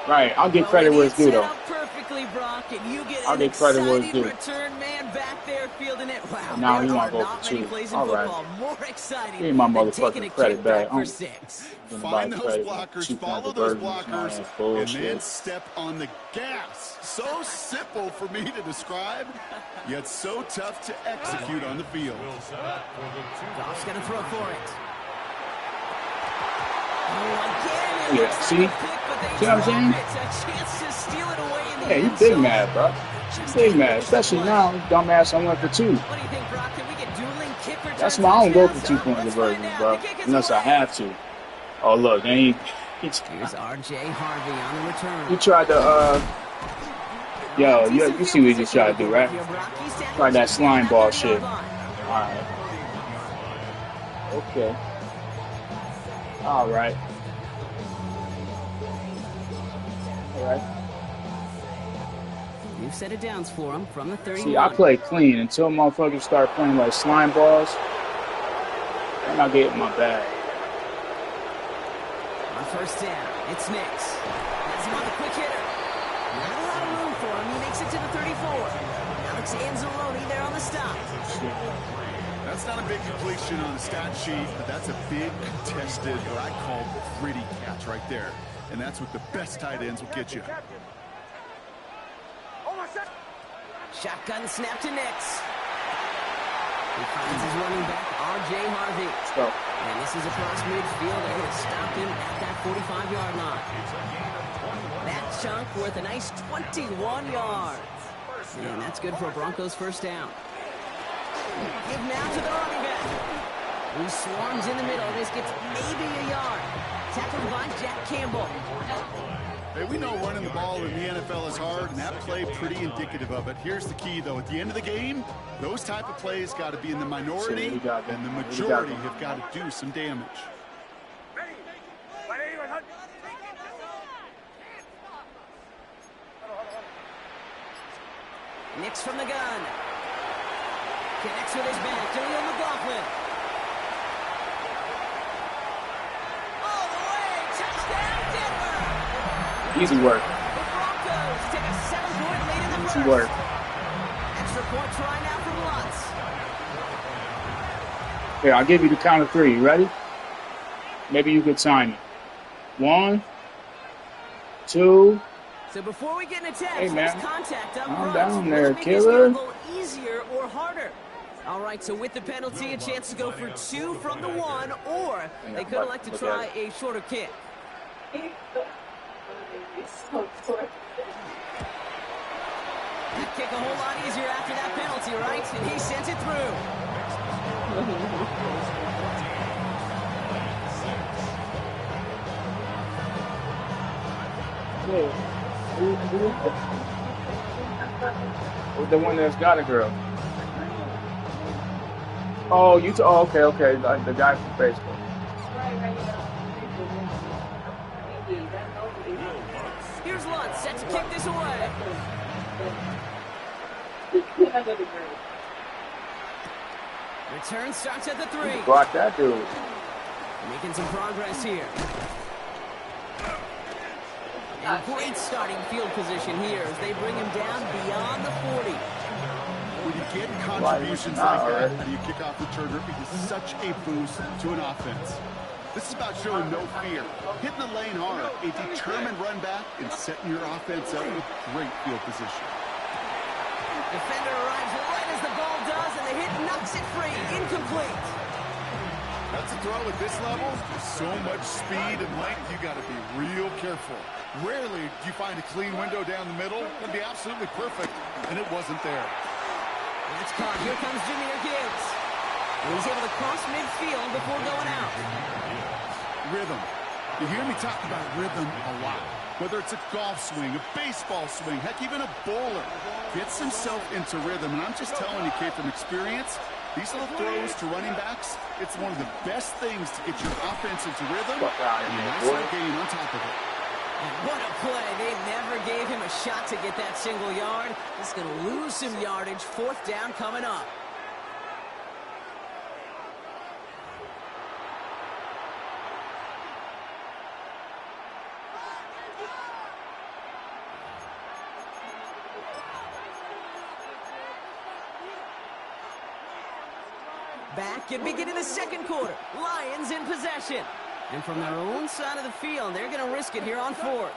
Right, I'll give credit where it's due, though.
Perfectly, Brock, and you get
I'll give credit where it's due.
Return man back there fielding it. Wow,
now he want to go for 2. All right.
More exciting.
Give me my motherfucking credit back.
Find those blockers, follow those blockers, and then step on the gas. So simple for me to describe, yet so tough to execute on the field.
Goff's going to throw for it.
Yeah, see? See what I'm saying? Yeah, you big mad, bro. Big mad, especially now, dumbass, I went for 2. That's why I don't go for 2-point conversions, bro. Unless I have to. Oh, look,
Here's R.J. Harvey on the return.
He tried to, you see what he just tried to do, right? Tried that slime ball shit. Alright. Okay. Alright. Alright.
New set of downs for him from the 31.
See, I play clean until motherfuckers start playing like slime balls. I'm not getting my bag.
On first down, it's Nix. That's him on the quick hitter. Not a lot of room for him. He makes it to the 34. Alex Anzalone there on the stop.
That's not a big completion on the stat sheet, but that's a big contested, what I call gritty catch right there. And that's what the best tight ends will get you.
Shotgun snap to Nix. He finds his running back, R.J. Harvey.
Let's go.
And this is across midfield. They're going to stop him at that 45-yard line. That chunk worth a nice 21 yards. And that's good for a Broncos first down. Give now to the running back, who swarms in the middle. This gets maybe a yard. Tackled by Jack Campbell.
Hey, we know running the ball in the NFL is hard, and that play pretty indicative of it. Here's the key, though. At the end of the game, those type of plays got to be in the minority, and the majority have got to do some damage.
Nix from the gun. Connects with his back. Jaleel McLaughlin. All the way. Touchdown, Denver.
Easy work.
The Broncos take a 7-point lead in the first.
Easy work.
Extra point try now from Lutz.
Here, I'll give you the count of 3. You ready? Maybe you could time it. 1, 2.
So before we get an attempt,
hey, man.
contact up
Calm
front.
down there, killer.
Easier or harder. All right, so with the penalty, a chance to go for 2 from the 1, or they could elect to try a shorter kick. That kick a whole lot easier after that penalty, right? And he sends it through.
The one that's got a girl. Oh, okay. Like the guy from Facebook.
Here's Lutz, set to kick this away. Return starts at the 3.
Block that dude.
Making some progress here. And great starting field position here as they bring him down beyond the 40.
When you get contributions like that, and you kick off the trigger, it is such a boost to an offense. This is about showing no fear, hitting the lane hard, a determined run back, and setting your offense up with great field position.
Defender arrives right as the ball does, and the hit knocks it free. Incomplete.
That's a throw at this level. There's so much speed and length, you got to be real careful. Rarely do you find a clean window down the middle. It'd be absolutely perfect, and it wasn't there.
That's caught. Here comes Jahmyr Gibbs. And he's able to cross midfield before going out.
Rhythm. You hear me talk about rhythm a lot. Whether it's a golf swing, a baseball swing, heck, even a bowler gets himself into rhythm. And I'm just telling you, kid, from experience, these little throws to running backs, it's one of the best things to get your offense into rhythm. And a nice little gain on top of it.
What a play. They never gave him a shot to get that single yard. He's going to lose some yardage. 4th down coming up. Back and beginning the second quarter. Lions in possession. And from their own side of the field, they're going to risk it here on 4th.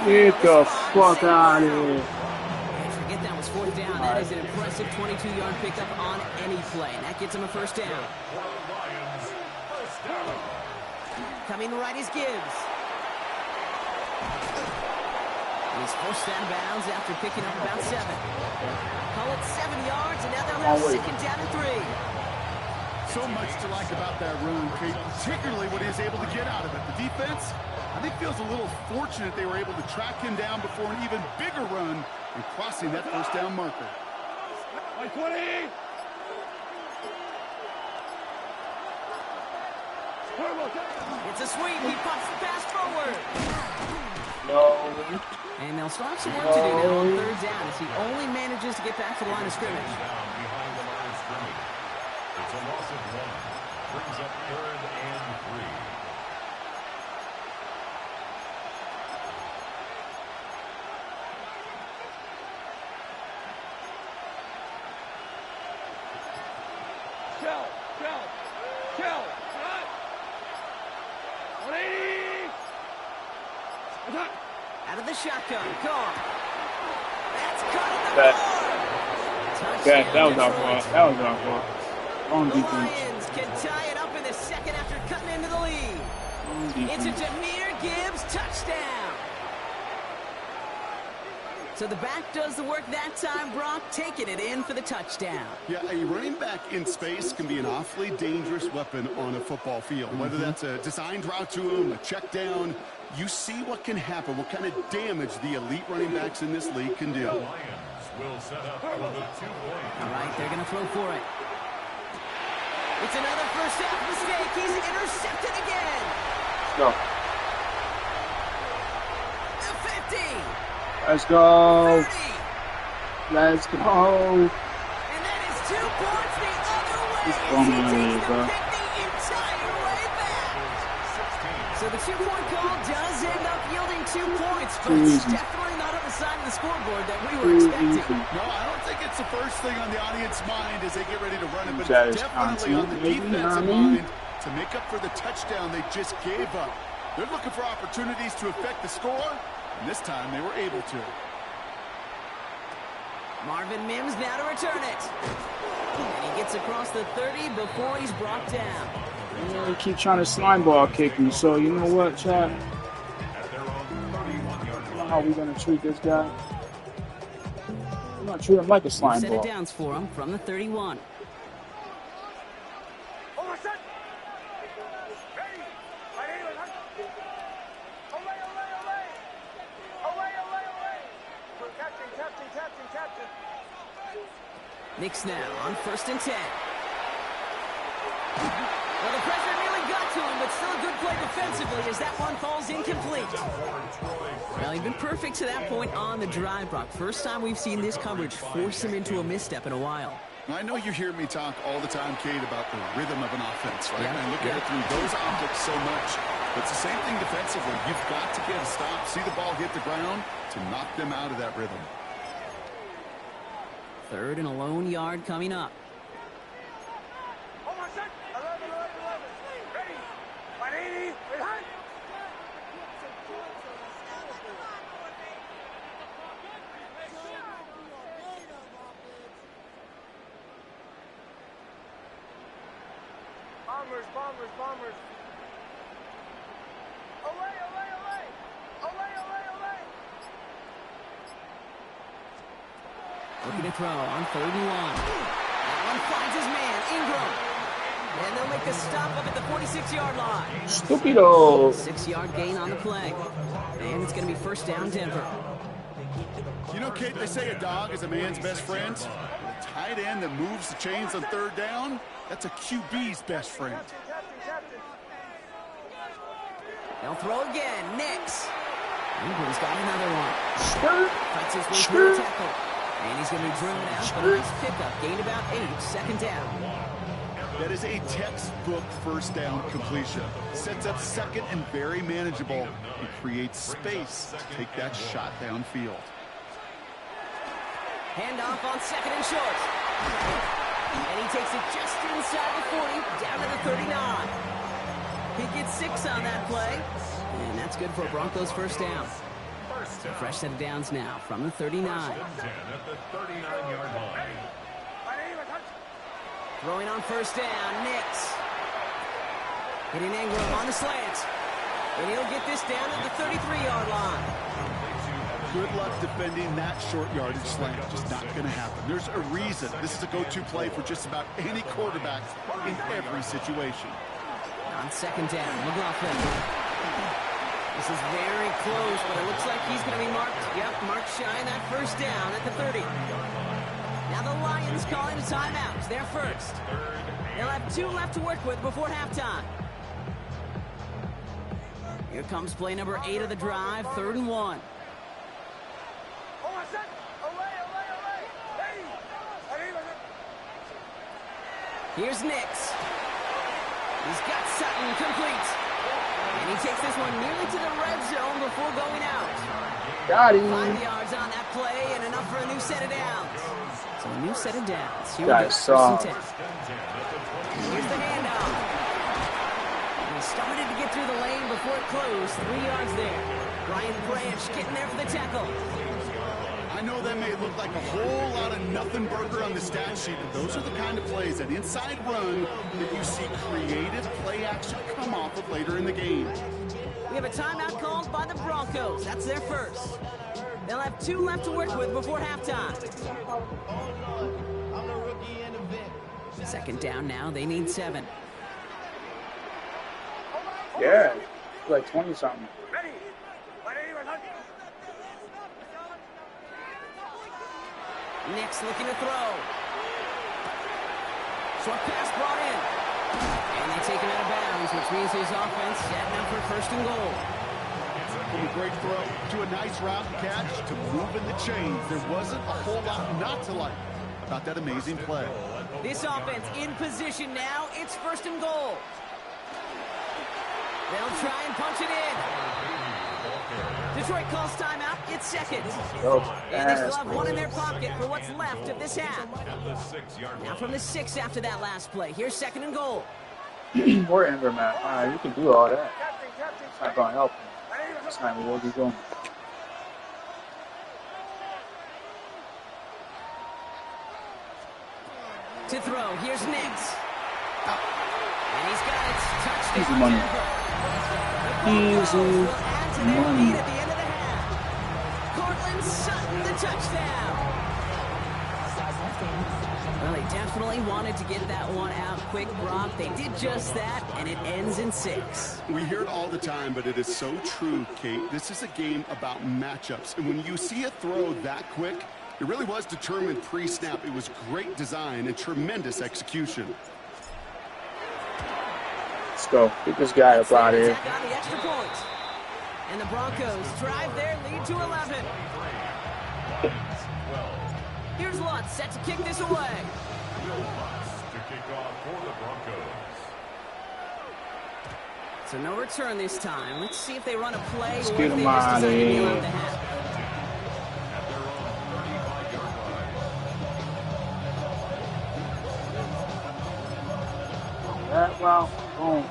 Get the fuck out of here.
And forget that was 4th down. That is an impressive 22-yard pickup on any play. And that gets him a first down. Coming right is Gibbs. He's forced out of bounds after picking up about 7. Call it 7 yards, and now they'll have 2nd down and 3.
So much to like about that run, Kate, particularly what he was able to get out of it. The defense, I think, feels a little fortunate they were able to track him down before an even bigger run and crossing that first down marker.
20!
It's a sweep. He pops the pass forward.
No.
And they'll start some work to do now on third down as he only manages to get back to the line of scrimmage.
Behind the line of scrimmage. It's a loss of 1. Brings up 3rd and 3.
Kill. 180.
Out of the shotgun. Carr. That's caught in the
That was our fault. That was our fault. Wrong
the
defense.
Lions can tie it up in the second after cutting into the lead. It's a Jahmyr Gibbs touchdown. So the back does the work that time, Brock, taking it in for the touchdown.
Yeah, a running back in space can be an awfully dangerous weapon on a football field. Whether that's a designed route to him, a check down, you see what can happen, what kind of damage the elite running backs in this league can do.
The Lions will set up for the 2-point.
All right, they're going to throw for it. It's another first half mistake. He's intercepted again.
Go.
The 50.
Let's go.
30.
Let's go.
And that is 2 points the other way.
It's
As
going
he
my way,
takes the
bro.
pick the entire way back. So the 2-point call does end up yielding 2 points, but it's definitely not on the side of the scoreboard that we were expecting.
No, I don't think it's the first thing on the audience mind as they get ready to run it, but
That
it's
is
definitely on the
content, maybe,
defensive
you know what I mean?
mind to make up for the touchdown they just gave up. They're looking for opportunities to affect the score, and this time they were able to.
Marvin Mims now to return it. And he gets across the 30 before he's brought down.
You know, they keep trying to slime ball kick me, so you know what, Chad? You know how we gonna treat this guy? We're gonna treat him like a slime
Set
ball.
of downs for him from the 31. Knicks now on 1st and 10. Well, the pressure nearly got to him, but still a good play defensively as that one falls incomplete. Well, he's been perfect to that point on the drive, Brock. First time we've seen this coverage force him into a misstep in a while.
I know you hear me talk all the time, Kate, about the rhythm of an offense, right?
Yeah.
And I look at it through those optics so much. But it's the same thing defensively. You've got to get a stop, see the ball hit the ground to knock them out of that rhythm.
3rd and a lone yard coming up.
Bombers. Away.
Looking to throw on 3rd and 1. That one finds his man, Ingram. And they'll make the stop up at the 46-yard line.
Stupido.
6-yard gain on the play. And it's going to be 1st down, Denver.
You know, Kate, they say a dog is a man's best friend. A tight end that moves the chains on 3rd down, that's a QB's best friend.
They'll throw again. Nix. Ingram's got another one.
Skirt.
Cuts his way through a tackle. And he's going to be driven out. But a nice pickup. Gained about 8. 2nd down.
That is a textbook 1st down completion. Sets up 2nd and very manageable. It creates space to take that shot downfield.
Handoff on 2nd and short. And he takes it just inside the 40, down to the 39. He gets 6 on that play. And that's good for a Broncos 1st down. So fresh set of downs now from the 39.
At the 39-yard line.
Throwing on 1st down, Nix. Hitting Ingram on the slant. And he'll get this down at the 33-yard line.
Good luck defending that short yardage slant. Just not going to happen. There's a reason. This is a go-to play for just about any quarterback in every situation.
On second down, McLaughlin. This is very close, but it looks like he's going to be marked. Yep, marked shy that first down at the 30. Now the Lions calling a timeout. They're first. They'll have 2 left to work with before halftime. Here comes play number 8 of the drive, 3rd and 1. Here's Nix. He's got Sutton complete. And he takes this one nearly to the red zone before going out.
Got him.
5 yards on that play and enough for a new set of downs. So a new set of downs. Here
Guys, saw.
Here's the handoff. And he started to get through the lane before it closed. 3 yards there. Brian Branch getting there for the tackle.
I know that may look like a whole lot of nothing burger on the stat sheet, but those are the kind of plays, that inside run, that you see creative play action come off of later in the game.
We have a timeout called by the Broncos. That's their first. They'll have 2 left to work with before halftime. Second down now. They need 7.
Yeah, like 20-something.
Nix looking to throw. Short pass brought in. And they take him out of bounds, which means his offense setting up for 1st and goal.
From a great throw to a nice route catch to moving the chains. There wasn't a whole lot not to like about that amazing play.
This offense in position now. It's 1st and goal. They'll try and punch it in. Detroit calls timeout. It's 2nd. And they still have 1 in their pocket for what's left of this half. Now from the 6 after that last play. Here's 2nd and goal.
We're Ingram, man. All right, you can do all that. It's not going to help him. It's not what we're doing.
To throw. Here's Nix. And he's got it. Touchdown.
Easy money. Easy money.
At the end of the half. Cortland Sutton, the touchdown. Well, they definitely wanted to get that one out quick, Brock. They did just that, and it ends in 6.
We hear it all the time, but it is so true, Kate. This is a game about matchups. And when you see a throw that quick, it really was determined pre-snap. It was great design and tremendous execution.
Let's go. Get this guy up out of here.
On the extra point. And the Broncos drive their lead to 11. Here's Lutz set to kick this away.
To kick off for the Broncos.
So no return this time. Let's see if they run a play
Let's
or
get
if they
him
just
out
decide
of
to kneel
here.
out the half.
That route, boom.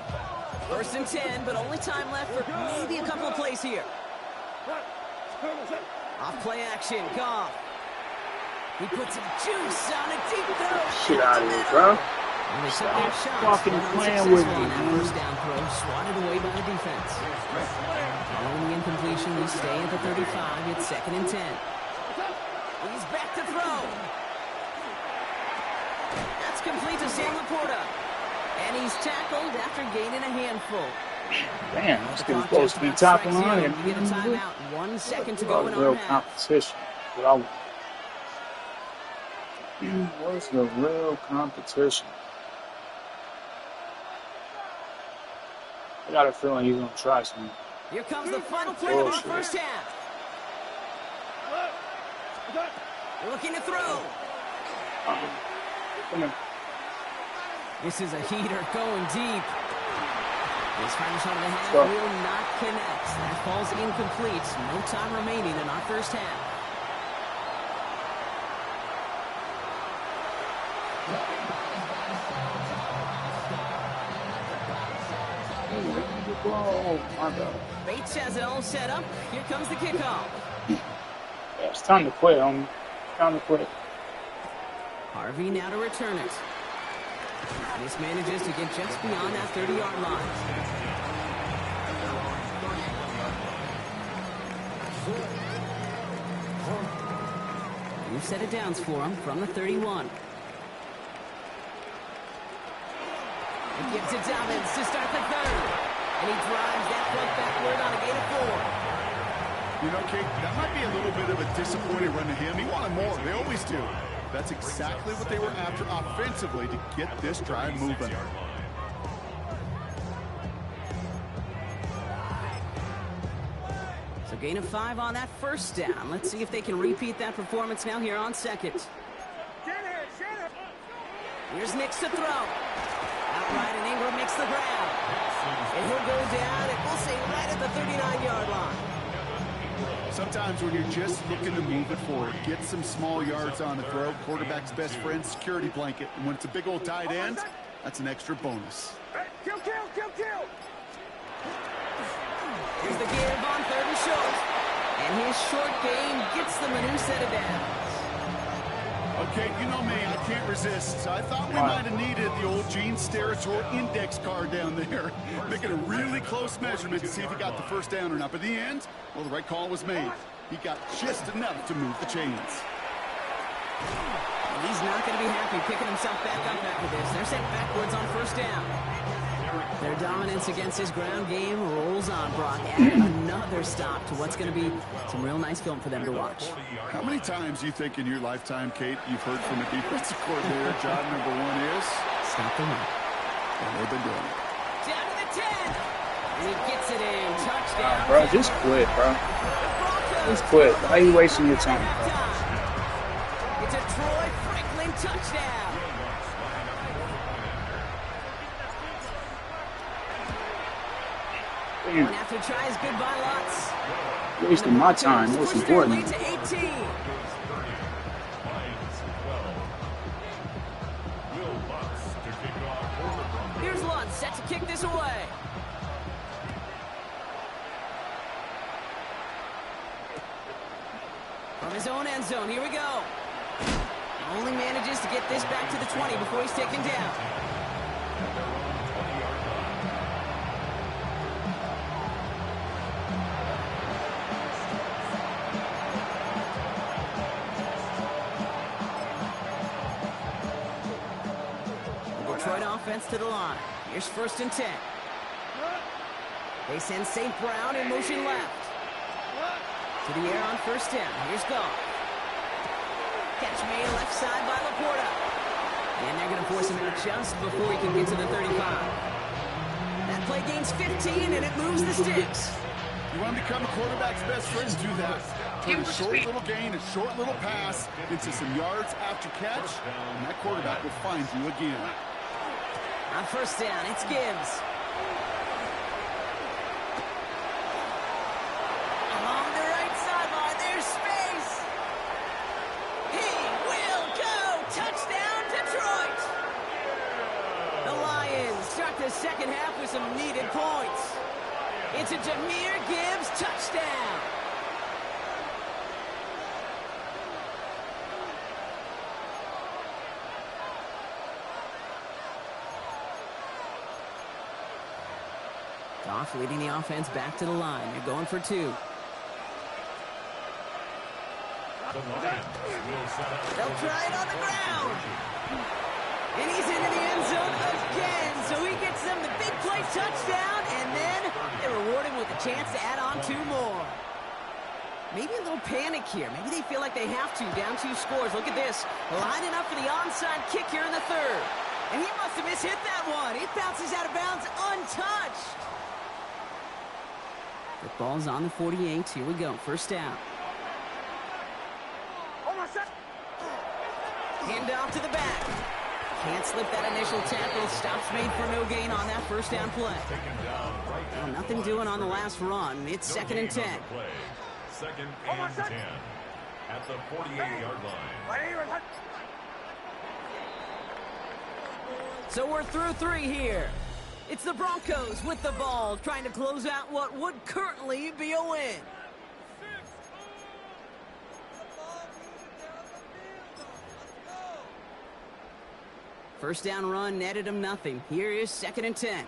1st and 10, but only time left for maybe a couple of plays here. Off play action, Goff. He puts some juice on a deep throw.
Shit out of here, bro.
And they took
Stop
their shots,
fucking
but
playing with
unsuccessful
me,
on that
man.
1st down throw, swatted away by the defense. Following the incompletion, we stay at the 35. It's 2nd and 10. He's back to throw. That's complete to Sam Laporta. And he's tackled after gaining a handful.
Damn, this kid's supposed to be top of the line.
You get a timeout. 1 second to go in
Real
our half.
competition. What's the real competition? I got a feeling he's gonna try something.
Here comes the final play of our first half. Looking to throw.
Come on.
This is a heater going deep. This final shot of the half
Go.
will not connect. That falls incomplete. No time remaining in our first half.
Oh, my God.
Bates has it all set up. Here comes the kickoff.
Yeah, it's time to quit, homie. Time to quit.
Harvey now to return it. This manages to get just beyond that 30-yard line. New set of downs for him from the 31. He gives it Dobbins to start the third. And he drives that front backward on a gain of 4.
You know, Kate, that might be a little bit of a disappointing run to him. He wanted more. They always do. That's exactly what they were after offensively to get this drive moving.
So gain of 5 on that first down. Let's see if they can repeat that performance now here on second. Here's Nix to throw. Outright, and Ingram makes the grab. And he'll go down, and we'll say right at the 39-yard line.
Sometimes when you're just looking to move it forward, get some small yards on the throw, quarterback's best friend, security blanket. And when it's a big old tight end, that's an extra bonus.
Kill!
Here's the give on 3rd and short. And his short game gets them a new set of downs.
Okay, you know me, I can't resist. So I thought we might have needed the old Gene Steratore index card down there. Making a really close measurement to see if he got the first down or not. But in the end, well, the right call was made. He got just enough to move the chains.
And he's not going to be happy picking himself back up after this. They're sent backwards on first down. Their dominance against his ground game rolls on, Brock. Adding another stop to what's going to be some real nice film for them to watch.
How many times do you think in your lifetime, Kate, you've heard from a defensive coordinator, job number 1 is?
Stop the run.
And they've been doing it.
Down to the 10. And he gets it in. Touchdown.
Bro, just quit, bro. Just quit. Why are you wasting your time, bro?
It's a Troy Franklin touchdown. One after tries, goodbye lots.
Wasting my time, most important.
To 18. Here's Lutz set to kick this away. From his own end zone, here we go. Only manages to get this back to the 20 before he's taken down. Detroit offense to the line. Here's 1st and 10. They send St. Brown in motion left. To the air on 1st down. Here's Goff. Catch made left side by Laporta. And they're going to force him out just before he can get to the 35. That play gains 15, and it moves the sticks.
You want to become a quarterback's best friend? Do that. Turn a short little gain, a short little pass into some yards after catch, and that quarterback will find you again.
On 1st down, it's Gibbs. Along the right sideline, there's space. He will go. Touchdown, Detroit. The Lions start the second half with some needed points. It's a Jahmyr Gibbs touchdown. Goff leading the offense back to the line. They're going for 2. They'll try it on the ground. And he's into the end zone again. So he gets them the big play touchdown, and then they reward him with a chance to add on 2 more. Maybe a little panic here. Maybe they feel like they have to. Down 2 scores. Look at this. Lining up for the onside kick here in the 3rd. And he must have mishit that one. It bounces out of bounds untouched. The ball's on the 48. Here we go. 1st down. Hand off to the back. Can't slip that initial tackle. Stops made for no gain on that 1st down play. Well, nothing doing on the last run. It's 2nd and 10.
2nd and 10 at the 48-yard line.
So we're through 3 here. It's the Broncos with the ball, trying to close out what would currently be a win. First down run netted him nothing. Here is 2nd and 10.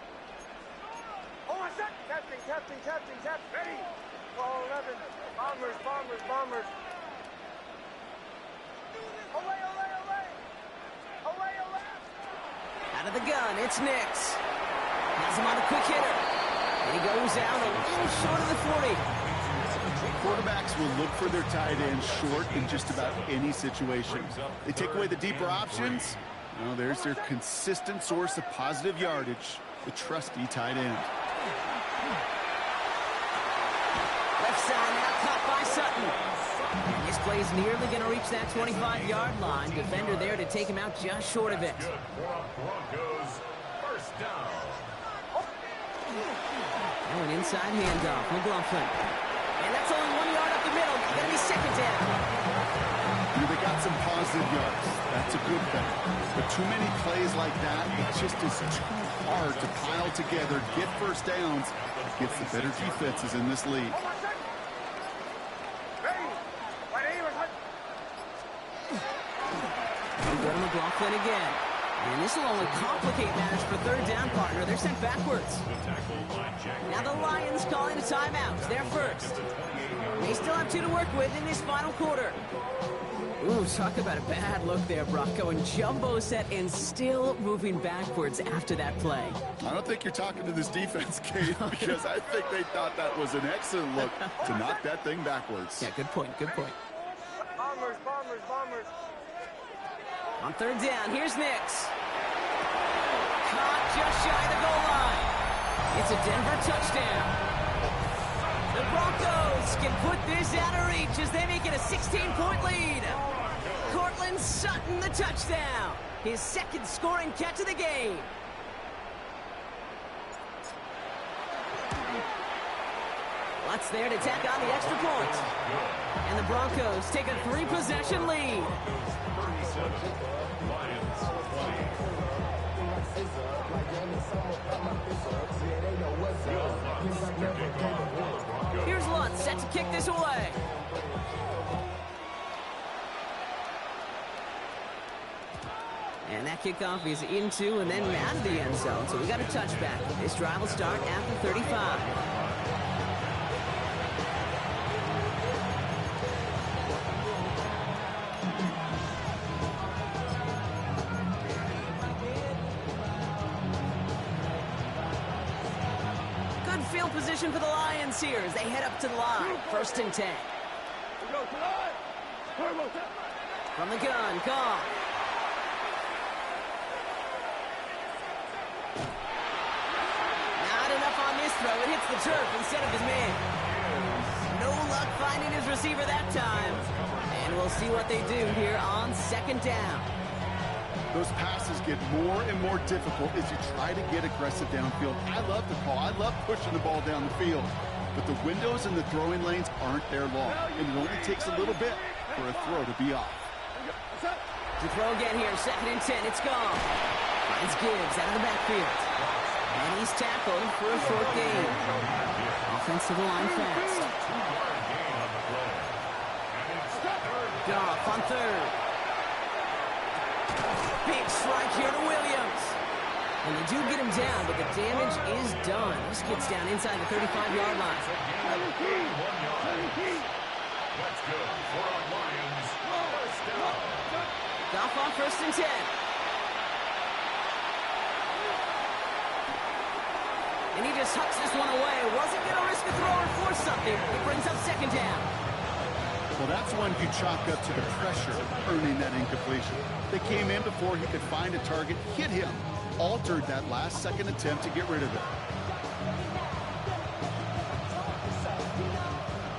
Captain, ready. Ball 11. Bombers.
Out of the gun, it's Nix. Has him on a quick hitter. And he goes out a little short of the 40.
Quarterbacks will look for their tight end short in just about any situation. They take away the deeper options. Well, there's their consistent source of positive yardage, the trusty tight end.
Left side now, caught by Sutton. And this play's nearly going to reach that 25-yard line. Defender there to take him out just short of it.
First down.
Now an inside handoff, McLaughlin. And that's only 1 yard up the middle. It's going to be second down.
They got some positive yards. That's a good thing. But too many plays like that, it just is too hard to pile together, get first downs against the better defenses in this league.
Go to McLaughlin again. And this will only complicate matters for third down, partner. They're sent backwards. Now the Lions calling a timeout. They're first. They still have 2 to work with in this final quarter. Ooh, talk about a bad look there, Brock. Going jumbo set and still moving backwards after that play.
I don't think you're talking to this defense, Kate, because I think they thought that was an excellent look to knock that thing backwards.
Yeah, good point, good point.
Bombers.
On third down, here's Nix. Caught just shy of the goal line. It's a Denver touchdown. The Broncos can put this out of reach as they make it a 16-point lead. Cortland Sutton, the touchdown. His second scoring catch of the game. Lutz there to tack on the extra point. And the Broncos take a 3-possession lead. Here's Lutz set to kick this away. And that kickoff is into and then out of the end zone. So we got a touchback. This drive will start at the 35. Field position for the Lions here as they head up to the line. First and 10. From the gun, Goff. Not enough on this throw. It hits the turf instead of his man. No luck finding his receiver that time. And we'll see what they do here on second down.
Those passes get more and more difficult as you try to get aggressive downfield. I love the call. I love pushing the ball down the field. But the windows in the throwing lanes aren't there long. And it only takes a little bit for a throw to be off.
To throw again here, second and 10. It's gone. Finds Gibbs out of the backfield. And he's tackled for a short gain. Offensive line fast. Goff on third. Big strike here to Williams. And they do get him down, but the damage is done. This gets down inside the 35-yard line.
That's good for our Lions. First down.
Goff on first and 10. And he just hucks this one away. Wasn't going to risk a throw or force something. It brings up second down.
Well, that's one you chalk up to the pressure earning that incompletion. They came in before he could find a target, hit him, altered that last-second attempt to get rid of it.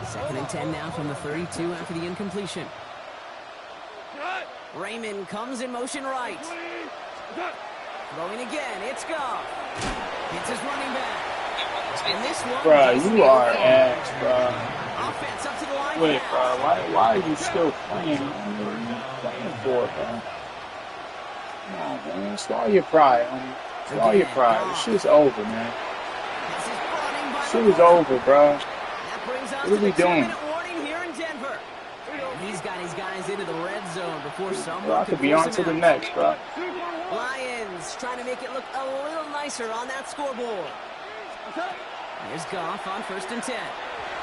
Second and 10 now from the 32 after the incompletion. Raymond comes in motion right. Throwing again, it's Goff. It's his running back. And this one...
Bruh, you are ass, bruh.
Offense up to the line.
Wait, bro, why are you still playing? What are you playing for, bro? Come on, man. Stall your pride, homie. Stall your pride. This shit's over, man. Shit is over, bro. What are we doing?
Here in Denver. He's got his guys into the red zone before someone
I could be on to the next, bro.
Lions trying to make it look a little nicer on that scoreboard. Here's Goff on first and 10.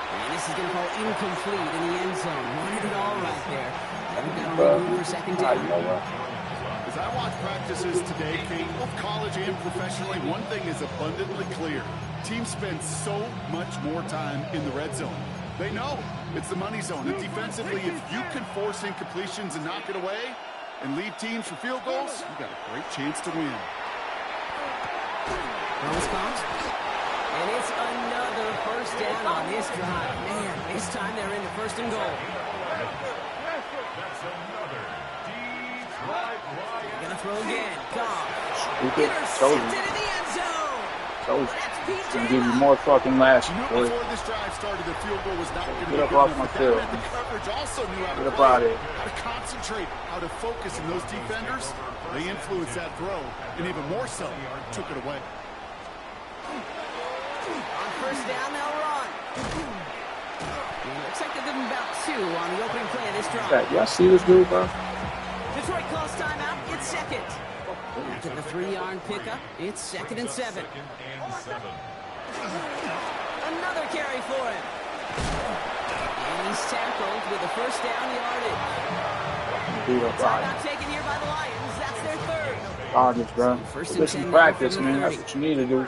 And this is going to fall incomplete in the end zone. Wanted it all right there. And we've got a second down.
You know what?
As I watch practices today, Kate, both college and professionally, one thing is abundantly clear. Teams spend so much more time in the red zone. They know it's the money zone. And defensively, if you can force incompletions and knock it away and lead teams for field goals, you got a great chance to win.
Thomas comes. And it's another first down on this drive. Man, this time they're in the first and goal.
That's another deep right.
Gonna throw again. Goff. Intercepted in the end zone. That's PJ.
Gonna give you more fucking lashes, boy.
Before this drive started, the field goal was not going to be
Get up
good
off
enough,
my
but
field.
that meant the coverage also knew how to
Get up
play,
out of here.
how to concentrate, how to focus, and those defenders, they influenced that throw, and even more so, took it away.
On first down, they'll run. Looks like they're giving about 2 on the opening play of this drive.
Y'all see this dude, bro?
Detroit calls timeout. It's second. After the 3-yard pickup, it's 2nd and 7. Another carry for him. And he's tackled with a first down yardage. Timeout taken here by the Lions. That's their 3rd.
August, bro. Get some practice, man. That's what you need to do.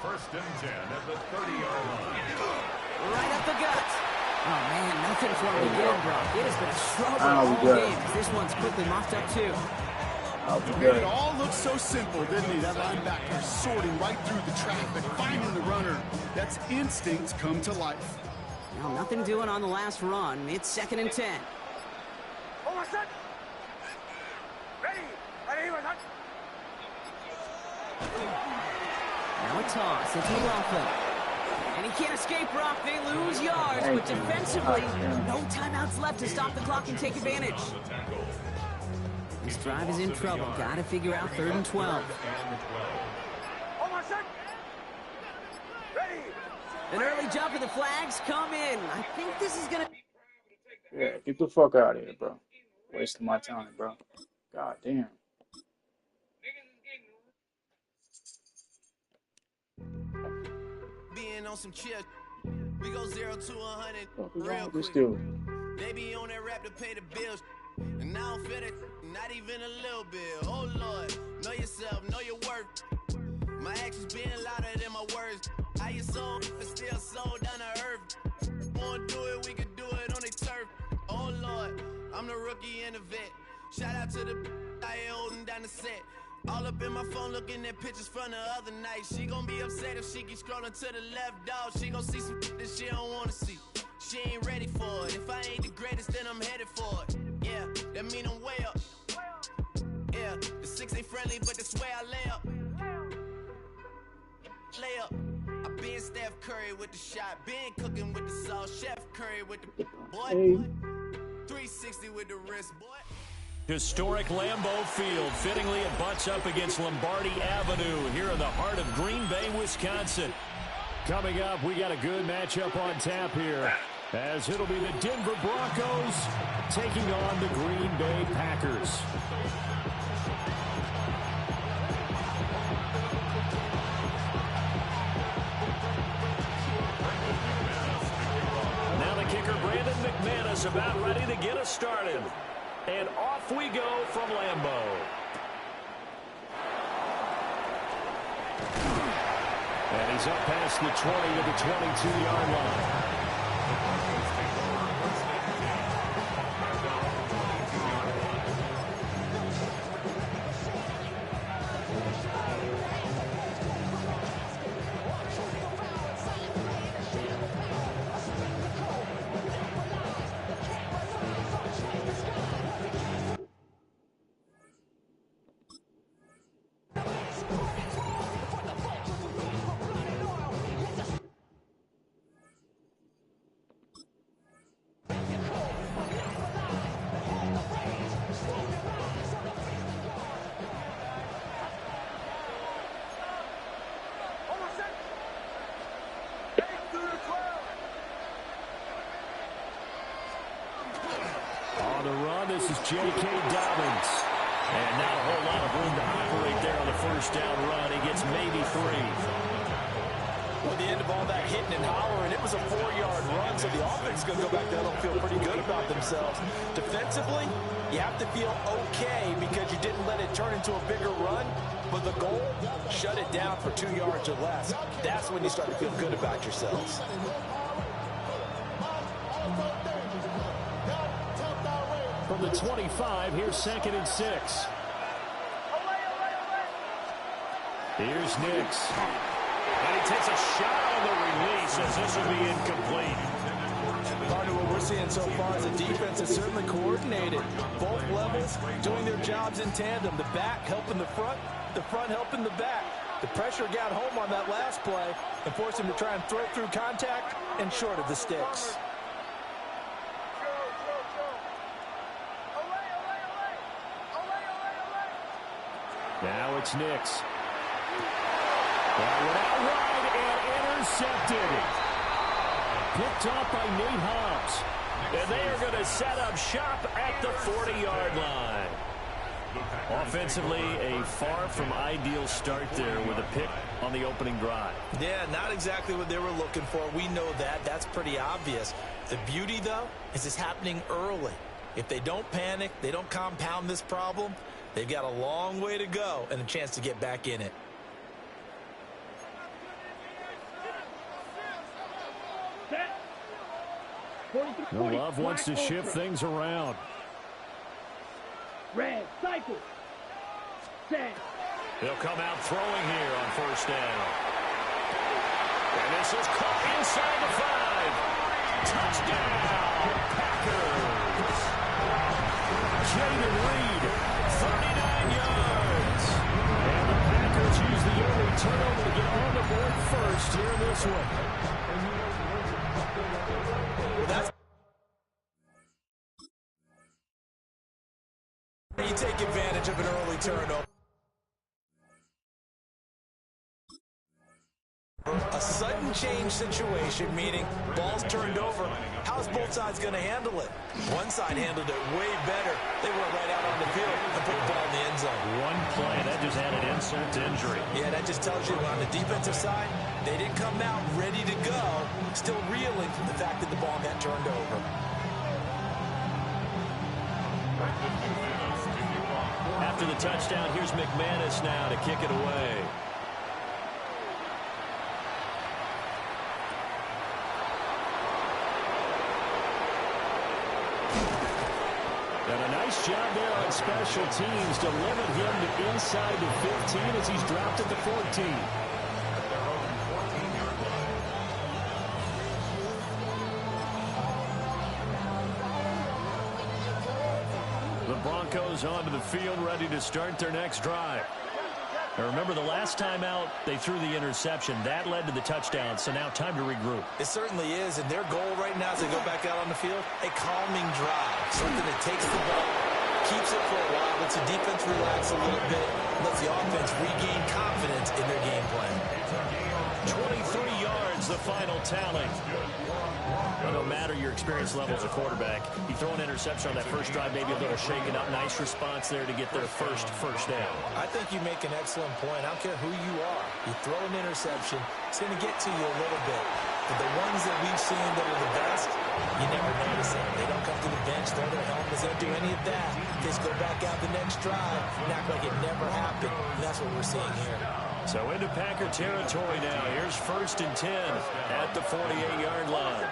First and 10 at the 30-yard line.
Right up the gut. Oh, man, nothing for him again, bro. It has been a struggle all game. This one's quickly mopped up, too.
It all looked so simple, didn't he? That linebacker sorting right through the traffic, finding the runner. That's instincts come to life.
Well, nothing doing on the last run. It's 2nd and 10. Now a toss. It's McLaughlin. And he can't escape, Brock. They lose yards, but defensively, no timeouts left to stop the clock and take advantage. This drive is in trouble. Got to figure out 3rd and 12. An early jump and the flags come in. I think this is going to...
Yeah, get the fuck out of here, bro. Wasting my time, bro. God damn.
Being on some chill, we go 0 to 100 real
This
quick.
dude.
They be on that rap to pay the bills, and I don't feel it, not even a little bit. Oh Lord, know yourself, know your worth. My actions being louder than my words. How you sold, but still sold down to earth. Wanna do it, we could do it on the turf. Oh Lord, I'm the rookie and the vet. Shout out to the I holding down the set. All up in my phone looking at pictures from the other night. She gon' be upset if she keep scrolling to the left, dog. She gon' see some that she don't wanna see. She ain't ready for it. If I ain't the greatest, then I'm headed for it. Yeah, that mean I'm way up. Yeah, the 6 ain't friendly, but that's where I lay up. Lay up. I been Steph Curry with the shot. Been cooking with the sauce. Chef Curry with the boy. 360 with the wrist, boy.
Historic Lambeau Field. Fittingly, it butts up against Lombardi Avenue here in the heart of Green Bay, Wisconsin. Coming up, we got a good matchup on tap here, as it'll be the Denver Broncos taking on the Green Bay Packers. Now the kicker, Brandon McManus, about ready to get us started. And off we go from Lambeau. And he's up past the 20 to the 22-yard line. This is J.K. Dobbins. And not a whole lot of room to operate there on the first down run. He gets maybe 3.
Well, the end of all that hitting and hollering, it was a 4-yard run, so the offense is going to go back there and feel pretty good about themselves. Defensively, You have to feel okay because you didn't let it turn into a bigger run, but the goal, shut it down for 2 yards or less. That's when you start to feel good about yourselves.
From the 25, here's 2nd and 6. Here's Nix. And he takes a shot on the release as this will be incomplete.
Part of what we're seeing so far is the defense is certainly coordinated. Both levels doing their jobs in tandem. The back helping the front helping the back. The pressure got home on that last play and forced him to try and throw through contact and short of the sticks.
Now it's Nix. That went out wide and intercepted. Picked off by Nate Hobbs. And they are going to set up shop at the 40-yard line. Offensively, a far from ideal start there with a pick on the opening drive.
Yeah, not exactly what they were looking for. We know that. That's pretty obvious. The beauty, though, is it's happening early. If they don't panic, they don't compound this problem, they've got a long way to go and a chance to get back in it.
Love wants to shift things around.
Red, cycle. Set.
They'll come out throwing here on 1st down. And this is caught inside the 5. Touchdown, Packers. Jaden Reed, 39 yards. And the Packers use the early turnover to get on the board first here in this one.
Well, you take advantage of an early turnover. A sudden change situation, meaning ball's turned over. How's both sides going to handle it? One side handled it way better. They went right out on the field and put the ball in the end zone.
One play, that just added insult to injury.
Yeah, that just tells you on the defensive side, they didn't come out ready to go, still reeling from the fact that the ball got turned over.
After the touchdown, here's McManus now to kick it away. And a nice job there on special teams to limit him to inside the 15 as he's dropped at the 14. The Broncos onto the field, ready to start their next drive. Now remember, the last time out, they threw the interception. That led to the touchdown, so now time to regroup.
It certainly is, and their goal right now as they go back out on the field, a calming drive. Something that takes the ball, keeps it for a while, lets the defense relax a little bit, lets the offense regain confidence in their game plan.
23 yards, the final tally. No matter your experience level as a quarterback, you throw an interception on that first drive, maybe a little shaken up. Nice response there to get their first down.
I think you make an excellent point. I don't care who you are. You throw an interception, it's going to get to you a little bit. But the ones that we've seen that are the best, you never notice them. They don't come to the bench, throw their helmets, they don't do any of that. They just go back out the next drive and act like it never happened. And that's what we're seeing here.
So into Packer territory now. Here's 1st and 10 at the 48-yard line.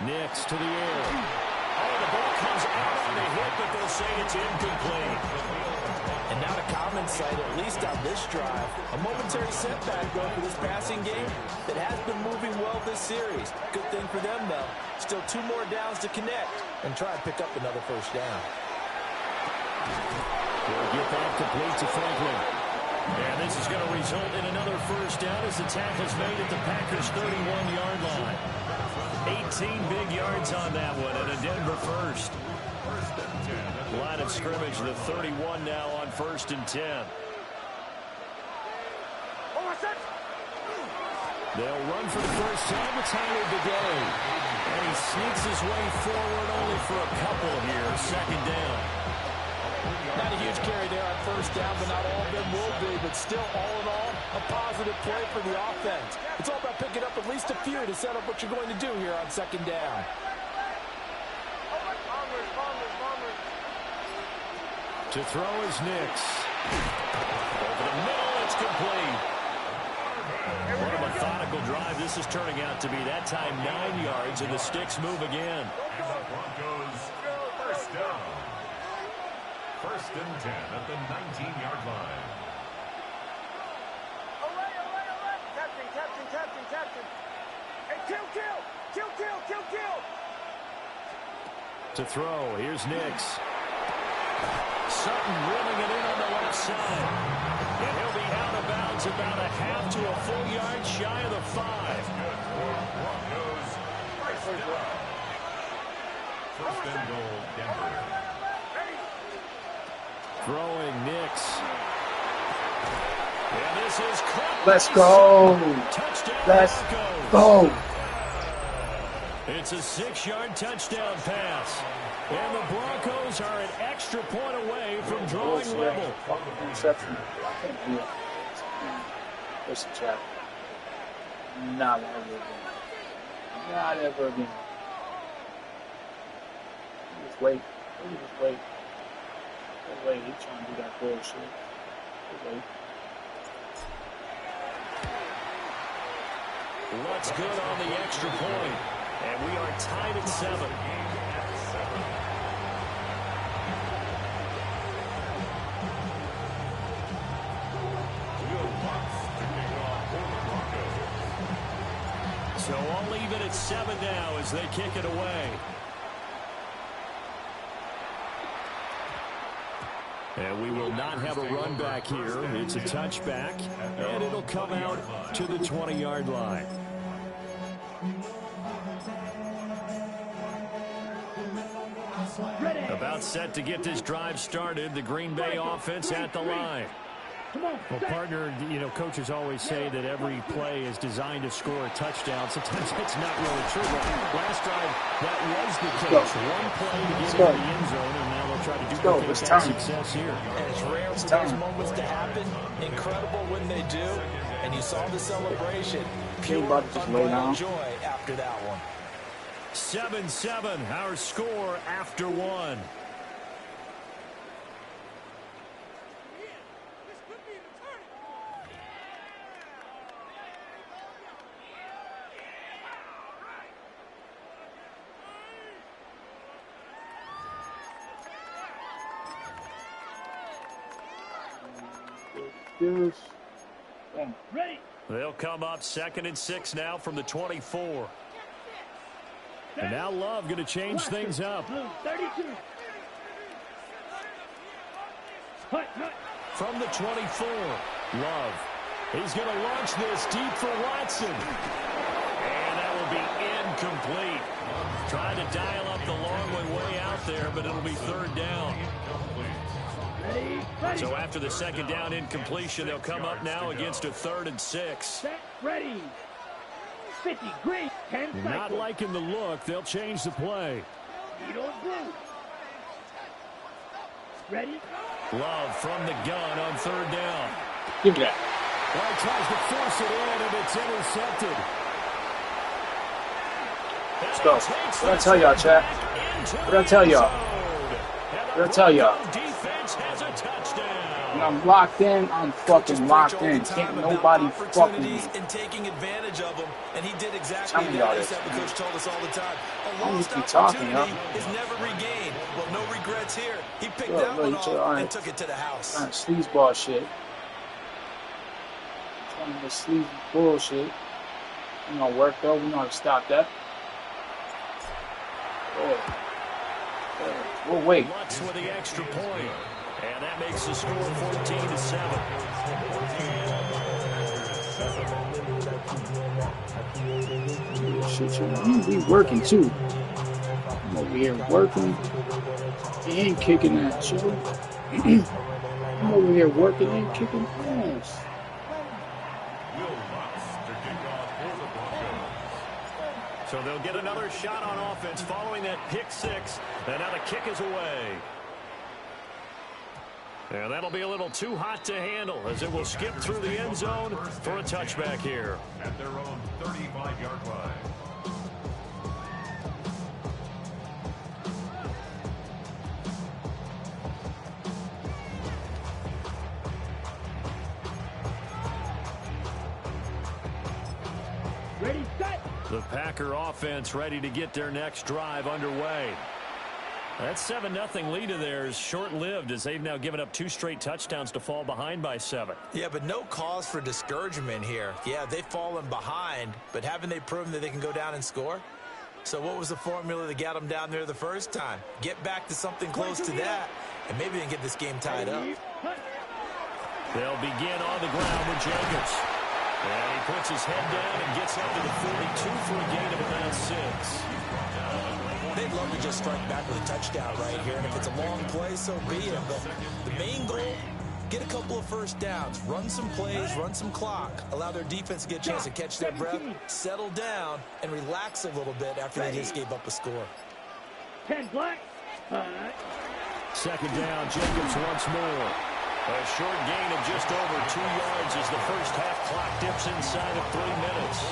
Nix to the air. Oh, the ball comes out on the hit, but they'll say it's incomplete.
And not a common sight, at least on this drive. A momentary setback, though, for this passing game that has been moving well this series. Good thing for them, though. Still 2 more downs to connect and try and pick up another first down.
They'll get that complete to Franklin. And this is going to result in another first down as the tackle's made at the Packers' 31-yard line. 18 big yards on that one, and a Denver first. Line of scrimmage, the 31 now on 1st and 10. They'll run for the first time. It's Howard today. And he sneaks his way forward only for a couple here. 2nd down.
Not a huge carry there on first down, but not all of them will be. But still, all in all, a positive play for the offense. It's all about picking up at least a few to set up what you're going to do here on second down.
To throw is Nix. Over the middle, it's complete. What a methodical drive this is turning out to be. That time 9 yards, and the sticks move again.
And the Broncos first down. 1st and 10 at the 19-yard line.
Captain. Hey, kill.
To throw, here's Nix. Sutton reeling it in on the left side. And he'll be out of bounds about a half to a full yard shy of the 5.
Broncos first down. 1st and goal, Denver.
Throwing Nix. And this is caught.
Let's go. Let's go.
It's a 6-yard touchdown pass. And the Broncos are an extra point away from drawing level.
Interception. Listen, chat. Not ever again. Not ever again. Just wait. Just wait. Just wait. He's trying to do that bullshit. Just wait.
What's good on the extra point? And we are tied at 7. So all even at 7 now as they kick it away. And we will not have a run back here. It's a touchback, and it'll come out to the 20-yard line. About set to get this drive started. The Green Bay offense at the line.
Well, partner, you know, coaches always say that every play is designed to score a touchdown. Sometimes that's not really true. But last drive, that was the case. One play to get into the end zone, and now they'll try to duplicate that success here.
And it's rare for those moments to happen. Incredible when they do. And you saw the celebration. Pure unbridled joy after that one.
7-7, our score after 1. Ready. They'll come up 2nd and 6 now from the 24. And now Love going to change things up.
32.
From the 24, Love. He's going to launch this deep for Watson. And that will be incomplete. Trying to dial up the long one way out there, but it'll be 3rd down.
Ready.
So after the 2nd down incompletion, they'll come up now against a 3rd and 6.
Set, ready. 50, green, 10 cycles.
Not liking the look, they'll change the play.
Needle blue. Ready.
Love from the gun on 3rd down.
Give that.
Well, tries to force it in, and it's intercepted.
Let's go. What did I tell y'all, chat? What did I tell y'all? What did I tell y'all? When I'm locked in, I'm fucking locked in. Can't nobody fucking me.
And taking advantage of them, and he did exactly that. As the coach told us all the time. A lost opportunity is never regained. Well, no regrets here. He picked that one off and took it to the house.
Sleazeball shit. Trying to sleazy bullshit. You know, work though. We know how to stop that. We'll wait.
Lutz with the extra point. And that makes the score 14-7.
Shit, we working too. I'm over here working and kicking ass, yo. I'm over here working and kicking ass.
So they'll get another shot on offense following that pick 6. And now the kick is away. And that'll be a little too hot to handle as it will skip through the end zone for a touchback here.
At their own 35-yard line.
Ready, set.
The Packer offense ready to get their next drive underway. That 7-0 lead of theirs short-lived as they've now given up 2 straight touchdowns to fall behind by 7.
Yeah, but no cause for discouragement here. Yeah, they've fallen behind, but haven't they proven that they can go down and score? So what was the formula that got them down there the first time? Get back to something close to that, and maybe they can get this game tied up.
They'll begin on the ground with Jacobs. And he puts his head down and gets up to the 42 for a gain of about 6.
They'd love to just strike back with a touchdown right here, and if it's a long play, so be it. But the main goal, get a couple of first downs, run some plays, run some clock, allow their defense to get a chance to catch their breath, settle down, and relax a little bit after they just gave up a score.
10 black.
Second down, Jacobs once more. A short gain of just over 2 yards as the first half clock dips inside of 3 minutes.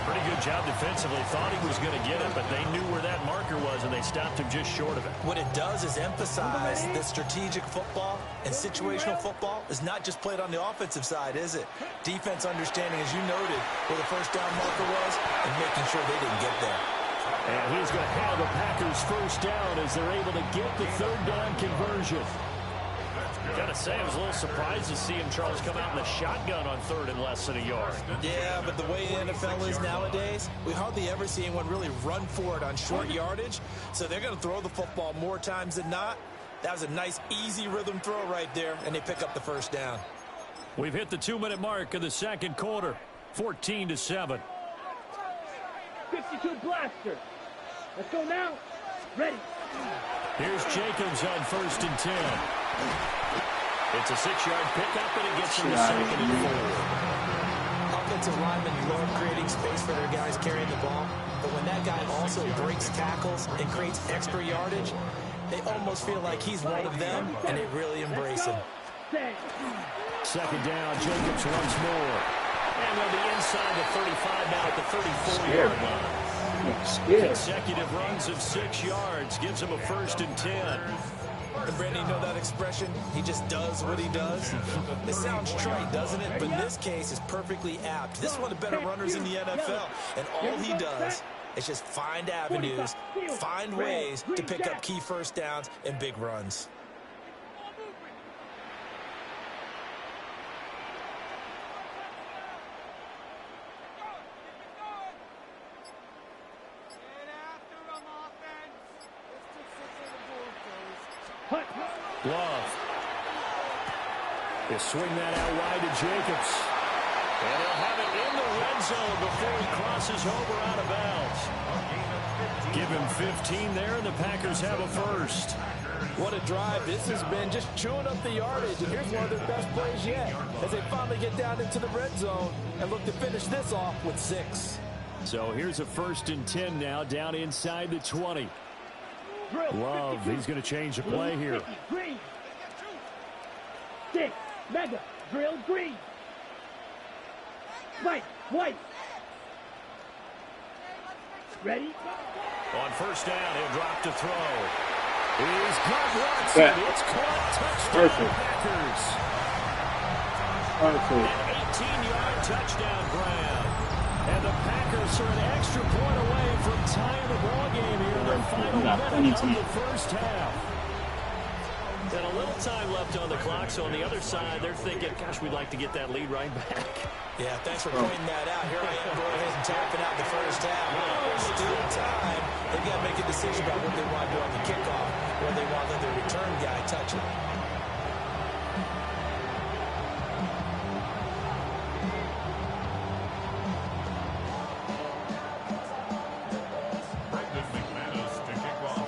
Pretty good job defensively. Thought he was going to get it, but they knew where that marker was, and they stopped him just short of it.
What it does is emphasize that strategic football and situational football is not just played on the offensive side, is it? Defense understanding, as you noted, where the first down marker was and making sure they didn't get there.
And he's going to have the Packers first down as they're able to get the third down conversion. Gotta say, I was a little surprised to see him, Charles, come out in the shotgun on third and less than a yard.
Yeah, but the way the NFL is nowadays, we hardly ever see anyone really run for it on short yardage. So they're going to throw the football more times than not. That was a nice, easy rhythm throw right there, and they pick up the first down.
We've hit the 2-minute mark of the second quarter, 14-7.
52 blaster. Let's go now. Ready.
Here's Jacobs on 1st and 10. It's a 6-yard pickup, and it gets him to 2nd and 4.
Offensive linemen love creating space for their guys carrying the ball, but when that guy also breaks tackles and creates extra yardage, they almost feel like he's one of them, and they really embrace him.
Second down, Jacobs once more. And they'll be inside the 35 now at the 34-yard line. Consecutive runs of 6 yards gives him a 1st and 10.
And Brandon, you know that expression? He just does what he does. It sounds trite, doesn't it? But in this case, it's perfectly apt. This is one of the better runners in the NFL. And all he does is just find avenues, find ways to pick up key first downs and big runs.
Love. He'll swing that out wide to Jacobs. And he'll have it in the red zone before he crosses over out of bounds. Give him 15 there, and the Packers have a first.
What a drive this has been, just chewing up the yardage. And here's one of their best plays yet as they finally get down into the red zone and look to finish this off with 6.
So here's a 1st and 10 now down inside the 20. Love, he's going to change the play here.
Green. 6. Mega. Drill green. White. Ready?
On 1st down, he'll drop to throw. He's got Watson. It's caught. Touchdown, Packers. An 18-yard touchdown grab. And the Packers are an extra point away from tying the ball game here in the final minute of the first half. And a little time left on the clock, so on the other side, they're thinking, gosh, we'd like to get that lead right back.
Yeah, thanks for pointing that out. Here I am going ahead and tapping out the first half. There's still time. They've got to make a decision about what they want to do on the kickoff, or they want to let their return guy touch it.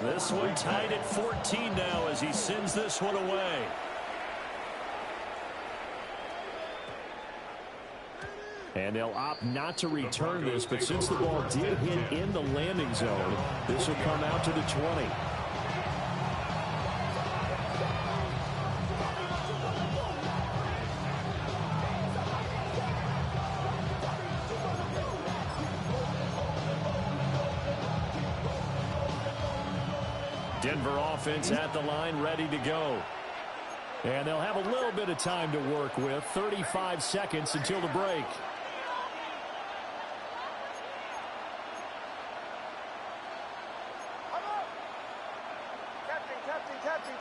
This one tied at 14 now as he sends this one away. And they'll opt not to return this, but since the ball did hit in the landing zone, this will come out to the 20.
Denver offense at the line, ready to go. And they'll have a little bit of time to work with. 35 seconds until the break.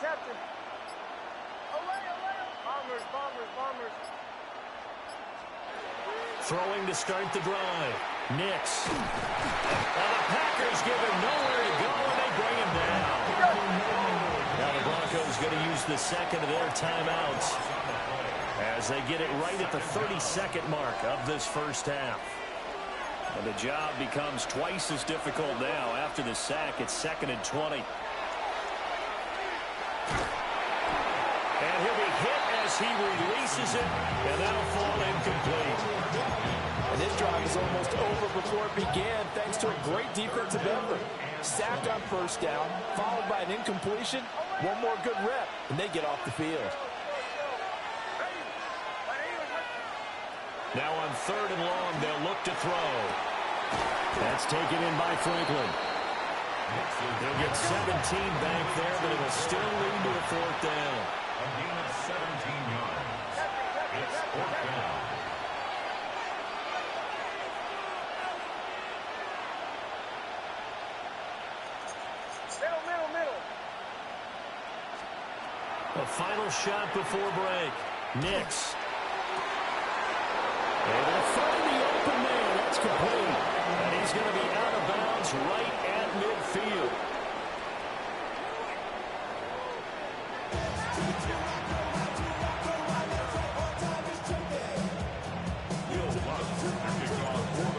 Captain. Bombers.
Throwing to start the drive. Nix. Now the Packers give him nowhere to go, and they bring him down. Now the Broncos going to use the second of their timeouts as they get it right at the 30-second mark of this first half. And the job becomes twice as difficult now after the sack. It's 2nd and 20. And he'll be hit as he releases it, and that'll fall incomplete.
And this drive is almost over before it began, thanks to a great defensive effort. Sacked on first down, followed by an incompletion. One more good rep, and they get off the field.
Now on 3rd and long, they'll look to throw.
That's taken in by Franklin.
They'll get 17 back there, but it'll still lead to a 4th down.
A gain of 17 yards. It's 4th down.
Middle.
A final shot before break. Nix. And they'll find the open man. That's complete. And he's going to be out of bounds right at midfield.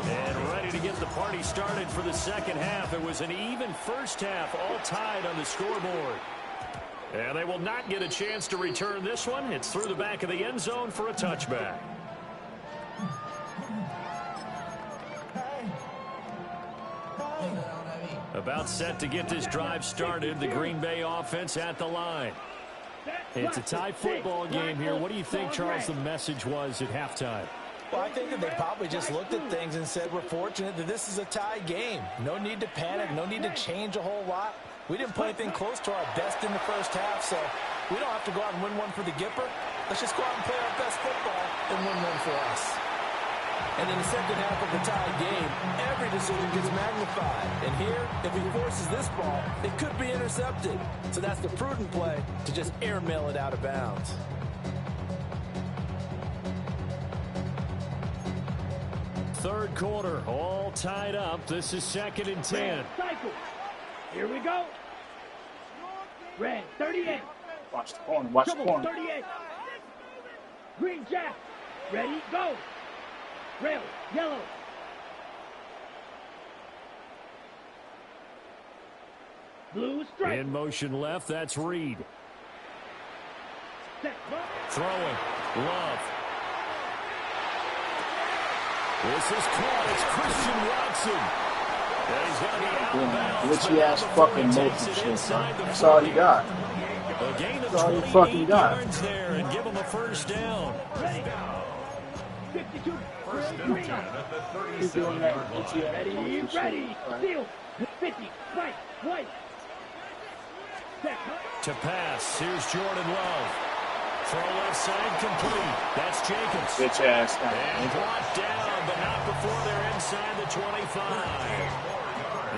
And ready to get the party started for the second half. It was an even first half, all tied on the scoreboard. And they will not get a chance to return this one. It's through the back of the end zone for a touchback. About set to get this drive started. The Green Bay offense at the line. It's a tie football game here. What do you think, Charles, the message was at halftime?
Well, I think that they probably just looked at things and said, we're fortunate that this is a tie game. No need to panic. No need to change a whole lot. We didn't play anything close to our best in the first half, so we don't have to go out and win one for the Gipper. Let's just go out and play our best football and win one for us. And in the second half of the tie game, every decision gets magnified. And here, if he forces this ball, it could be intercepted. So that's the prudent play to just airmail it out of bounds.
Third quarter, all tied up. This is 2nd and 10.
Cycle. Here we go. Red, 38.
Watch the corner. Watch the corner.
38. Green Jack. Ready, go. Red, yellow. Blue strike.
In motion left, that's Reed.
Throwing. Love.
This is caught. It's Christian Watson.
And he's going to be out of bounds.
Glitchy ass fucking motion shit, man. That's all you got.
A gain of
That's all you fucking got.
yards there and give him a first down.
52.
First and 10 at the 37-yard line.
Ready. Steal. 50. Right. White.
To pass. Here's Jordan Love. Throw left side complete. That's Jacobs.
Bitch ass.
And brought down, but not before they're inside the 25.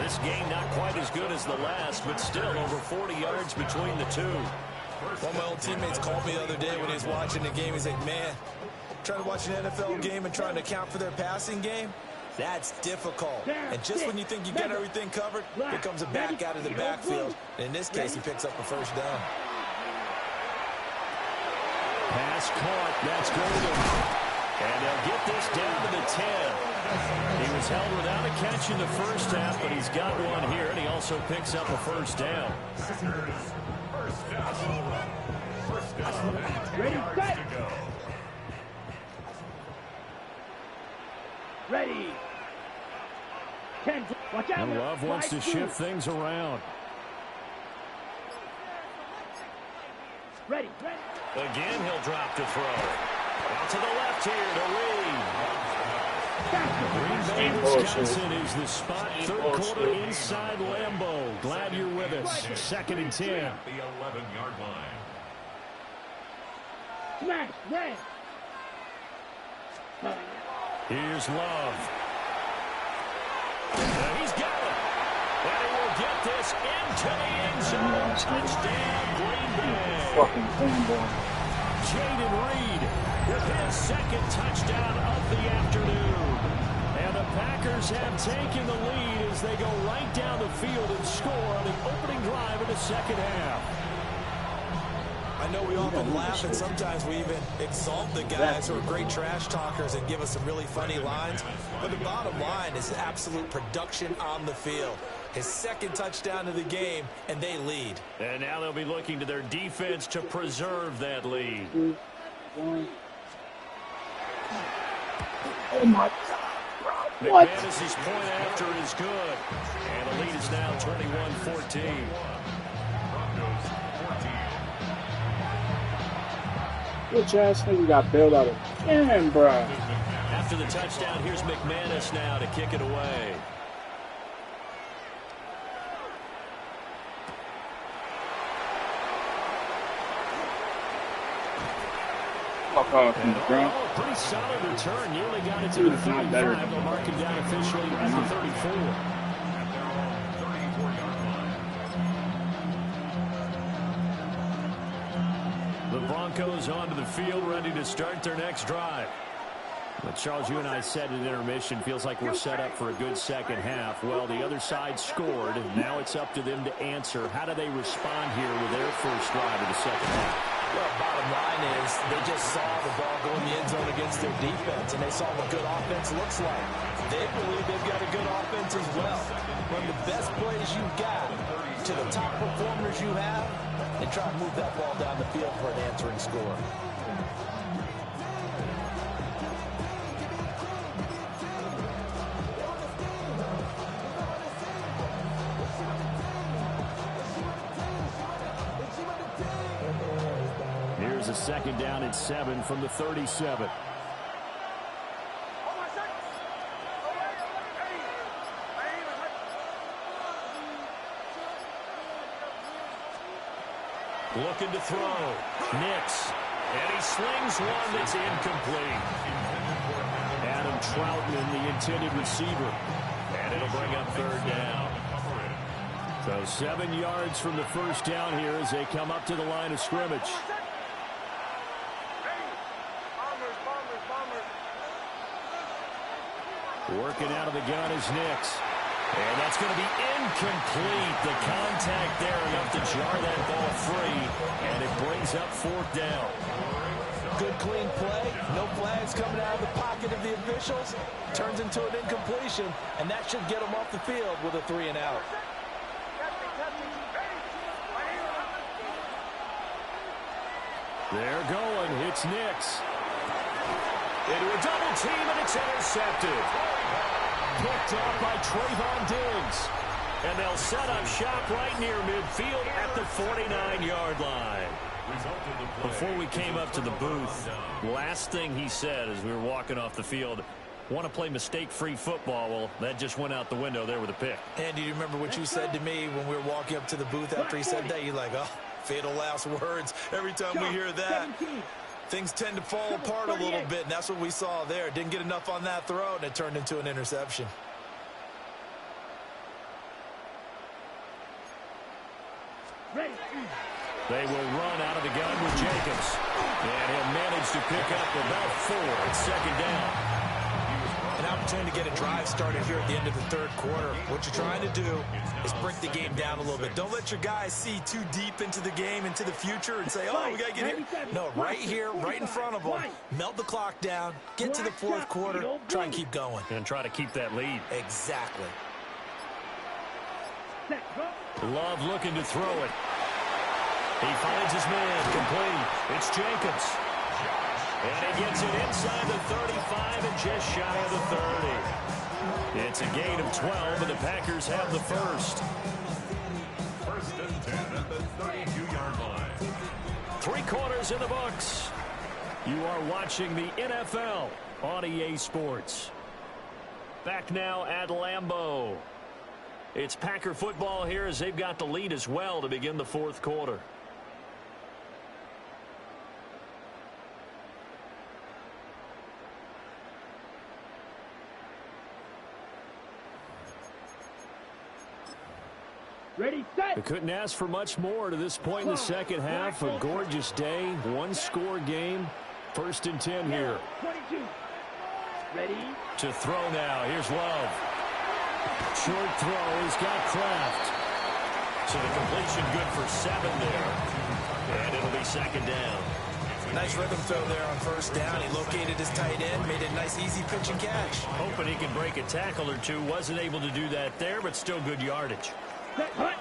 This game not quite as good as the last, but still over 40 yards between the two.
One of my old teammates called me the other day when he was watching the game. He's like, man, trying to watch an NFL game and trying to account for their passing game, that's difficult. And just when you think you got everything covered, here comes a back out of the backfield. And in this case, he picks up a first down.
Pass caught. That's Golden. And they'll get this down to the 10. He was held without a catch in the first half, but he's got one here, and he also picks up a first down.
First down.
Ready, set. Ready. 10. Watch out.
And Love wants to shift things around.
Ready.
Again, he'll drop to throw. Out to the left here to Reed. Green Bay, Wisconsin is the spot. Third quarter inside Lambeau. Glad you're with this. 2nd and 10.
The 11-yard line.
Smash, red.
Here's Love. And he's got it. And he will get this into the end zone. Touchdown, Green Bay.
Fucking fanboy.
Jaden Reed with his 2nd touchdown of the afternoon. And the Packers have taken the lead as they go right down the field and score on the opening drive of the 2nd half.
I know we often laugh and sometimes we even exalt the guys who are great trash talkers and give us some really funny lines. But the bottom line is absolute production on the field. His 2nd touchdown of the game, and they lead.
And now they'll be looking to their defense to preserve that lead.
Oh, my God, bro. What?
McManus's point after is good. And the lead is now 21-14.
Which ass nigga got bailed out again, bro.
After the touchdown, here's McManus now to kick it away. Pretty solid return. Nearly got it to the 35. They'll mark him down officially at the 34. The Broncos onto the field, ready to start their next drive. But Charles, you and I said at intermission, feels like we're set up for a good 2nd half. Well, the other side scored. Now it's up to them to answer. How do they respond here with their first drive of the 2nd half?
Well, bottom line is they just saw the ball go in the end zone against their defense, and they saw what good offense looks like. They believe they've got a good offense as well. Run the best plays you've got to the top performers you have, and try to move that ball down the field for an answering score.
Here's a 2nd down and 7 from the 37. Looking to throw. Nix. And he slings one that's incomplete. Adam Troutman, the intended receiver. And it'll bring up 3rd down. So 7 yards from the first down here as they come up to the line of scrimmage. Working out of the gun is Nix. And that's going to be incomplete. The contact there enough to jar that ball free. And it brings up 4th down.
Good clean play. No flags coming out of the pocket of the officials. Turns into an incompletion. And that should get them off the field with a 3 and out.
They're going. It's Nix. Into a double team, and it's intercepted. Picked off by Trayvon Diggs. And they'll set up shop right near midfield at the 49-yard line. Before we came up to the booth, last thing he said as we were walking off the field, want to play mistake-free football. Well, that just went out the window there with a pick.
Andy, do you remember what you said to me when we were walking up to the booth after he said that? You're like, oh, fatal last words. Every time we hear that, things tend to fall apart a little bit, and that's what we saw there. Didn't get enough on that throw, and it turned into an interception.
They will run out of the gun with Jacobs. And he'll manage to pick up about 4 at 2nd down.
An opportunity to get a drive started here at the end of the 3rd quarter. What you're trying to do is break the game down a little bit. Don't let your guys see too deep into the game, into the future, and say, oh, we got to get here. No, right here, right in front of them. Melt the clock down, get to the 4th quarter, try and keep going.
And try to keep that lead.
Exactly.
Love looking to throw it. He finds his man complete. It's Jacobs. And he gets it inside the 35 and just shy of the 30. It's a gain of 12, and the Packers have the first.
1st and 10 at the 32-yard line.
3 quarters in the books. You are watching the NFL on EA Sports. Back now at Lambeau. It's Packer football here as they've got the lead as well to begin the fourth quarter.
Ready, set.
We couldn't ask for much more to this point in the second half. A gorgeous day, one-score game. 1st and 10 here.
22. Ready.
To throw now. Here's Love. Short throw. He's got Kraft. So the completion good for 7 there. And it'll be second down.
Nice rhythm throw there on 1st down. He located his tight end, made a nice easy pitch and catch.
Hoping he can break a tackle or two. Wasn't able to do that there, but still good yardage.
Set. Hut.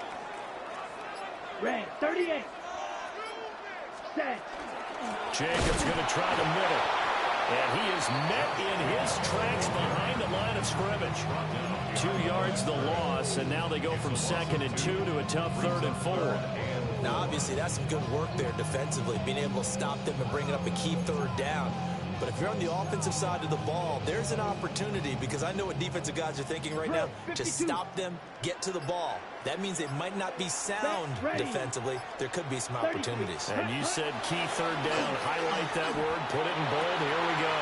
Red. 38. Set.
Jacobs going to try the middle. And he is met in his tracks behind the line of scrimmage. 2 yards the loss, and now they go from 2nd and 2 to a tough 3rd and 4.
Now, obviously, that's some good work there defensively, being able to stop them and bring up a key 3rd down. But if you're on the offensive side of the ball, there's an opportunity, because I know what defensive guys are thinking right now, to stop them, get to the ball. That means it might not be sound defensively. There could be some opportunities.
And you said key 3rd down. Highlight that word. Put it in bold. Here we go.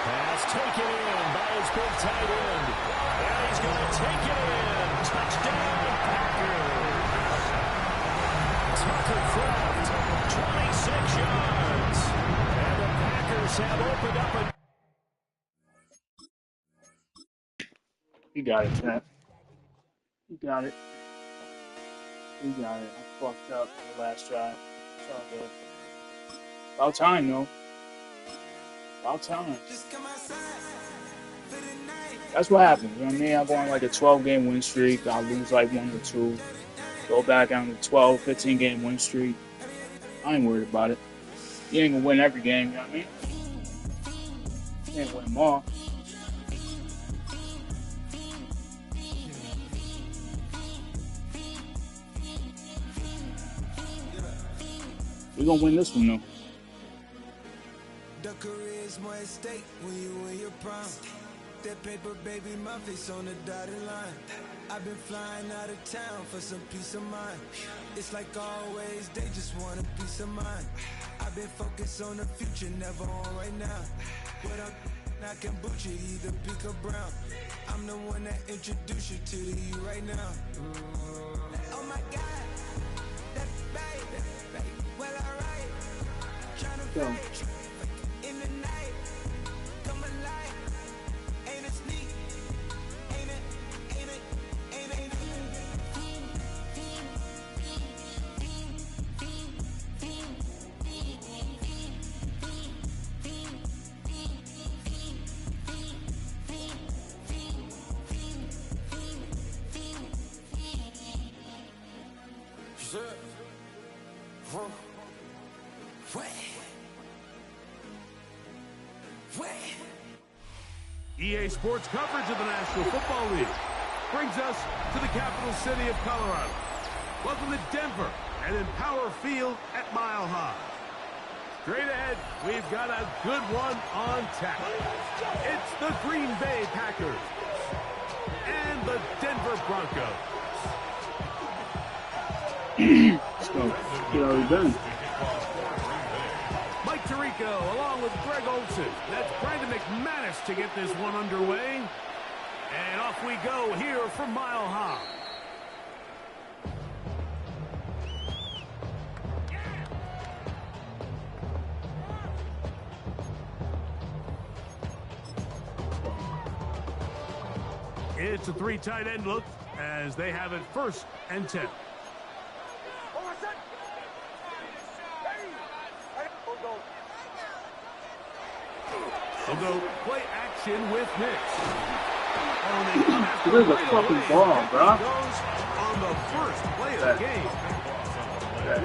Pass taken in by his big tight end. And he's going to take it in. Touchdown, Packers. Tucker Kraft, 26 yards. And the Packers have opened up a...
You got it, Trent. You got it. You got it. I fucked up the last drive. It's all good. About time, though. About time. That's what happens. You know what I mean? I go on like a 12-game win streak. I lose like 1 or 2. Go back on the 12, 15-game win streak. I ain't worried about it. You ain't gonna win every game, you know what I mean? You ain't win them all. We're gonna win this one, though.
The career is more at stake when you in your prime. That paper, baby, my face on the dotted line. I've been flying out of town for some peace of mind. It's like always, they just want a peace of mind. I've been focused on the future, never on right now. What up, I can boot you, either pink or brown. I'm the one that introduced you to you right now. Oh my God, that baby, well alright. Trying to fight in the night, come alive. Ain't it sneak? Ain't it? Ain't it? Ain't it?
EA Sports coverage of the National Football League brings us to the capital city of Colorado. Welcome to Denver and Empower Field at Mile High. Straight ahead, we've got a good one on tap. It's the Green Bay Packers and the Denver Broncos.
Let's go. Get already done.
Mike Tirico along with Greg Olson. That's Brandon McManus to get this one underway. And off we go here from Mile High. It's a 3 tight end look as they have it 1st and 10. They'll go play action with Nix.
This is a fucking ball, bro.
Goes on the 1st play of the game.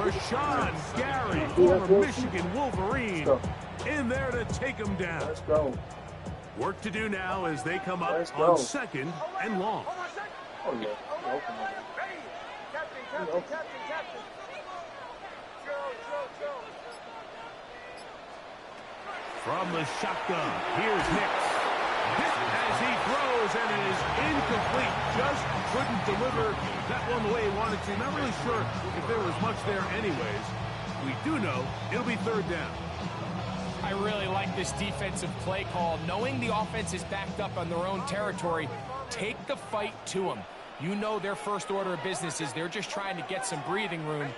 Rashawn Gary, former Michigan Wolverine, in there to take him down.
Let's go.
Work to do now as they come up on 2nd and long.
Oh, yeah.
From the shotgun, here's Nix. As he throws, and it is incomplete. Just couldn't deliver that one the way he wanted to. Not really sure if there was much there anyways. We do know it'll be third down.
I really like this defensive play call. Knowing the offense is backed up on their own territory, take the fight to them. You know their first order of business is they're just trying to get some breathing room.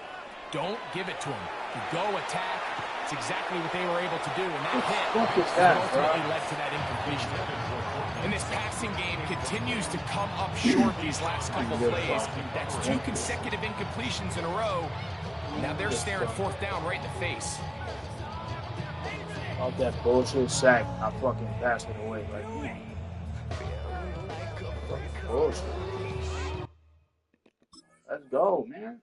Don't give it to them. You go attack. It's exactly what they were able to do, and that hit ultimately led to that incompletion. And this passing game continues to come up short these last couple plays. That's 2 consecutive incompletions in a row. Now they're staring fourth down right in the face.
All that bullshit sack, I fucking passed it away right now. Bullshit. Let's go, man.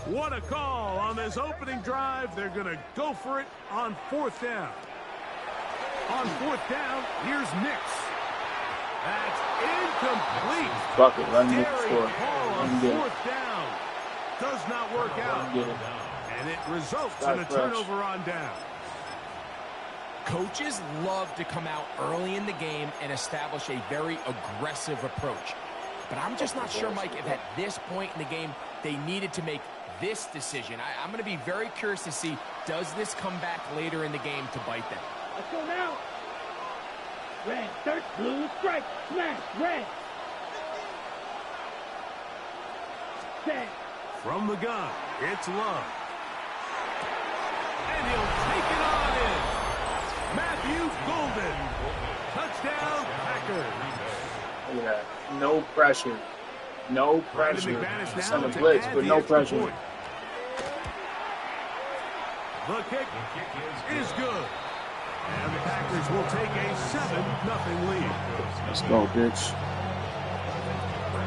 What a call on this opening drive. They're going to go for it on fourth down. On fourth down, here's Nix. That's incomplete.
Fuck it, let me score.
Call on fourth down. Does not work out. And it results in a turnover on down.
Coaches love to come out early in the game and establish a very aggressive approach. But I'm just not sure, Mike, if at this point in the game they needed to make this decision. I'm going to be very curious to see, does this come back later in the game to bite them?
Let's go now. Red, dirt, blue, strike, smash, red. Set.
From the gun, it's Love. And he'll take it on in. Matthew Golden. Touchdown, Packers.
Look at that. No pressure. No pressure. It's on the blitz, but no pressure.
The kick is good. And the Packers will take a 7-0 lead.
Let's go, bitch.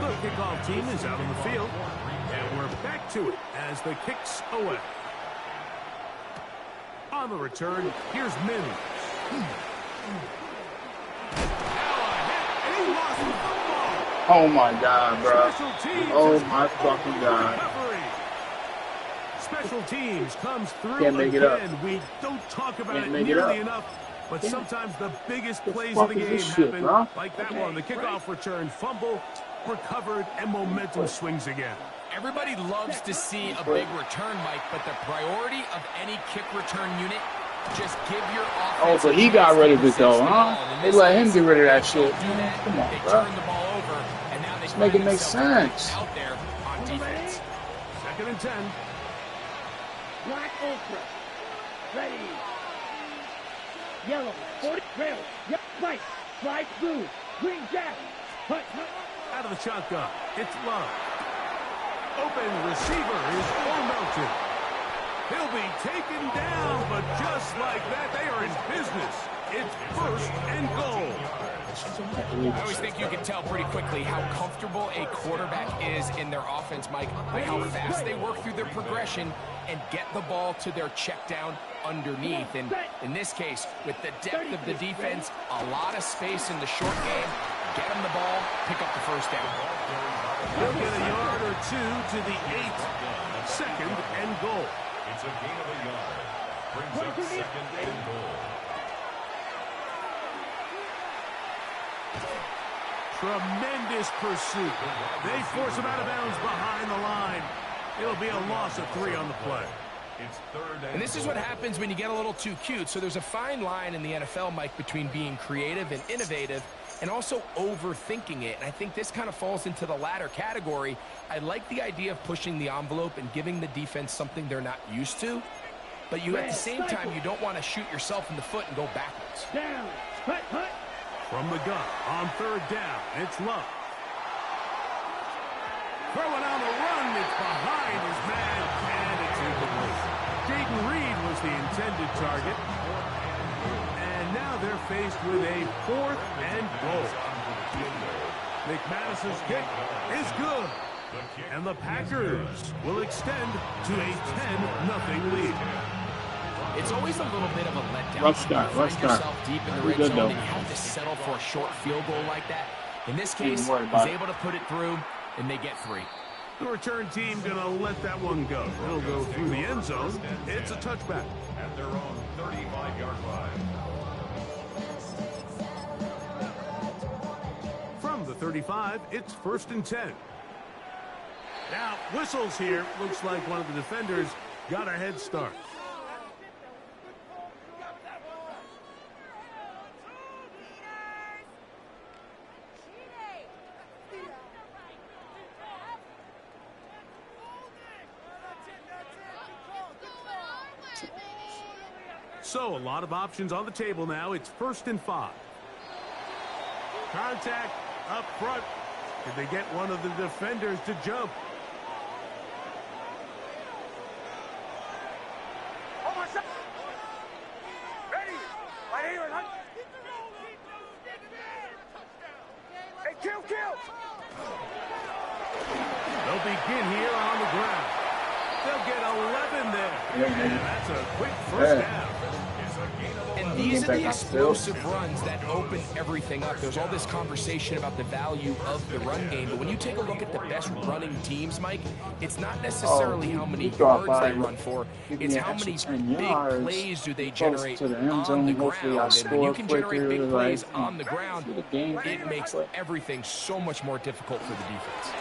The kickoff team is out on the field. And we're back to it as the kick's away. On the return, here's Min.
Oh my God, bro. Oh my fucking God.
Special teams comes through
Can't make it up.
We don't talk about it
nearly
enough, but sometimes the biggest plays of the game happen like that one. The kickoff return, fumble, recovered, and momentum swings again.
Everybody loves to see a big return, Mike, but the priority of any kick return unit, just give your offense.
Oh, but he got rid of it though, huh? They let him get rid of that shit. Come on, bro. Let's make it make sense.
Out there on defense.
2nd and 10.
Black Ultra. Ready. Yellow. 40. Rail. Yep. White. Slide blue. Green jack. Hut.
Out of the shotgun. It's Love. Open receiver is O'Melton. He'll be taken down, but just like that, they are in business. It's 1st and goal.
I always think you can tell pretty quickly how comfortable a quarterback is in their offense, Mike, by how fast they work through their progression and get the ball to their check down underneath. And in this case, with the depth of the defense, a lot of space in the short game, get them the ball, pick up the first down.
He'll get a yard or two to the 8. 2nd and goal.
It's a gain of a yard. Brings up 2nd and goal.
Tremendous pursuit. They force him out of bounds behind the line. It'll be a loss of 3 on the play.
It's 3rd
and this is what happens when you get a little too cute. So there's a fine line in the NFL, Mike, between being creative and innovative and also overthinking it. And I think this kind of falls into the latter category. I like the idea of pushing the envelope and giving the defense something they're not used to. But you, at the same time, you don't want to shoot yourself in the foot and go backwards.
Down. Hut, hut. From the gun, on 3rd down, it's Love. Throwing on the run, it's behind his man, and it's incomplete. Jaden Reed was the intended target. And now they're faced with a 4th and goal. McManus's kick is good. And the Packers will extend to a 10-0 lead.
It's always a little bit of a letdown.
Rough start,
You find yourself deep in the red
good,
zone
though.
and you have to settle for a short field goal like that. In this case, he's
about it.
able to put it through, and they get 3.
The return team going to let that one go. It'll go through the end zone. It's a touchback.
At their own 35-yard line.
From the 35, it's 1st and 10. Now, whistles here. Looks like one of the defenders got a head start. So, a lot of options on the table now. It's 1st and 5. Contact up front. Did they get one of the defenders to jump?
Ready? Right here, Hunt. Hey, kill!
They'll begin here on the ground. They'll get 11 there. And that's a quick first down.
And these are the explosive runs that open everything up. There's all this conversation about the value of the run game, but when you take a look at the best running teams, Mike, it's not necessarily how many yards they run for, it's how many big plays do they generate on the ground. And when you can generate big plays on the ground, it makes everything so much more difficult for the defense.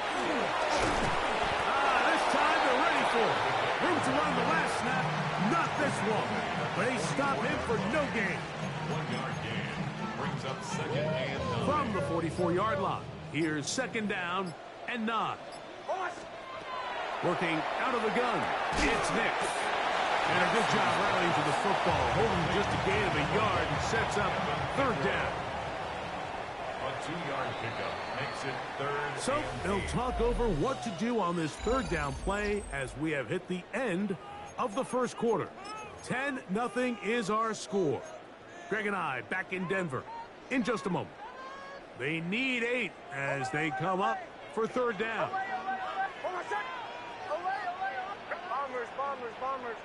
This time they're ready for it. Room to run the last snap, not this one. They stop him for no gain.
1-yard gain brings up 2nd and 9.
From the 44-yard line, here's 2nd down and 9. Working out of the gun, it's Nix. And a good job rallying to the football, holding just a gain of a yard and sets up 3rd down.
A 2-yard pickup makes it 3rd.
So they'll talk over what to do on this 3rd down play as we have hit the end of the first quarter. 10-0 is our score. Greg and I back in Denver in just a moment. They need 8 as they come up for 3rd down.
Bombers.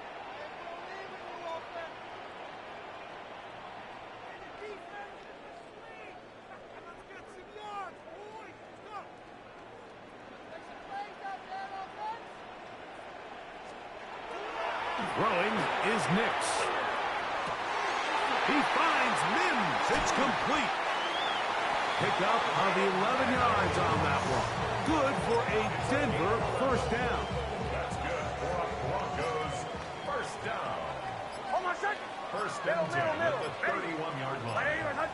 Throwing is Nix. He finds Mims. It's complete. Pick up of 11 yards on that one. Good for a Denver 1st down.
That's good for a Broncos 1st down. 1st and 10 at the 31-yard line.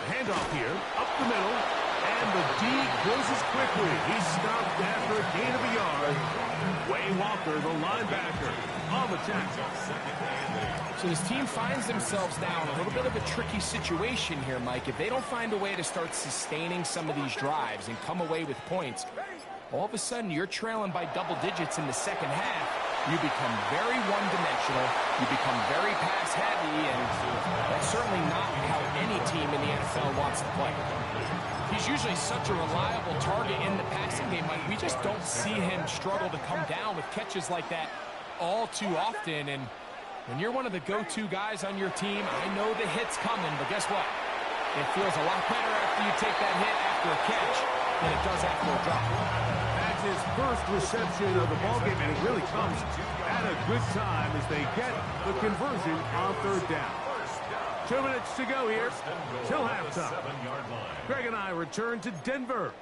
Handoff here, up the middle, and the D closes quickly. He's stopped after a gain of a yard. Wayne Walker, the linebacker, on the tackle.
So this team finds themselves now in a little bit of a tricky situation here, Mike. If they don't find a way to start sustaining some of these drives and come away with points, all of a sudden you're trailing by double digits in the 2nd half. You become very one-dimensional. You become very pass-heavy, and that's certainly not how any team in the NFL wants to play. He's usually such a reliable target in the passing game, Mike. We just don't see him struggle to come down with catches like that all too often. And when you're one of the go-to guys on your team, I know the hit's coming, but guess what? It feels a lot better after you take that hit after a catch than it does after a drop.
That's his first reception of the ballgame, and it really comes at a good time as they get the conversion on 3rd down. 2 minutes to go here till halftime. Greg and I return to Denver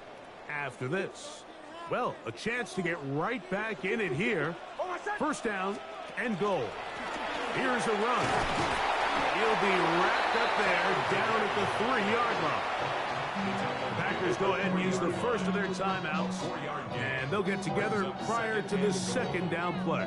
after this. Well, a chance to get right back in it here. 1st down and goal. Here's a run. He'll be wrapped up there down at the 3-yard line. Packers go ahead and use the first of their timeouts, and they'll get together prior to the 2nd down play.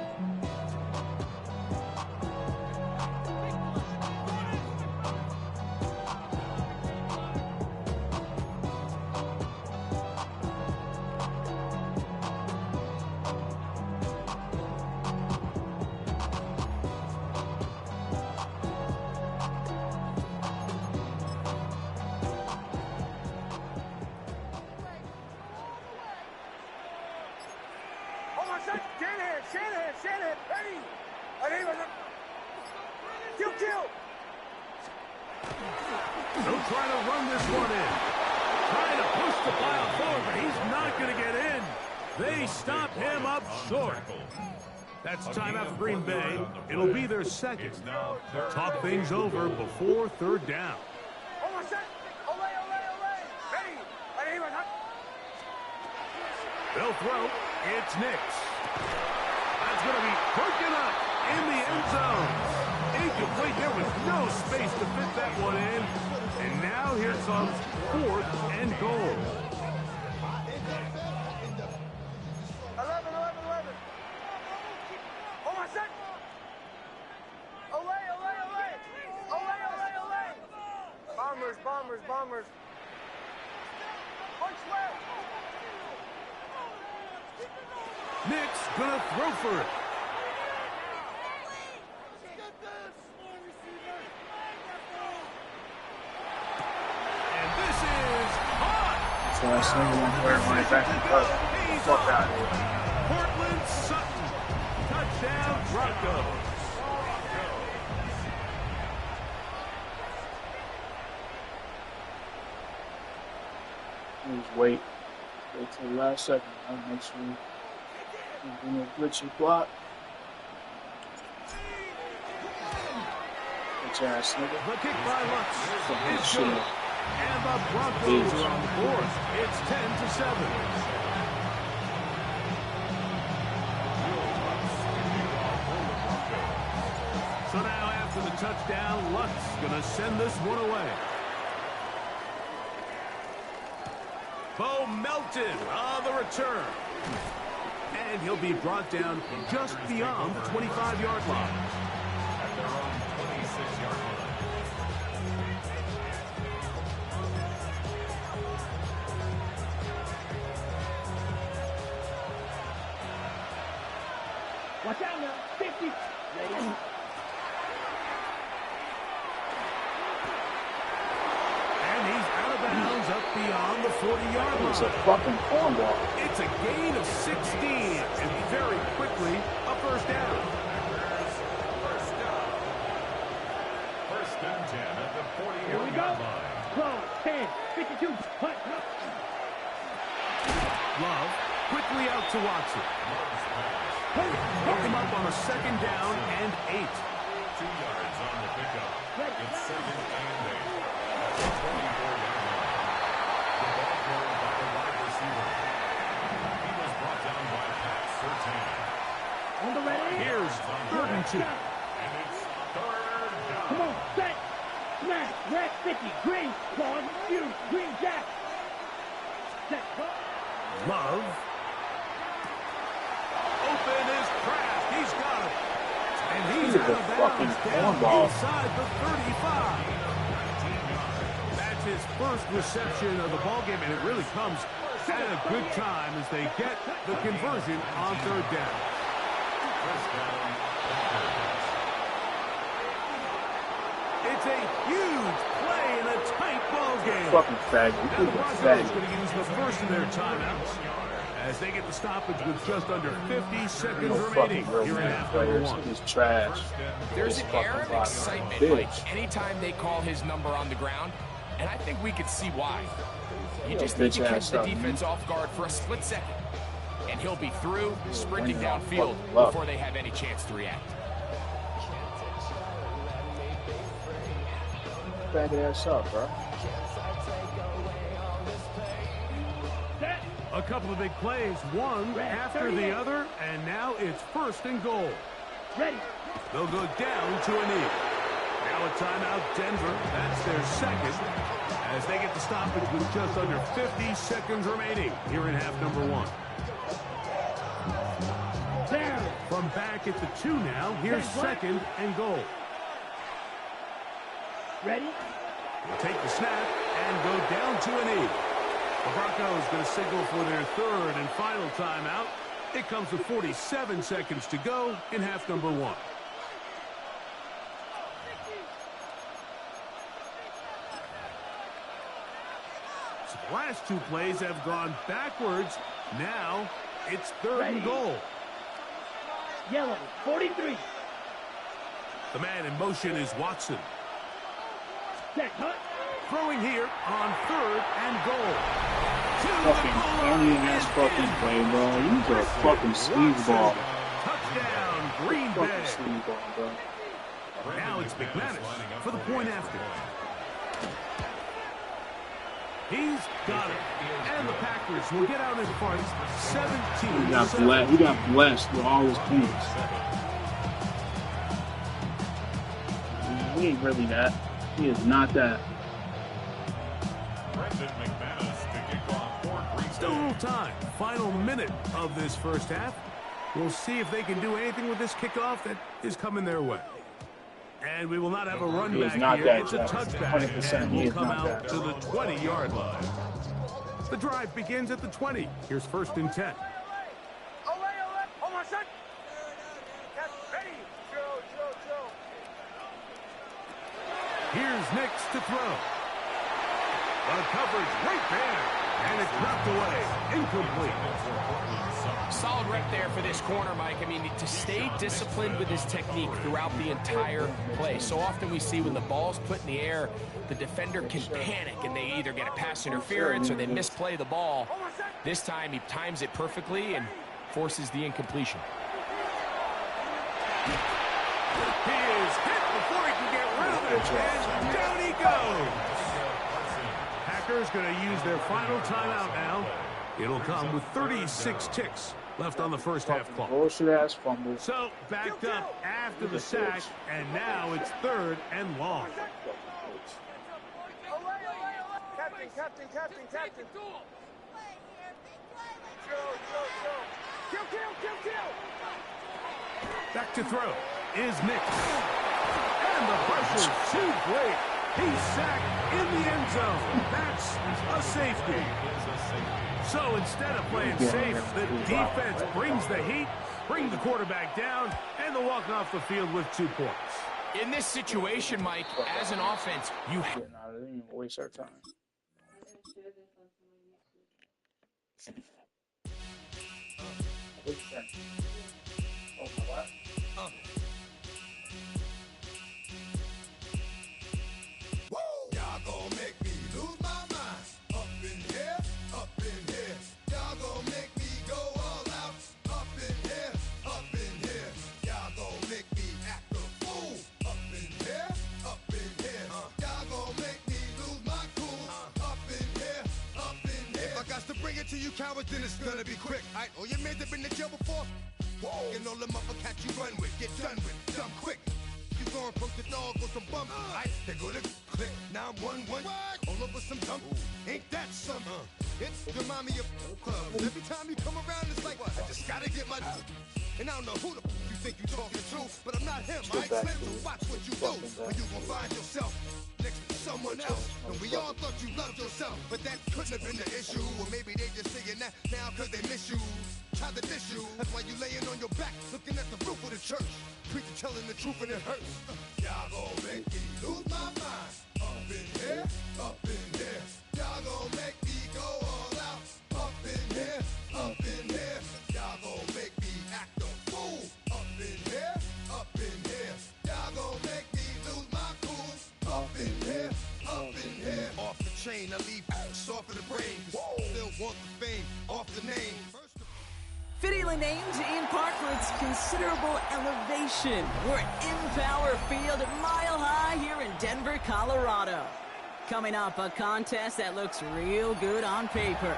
Shanahan, ready. Kill.
They'll try to run this one in. Trying to push the pile forward, but he's not going to get in. They stop him up short. That's timeout for Green Bay. It'll be their second. Talk things over before third down. They'll throw. It's Nix. That's going to be broken up in the end zone. Incomplete. There was no space to fit that one in. And now here comes 4th and goal.
11. Hold on a sec. Olay. Bombers. Punch left.
Nix gonna throw for it. And this is hot.
So I still want to wear my back and cut. Fuck out of here.
Portland Sutton. Touchdown Broncos.
Just wait till the last second. I'll make sure there's no glitchy block. Bitch ass nigga.
The kick by Lutz is
Shit.
good. And the Broncos are on the board. It's 10-7. So now after the touchdown, Lutz gonna send this one away. Bo Melton on the return. And he'll be brought down just beyond the 25-yard line.
At their own 26-yard line.
Watch out now. 50. Ready.
Up beyond the 40-yard line.
It's a fucking cornball.
It's a gain of 16, and very quickly a first down.
First and 10 at the 40-yard line.
10, 52, punt.
Love quickly out to Watson. Hook him up on a second down and 8.
2 yards on the pickup. It's 2nd and 8 at the 24-yard line.
On the ready.
Here's 3rd and 2.
And it's 3rd down.
Come on, set. Smash. Red 50. Green. One. You. Green Jack. Set.
Love. Open is Kraft. He's got it. And he's out of bounds down inside the 35. That's his first reception of the ballgame, and it really comes at a good time as they get the conversion on 3rd down. It's a huge play in a tight ball game.
Fucking faggot.
Now the Broncos are going to use the first of their timeouts as they get the stoppage with just under 50 seconds remaining here in half number 1.
It's trash.
There's an air of excitement, Mike, anytime they call his number on the ground, and I think we could see why. You just need to catch the defense off guard for a split second, and he'll be through, sprinting downfield before they have any chance to react.
Back ass up, bro.
A couple of big plays, one after the other, and now it's 1st and goal.
Ready.
They'll go down to a knee. Now a timeout, Denver. That's their second as they get the stoppage with just under 50 seconds remaining here in half number 1. From back at the 2 now, here's 2nd and goal.
Ready?
They'll take the snap and go down to a knee. The Broncos going to signal for their 3rd and final timeout. It comes with 47 seconds to go in half number 1. So the last 2 plays have gone backwards. Now it's 3rd and goal.
Yellow, 43.
The man in motion is Watson.
Set, huh?
Throwing here on 3rd and goal.
Fucking alien ass fucking play, bro. You are a fucking sleazeball.
Touchdown, Green Bay.
Sleazeball, bro.
Now it's McManus for the point after. He's got it. And the Packers will get out in front 17-7.
He got blessed with all his points. He ain't really that. He is not that.
Still a little time. Final minute of this first half. We'll see if they can do anything with this kickoff that is coming their way. And we will not have a run back here. It's a touchback, and we'll come out to the 20-yard line. The drive begins at the 20. Here's 1st and 10. Here's Nix to throw. The coverage right there, and it's knocked away. Incomplete.
Solid rep there for this corner, Mike. I mean, to stay disciplined with his technique throughout the entire play. So often we see when the ball's put in the air, the defender can panic, and they either get a pass interference or they misplay the ball. This time, he times it perfectly and forces the incompletion.
He is hit before he can get rid of it, and down he goes. Packers going to use their final timeout now. It'll come with 36 ticks left on the first half clock.
Bullshit-ass fumble.
So, backed up after the sack, and now it's 3rd and long.
Captain. Kill.
Back to throw is Nick. And the pressure's too great. He's sacked in the end zone. That's a safety. So instead of playing safe, the defense brings the heat, brings the quarterback down, and they'll walk off the field with 2 points.
In this situation, Mike, as an offense, you have...
I didn't even waste our time.
Y'all gon' make me lose my mind. Up in here. Y'all gon' make me go all out. Up in here. Y'all gon' make me act a fool. Up in here. Y'all gon' make me lose my cool. Up in here. If I got to bring it to you cowards, then it's gonna be quick. Alright, all your men have been to jail before. Whoa, and all the motherfuckers you run with, get done with, dumb quick. You going from the dog or some bump, right? They go to click 911, all over some dump. Ain't that something? It's remind me of clubs. Every time you come around, it's like I just gotta get my. And I don't know who the you think you talking to, but I'm not him. I ain't slim, so watch what you do, or you gon' find yourself next to someone else. And we all thought you loved yourself, but that couldn't have been the issue. Or maybe they just saying that now cause they miss you. Try to diss you. That's why you laying on your back, looking at the roof of the church. Preacher telling the truth and it hurts. Y'all gon' make me lose my mind. Up in here. Y'all gon' make me go all out. Up in here. Y'all gon' make me act a fool. Up in here. Y'all gon' make me lose my cool. Up in here. Off the chain, I leave soft in the brain. Still want the fame, off the name.
Fittingly named in part for its considerable elevation. We're at Empower Field at Mile High here in Denver, Colorado. Coming up, a contest that looks real good on paper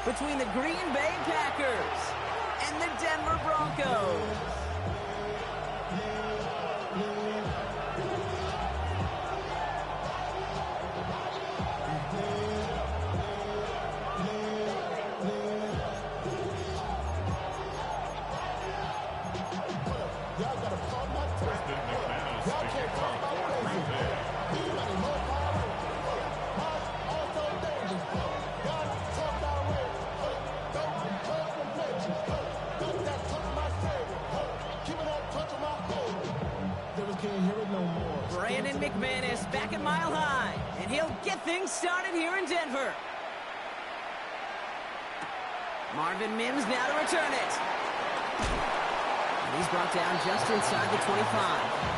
between the Green Bay Packers and the Denver Broncos. McManus back at Mile High, and he'll get things started here in Denver. Marvin Mims now to return it. And he's brought down just inside the 25.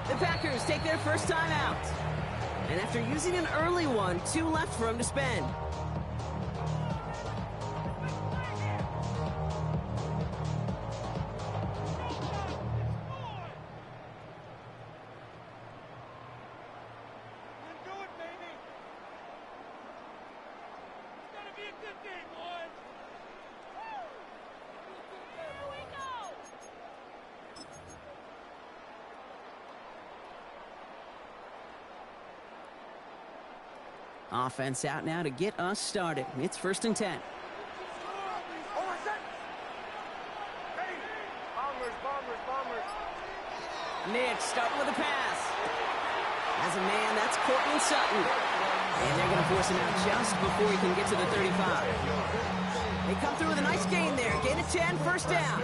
The Packers take their first time out. And after using an early one, 2 left for him to spend. Offense out now to get us started. It's 1st and 10. Nick starting with a pass. As a man, that's Cortland Sutton. And they're going to force him out just before he can get to the 35. They come through with a nice gain there. Gain of 10, 1st down.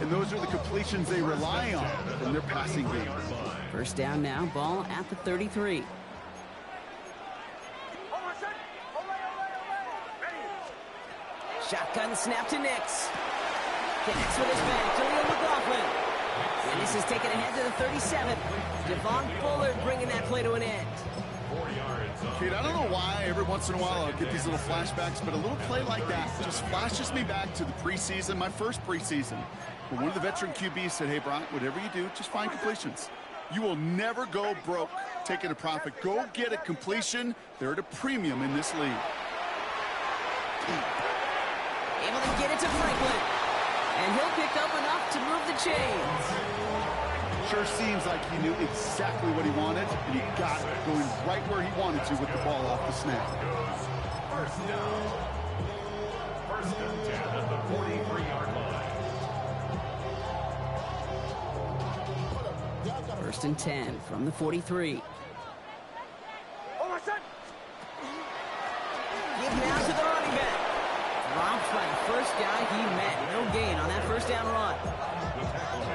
And those are the completions they rely on from their passing game.
1st down now, ball at the 33. Shotgun snap to Nix. Connects with his back, Khalil McLaughlin. And this is taken ahead to the 37. Devon Bullard bringing that play to an end.
Kate, I don't know why every once in a while I'll get these little flashbacks, but a little play like that just flashes me back to the preseason, my first preseason, where one of the veteran QBs said, hey, Brock, whatever you do, just find completions. You will never go broke taking a profit. Go get a completion. They're at a premium in this league.
Able to get it to Franklin. And he'll pick up enough to move the chains.
Sure seems like he knew exactly what he wanted, and he got it, going right where he wanted to with the ball off the snap.
1st down. 1st and 10 at the 43-yard line.
1st and 10 from the 43. Give now to the running back. Dropped by the first guy he met. No gain on that 1st down run.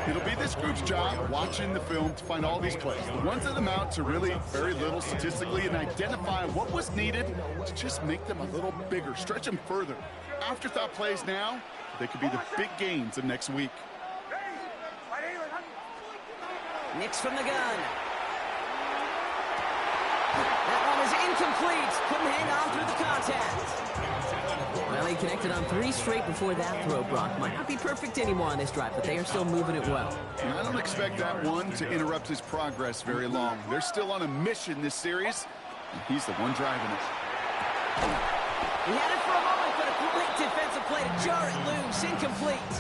It'll be this group's job watching the film to find all these plays. The ones that amount to really very little statistically and identify what was needed to just make them a little bigger, stretch them further. Afterthought plays now, they could be the big gains of next week.
Nix from the gun. That one is incomplete. Couldn't hang on through the contact. Well, he connected on 3 straight before that throw, Brock. Might not be perfect anymore on this drive, but they are still moving it well.
And I don't expect that one to interrupt his progress very long. They're still on a mission this series, and he's the one driving it.
He had it for a moment, but a great defensive play to jar it loose. Incomplete.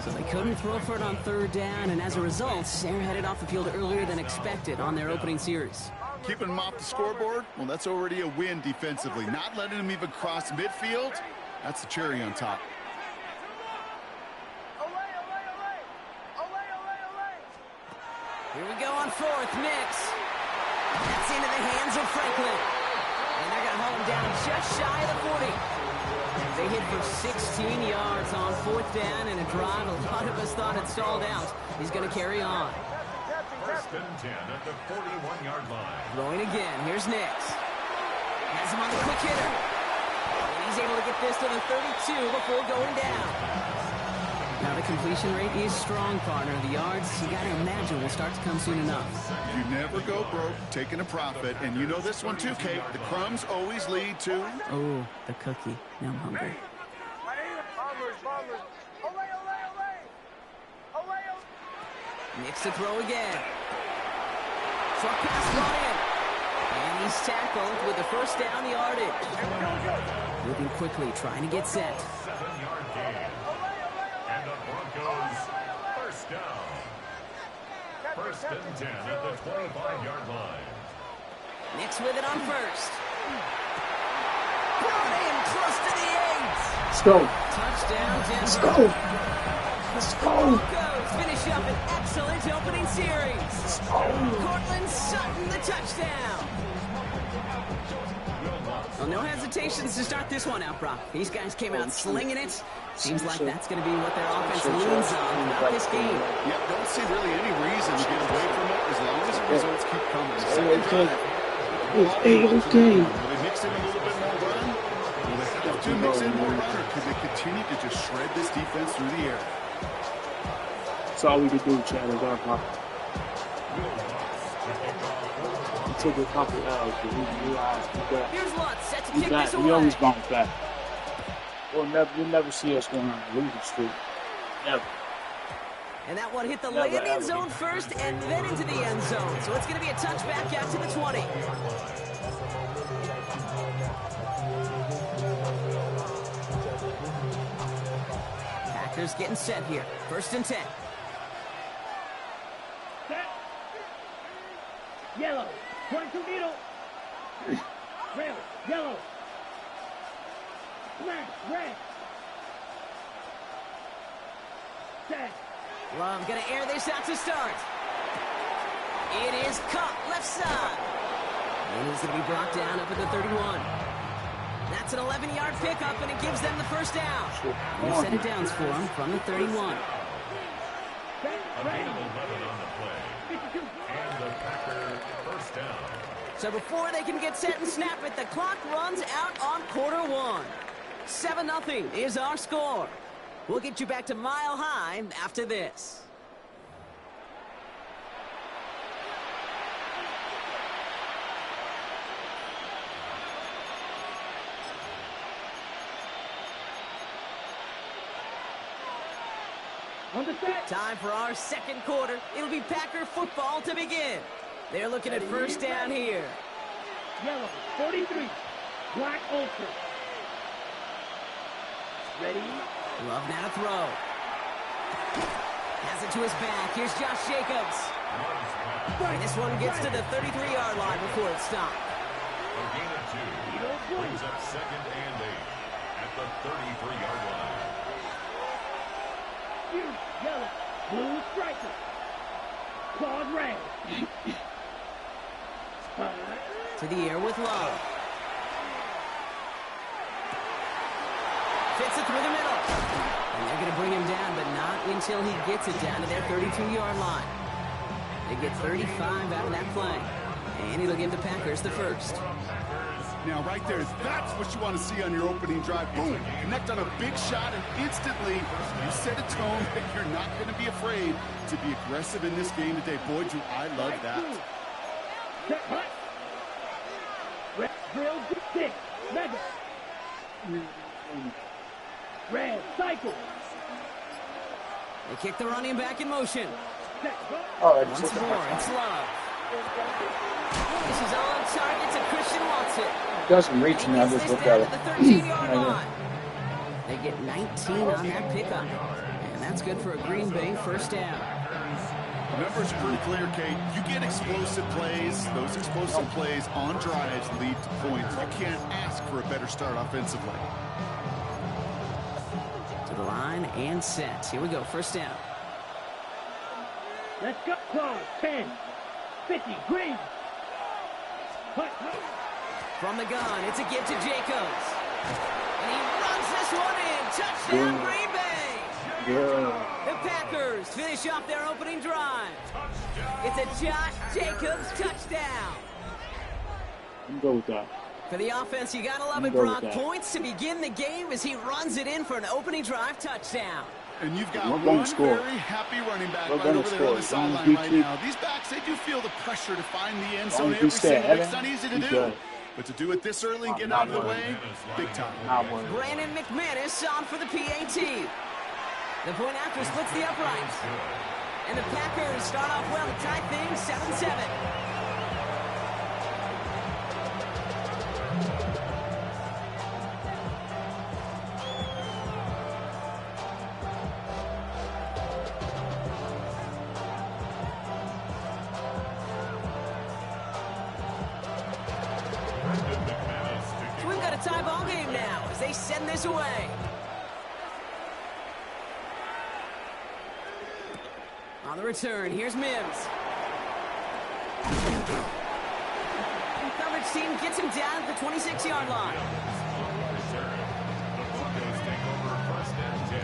So they couldn't throw for it on 3rd down, and as a result, they're headed off the field earlier than expected on their opening series.
Keeping him off the scoreboard, well, that's already a win defensively. Not letting him even cross midfield, that's the cherry on top.
Here we go on 4th, Nix. That's into the hands of Franklin. And they're going to hold him down just shy of the 40. They hit for 16 yards on 4th down in a drive a lot of us thought had stalled out. He's going to carry on.
1st and 10 at the 41-yard line.
Throwing again. Here's Nix. Has him on the quick hitter. And he's able to get this to the 32 before going down. Now the completion rate is strong, partner. The yards, you got to imagine, will start to come soon enough.
You never go broke taking a profit. And you know this one too, Kate. The crumbs always lead to...
Oh, the cookie. Now I'm hungry. Nix to throw again. Short pass, Ryan. And he's tackled with the first down yardage. Moving quickly, trying to get set.
7-yard gain. And the Broncos first down. First and 10 at the 25-yard line.
Nix with it on first. Brought in close to the 8.
Let's go.
Touchdown, Denver.
Let's go. Let's go.
Broncos finish up an excellent opening series.
Let's go.
Cortland Sutton, the touchdown. Well, no hesitations to start this one out, Brock. These guys came out slinging it. Seems like that's going to be what their offense leans on throughout this game.
Yeah, don't see really any reason to get away from it as long as the results keep coming. Second drive.
Okay.
Will they mix in a little bit more run? Will they have to mix in more run, or could they continue to just shred this defense through the air?
That's all we can do, Chad, is our part. We took a couple L's, but we realized
Here's Lutz, set to kick this away.
we always bounce back. You'll never see us going on a losing streak. Never.
And that one hit the landing zone first and then into the end zone. So it's going to be a touchback out to the 20. Packers getting set here. First and 10.
Set. Yellow. 22 needle. Red. Yellow. Black. Red. Set.
Love going to air this out to start. It is caught left side. And he's going to be brought down up at the 31. That's an 11-yard pickup, and it gives them the first down. New set of downs for him from the 31.
A gain of 11 on the play. And the Packer first down.
So before they can get set and snap it, the clock runs out on quarter one. 7-0 is our score. We'll get you back to Mile High after this. Time for our second quarter. It'll be Packer football to begin. They're looking at first down here.
Yellow, 43. Black ultra. Ready?
Love now to throw. Has it to his back. Here's Josh Jacobs. And this one gets to the 33-yard line before it stopped.
A gain of 2 brings up second and 8 at the 33-yard line.
Yellow, blue striker. Claude red.
To the air with Love. Fits it through the middle. And they're going to bring him down, but not until he gets it down to their 32-yard line. They get 35 out of that play. And it'll give the Packers the first.
Now, right there, that's what you want to see on your opening drive. Boom, connect on a big shot, and instantly you set a tone that you're not going to be afraid to be aggressive in this game today. Boy, do I love that.
Red, drill, stick, mega. Red, cycle.
They kick the running back in motion.
Once
more, it's Love. This is on target to Christian Watson.
Doesn't reach now, just look at it.
The 13-yard line. They get 19 on that pickup. And that's good for a Green Bay first down.
The numbers are pretty clear, Kate. You get explosive plays. Those explosive plays on drives lead to points. You can't ask for a better start offensively.
To the line and set. Here we go, first down.
Let's go. Close. 10, 50, green.
From the gun, it's a give to Jacobs. And he runs this one in. Touchdown, Green Bay. The Packers finish off their opening drive. It's a Josh Jacobs touchdown.
I'm good with that.
For the offense, you gotta love it, Brock. Points to begin the game as he runs it in for an opening drive touchdown.
And you've got one very happy running back right over there on the sideline right now. These backs, they do feel the pressure to find the end zone every single week. It's not easy to do. But to do it this early and get out of the way, big time.
Brandon McManus on for the PAT. The point after splits the uprights. And the Packers start off well to tie things 7-7. tie ball game now as they send this away. On the return, here's Mims. The coverage team gets him down at the 26-yard line.
The Broncos take over first and 10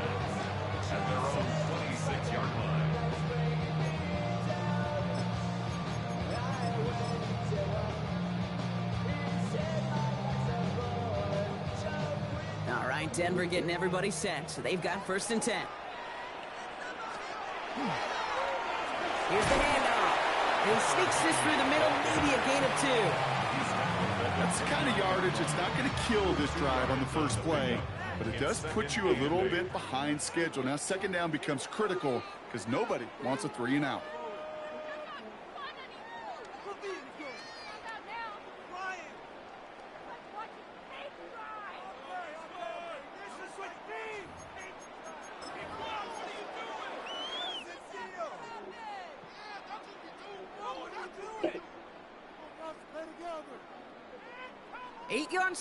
at their own 26-yard line.
All right, Denver getting everybody set, so they've got first and 10. Here's the handoff. And he sneaks this through the middle, maybe a gain of 2.
That's the kind of yardage that's not going to kill this drive on the first play, but it does put you a little bit behind schedule. Now second down becomes critical because nobody wants a 3 and out.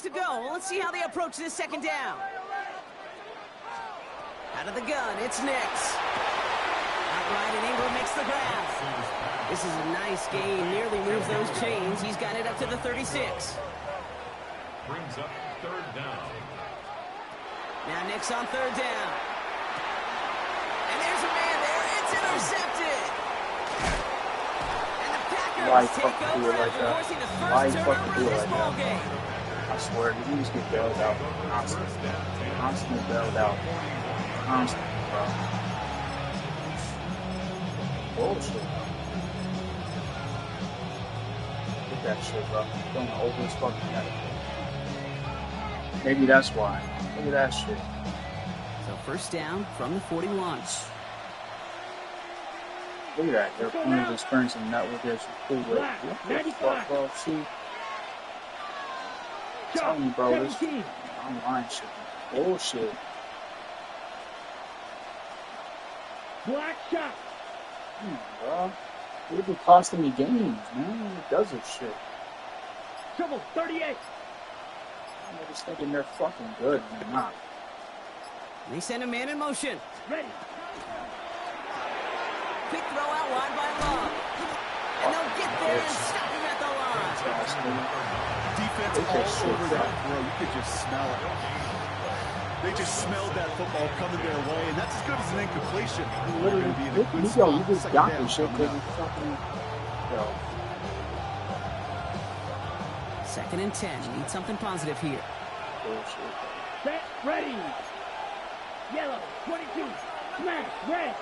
To go. Let's see how they approach this second down. Out of the gun, it's Nix. Outright, and Ingram makes the grab. This is a nice game. Nearly moves those chains. He's got it up to the 36.
Brings up third down.
Now Nix on third down. And there's a man there. It's intercepted. And the Packers take over after forcing the first turnover of this ball game.
I swear, you just get bailed out constantly. Constantly bailed out. Constantly, bro. Bullshit. Look at that shit, bro. Don't over his fucking head. Maybe that's why. Look at that shit.
So first down from the 41.
Look at that. Their opponents experiencing network issues. What the fuck, bro? See? I'm telling you, bro, this online shit is bullshit.
Black shot.
Bro. It be costing me games, man. It does this shit.
Triple 38.
I'm just thinking they're fucking good, and they're not.
They send a man in motion.
Ready.
Quick throw out wide by Love. And they'll get there and stop him at the line.
Defense all over that throw. You could just smell it. They just smelled that football coming their way, and that's as good as an incompletion.
Literally, you just got this shit because you fucking, yo.
Second and 10. Need something positive here.
Bullshit.
Set, ready. Yellow, 22. Smash, red.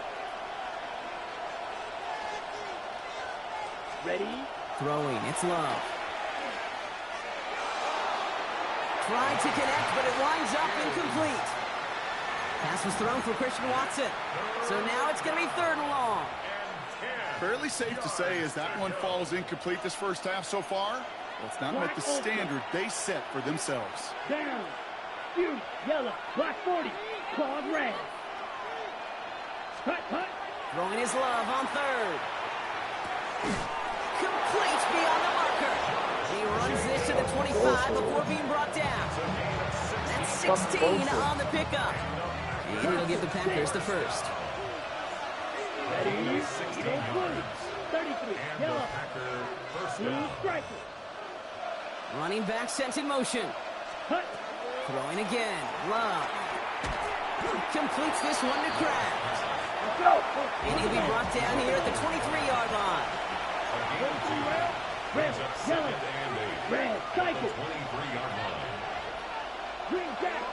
Ready.
Throwing, it's Love. Tried to connect, but it winds up incomplete. Pass was thrown for Christian Watson. So now it's going to be third and long.
Fairly safe to say as that one falls incomplete this first half so far. Well, it's not met the standard they set for themselves.
Down. Huge, yellow, black 40, claws red. Cut.
Throwing his Love on third. Complete beyond the marker. He runs this to the 25 before being brought down. That's 16 on the pickup. And he'll give the Packers the first.
Ready, 33, yellow, blue striker.
Running back sent in motion.
Cut.
Throwing again. Love. Completes this one to Kraft. And he'll be brought down here at the 23-yard line.
Red, yellow, red, cycle.
23-yard line.
Green jack.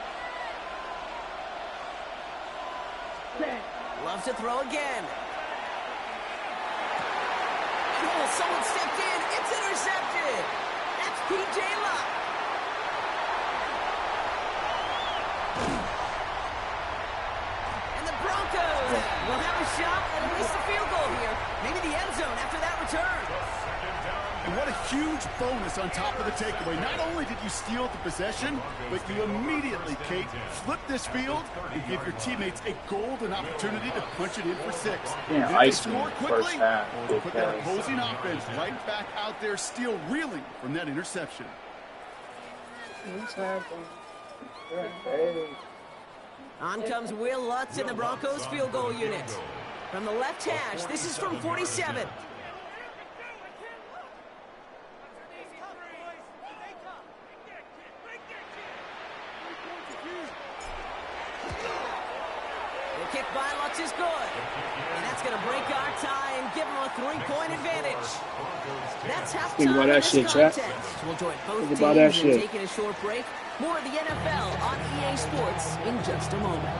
Set.
Loves to throw again. Oh, someone stepped in. It's intercepted. That's P.J. Luck. And the Broncos will have a shot at least a field goal here. Maybe the end zone after that return.
And what a huge bonus on top of the takeaway. Not only did you steal the possession, but you immediately, Kate, flip this field and give your teammates a golden opportunity to punch it in for 6.
Yeah,
and if they score quickly, or put that opposing offense right back out there still reeling from that interception.
On comes Will Lutz in the Broncos field goal unit. From the left hash, this is from 47. The kick by Lutz is good. And that's going to break our tie and give them a 3-point advantage. That's halftime
Think about that
of this
shit, chat.
contest. We'll join both
Think
teams
about that
in
shit.
taking a short break. More of the NFL on EA Sports in just a moment.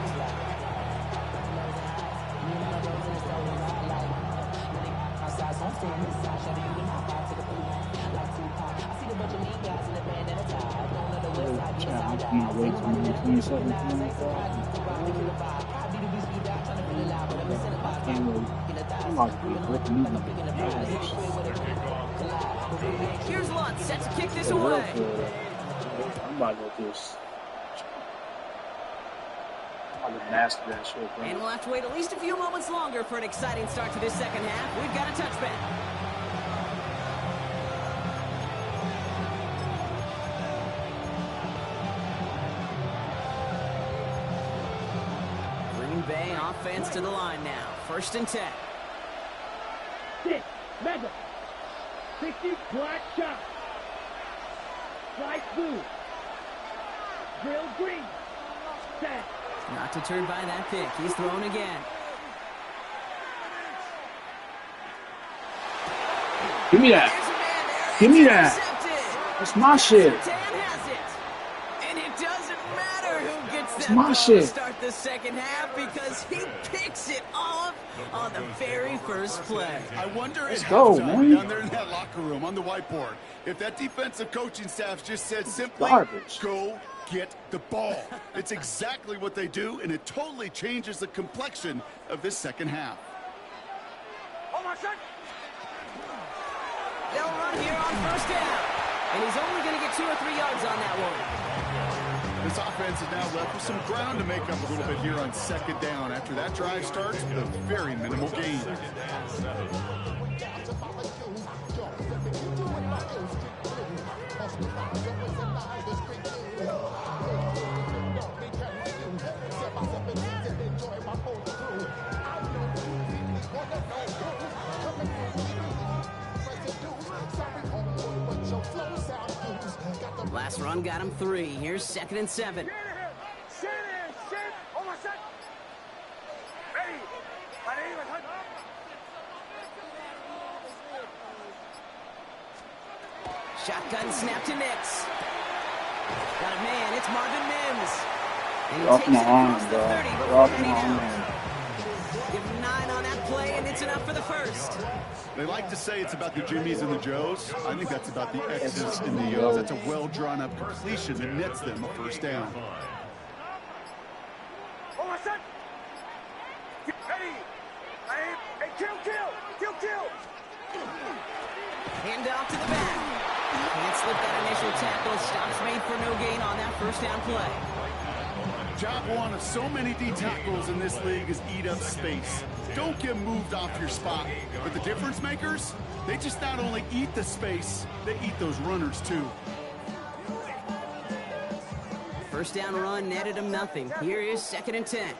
Here's Lutz set to kick this away.
I'm about to do this. I'm about to master that shit, bro.
And we'll have to wait at least a few moments longer for an exciting start to this second half. We've got a touchback. Green Bay offense to the line now. 1st and 10.
6, mega. 60, black shot. Slice blue. Drill green. Set.
Not deterred by that pick. He's thrown again.
Give me that. Give me that. That's my shit.
And it doesn't matter who gets
That's
that
my
ball
shit.
to start the second half because he picks it off on the very first play.
I wonder
Let's
at
go,
halftime,
man.
down there in that locker room on the whiteboard, if that defensive coaching staff just said simply,
Garbage.
go get the ball. It's exactly what they do, and it totally changes the complexion of this second half.
They'll run here on 1st down. And he's only going to get 2 or 3 yards on that one.
This offense is now left with some ground to make up a little bit here on 2nd down after that drive starts with a very minimal gain.
Last run got him 3. Here's 2nd and 7. Shotgun snap to Nix. Got a man. It's Marvin Mims. And he
Off
takes
my
it
arm,
across the
bro.
30 before
Off
heading
my
out.
arm.
Give him 9 on that play, and it's enough for the first.
They like to say it's about the Jimmies and the Joes. I think that's about the X's and the O's. That's a well-drawn-up completion that nets them a 1st down.
Hand off to the back. Can't slip that initial tackle. Stops made for no gain on that 1st down play.
Job one of so many D tackles in this league is eat up space. Don't get moved off your spot. But the difference makers, they just not only eat the space, they eat those runners too.
1st down run netted him nothing. Here is 2nd and 10.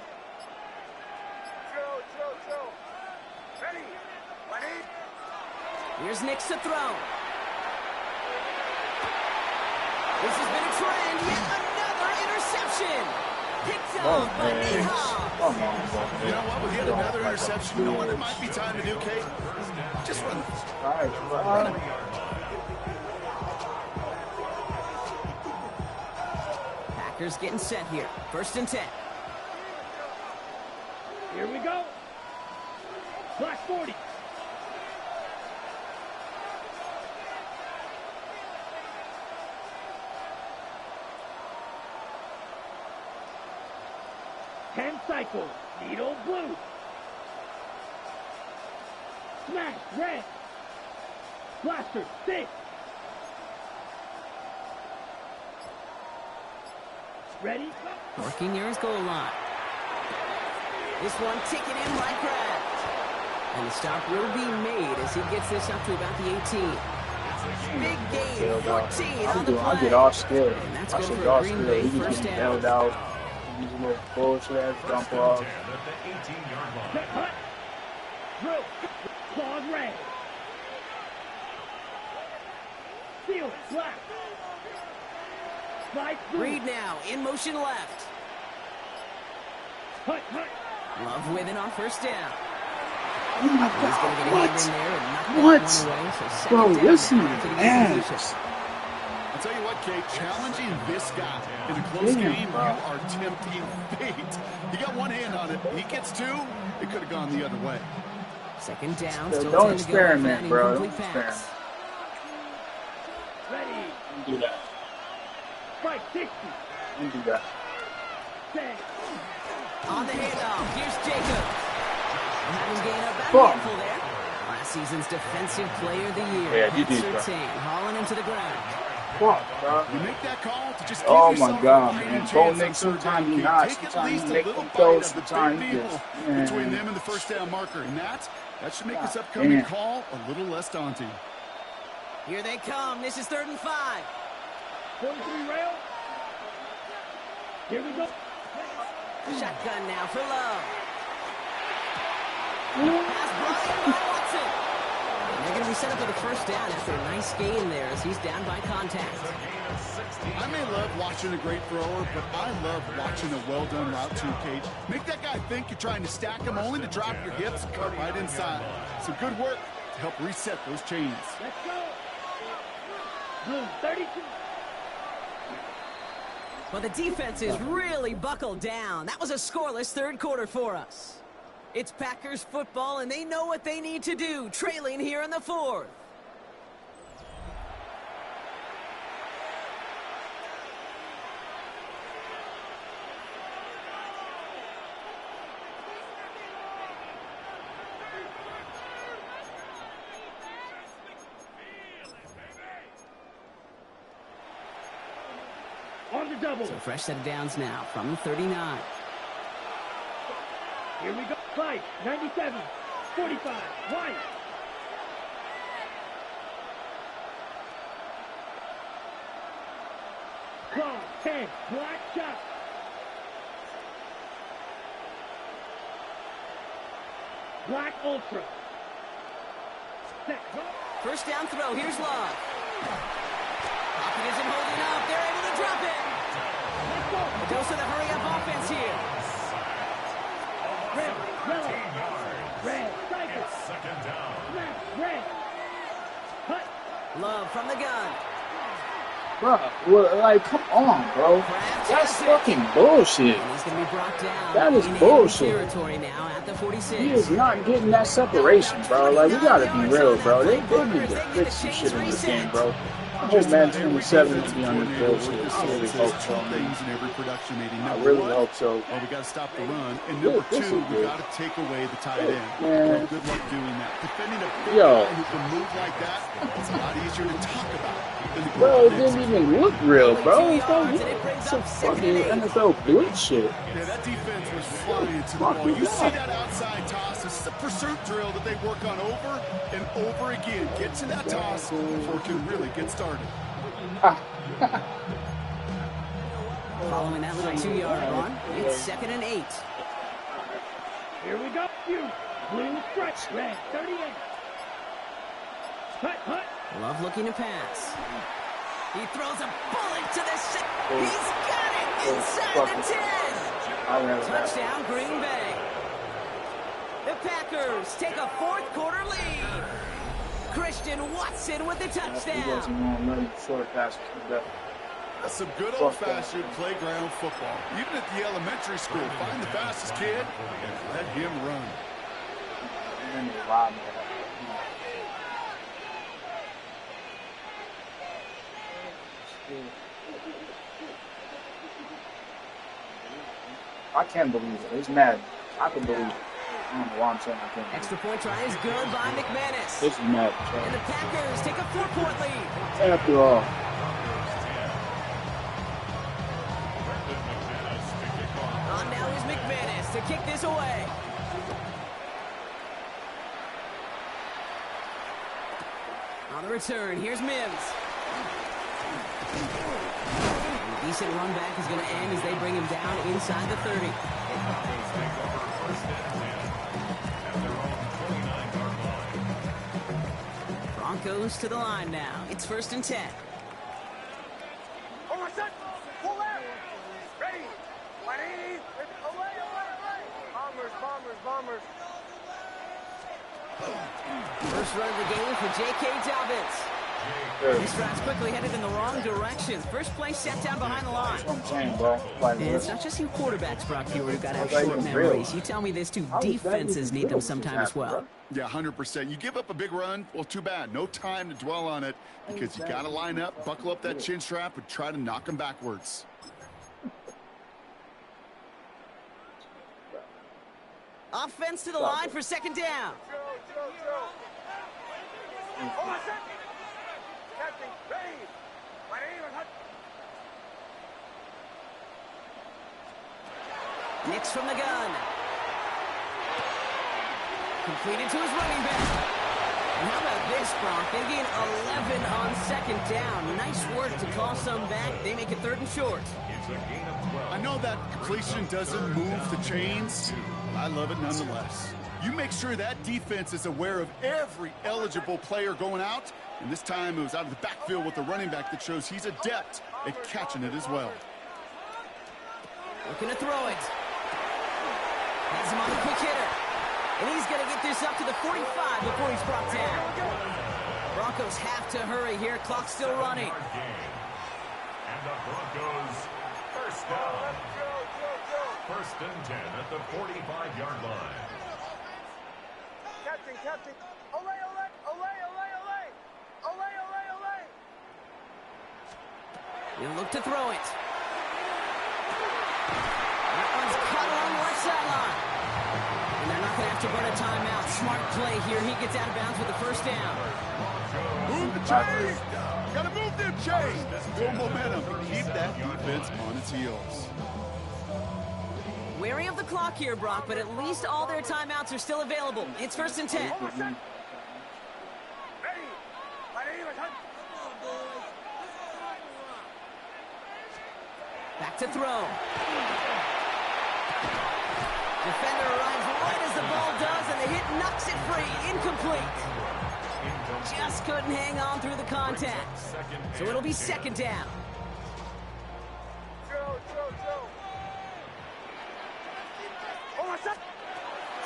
Here's Nix to throw. This has been a trend. Yet another interception. Picked off by Nihal.
You know what? With yet another interception, you know what it might be time to do, Kate? Just run. Run it.
Packers getting set here. 1st and 10.
Here we go. Slash 40. Cycle, needle blue. Smash red. Blaster 6. Ready?
Working near his goal line. This one taken in by Kraft. And the stop will be made as he gets this up to about the 18. Big gain, 14 on the play.
I get all scared.
And that's
I
good
should
for
get
a
all
Green
scared.
Bay
We just
first
getting
down.
bailed out. These little bullshit ass jump off.
Drill. Claws red. Seal. Black. Slide through.
Reed now in motion left.
Hut.
Love winning our first down.
Oh my
He's going to
God,
get a hand in there and knock that
what?
one away. So second
Bro,
down
listen,
now to the
man.
position.
I'll tell you what, Kate, challenging this guy in a close game, you are tempting fate. He got one hand on it. He gets two. It could have gone the other way.
Second down.
So
Still
don't
10 to go.
experiment,
That
bro. Don't
incomplete
experiment.
pass.
Ready.
Don't do that.
Strike 60.
Don't do that.
Set.
On the handoff. Here's Jacob. Having gained up that
Fuck.
handful there. Last season's defensive player of the year.
Yeah, you did, bro.
Sertain, hauling him to the ground.
Fuck, bro.
You make that call to just give
Oh
yourself
my God,
a fighting
man.
chance
Bo
on
Nick,
third
sometimes
down.
he not.
Take at
Sometimes
least
he
a
make
little
them
bite
throw.
of the
Sometimes
big
he
deal
just.
between them and the first down marker. And that should make this upcoming call a little less daunting.
Here they come. This is 3rd and 5.
43 rail. Here we go.
Shotgun now for Love. Pass brought in by Watson. And they're going to be set up with a first down after a nice gain there as he's down by contact.
I may love watching a great thrower, but I love watching a well-done route too, Cage. Make that guy think you're trying to stack him only to drop your hips and cut right inside. Some good work to help reset those chains.
Let's go. Blue 32.
Well, the defense is really buckled down. That was a scoreless third quarter for us. It's Packers football, and they know what they need to do, trailing here in the 4th.
On the double.
So fresh set of downs now from the 39.
Here we go. 5, 97, 45, White. Claw, 10, black shot. Black ultra. Set, go.
First down throw. Here's Love. Pocket isn't holding up. They're able to drop it.
Let's go.
A dose of the hurry-up offense here.
Red, yellow, red, cycle.
Second down.
Smash, red. Cut.
Love from the gun.
Bro, well, like, come on, bro. That's fucking bullshit.
And he's going to be brought down.
That is
into
bullshit.
enemy territory now at the 46.
He is not getting that separation, bro. Like, we gotta be real, bro. They need to fix some shit in this game, bro. I hope MADDEN27 to be on this bullshit. I really hope so, man.
Things in every production meeting.
I
Number
really
one,
hope so.
well, we got to stop the run. And number
This
two,
is
we
good.
got to take away the tight end.
Man.
Well, good luck doing that. Defending a big
Yo.
guy who can move like that, it's a lot easier to talk about than to go
Bro,
up
it
against.
didn't even look real, bro. It's like some fucking NFL blitz shit.
Yeah, that defense was flying to the ball. You see that outside toss. This is a pursuit drill that they work on over and over again. Get to that toss before it can really get started.
Following that little 2-yard run, it's 2nd and 8.
Here we go. You. Blue strike. Red 38. Hut.
Love looking to pass. He throws a bullet to the He's got it inside the 10. Touchdown, Green Bay. The Packers take a 4th quarter lead. Christian Watson with the touchdown.
That's some good old-fashioned playground football. Even at the elementary school, find the fastest kid and let him run.
I can't believe it. It's mad. I can believe it. I don't know why I'm saying I can't.
Extra point try is good by McManus.
This is mad.
And the Packers take a 4-point lead.
After all.
On now is McManus to kick this away. On the return, here's Mims. A decent run back is going to end as they bring him down inside the 30. Broncos to the line now. It's 1st and 10.
Bombers.
First run of the game for J.K. Dobbins. This round's quickly headed in the wrong direction. First play set down behind the line. And it's not just your quarterbacks, Brock Hewitt, who've got to have short memories. You tell me this too, defenses need them sometime as well.
Yeah, 100%. You give up a big run, well, too bad. No time to dwell on it because you got to line up, buckle up that chin strap, and try to knock them backwards.
Offense to the line for 2nd down. Nix from the gun. Completed to his running back. And how about this, Brock? They gain 11 on 2nd down. Nice work to call some back. They make it 3rd and short.
I know that completion doesn't move the chains, but I love it nonetheless. You make sure that defense is aware of every eligible player going out, and this time it was out of the backfield with the running back that shows he's adept at catching it as well.
Looking to throw it. Has him on the quick hitter. And he's going to get this up to the 45 before he's brought down. Broncos have to hurry here. Clock's still running.
And the Broncos, first down. 1st and 10 at the 45-yard line.
Captain. Ole.
He'll look to throw it. That one's caught along the left sideline. And they're not going to have to run a timeout. Smart play here. He gets out of bounds with the 1st down.
Move the chains. Got to move them chains. Build momentum. Keep that defense on its heels.
Wary of the clock here, Brock, but at least all their timeouts are still available. It's 1st and 10. Back to throw. Defender arrives right as the ball does, and the hit knocks it free. Incomplete. Just couldn't hang on through the contact. So it'll be 2nd down.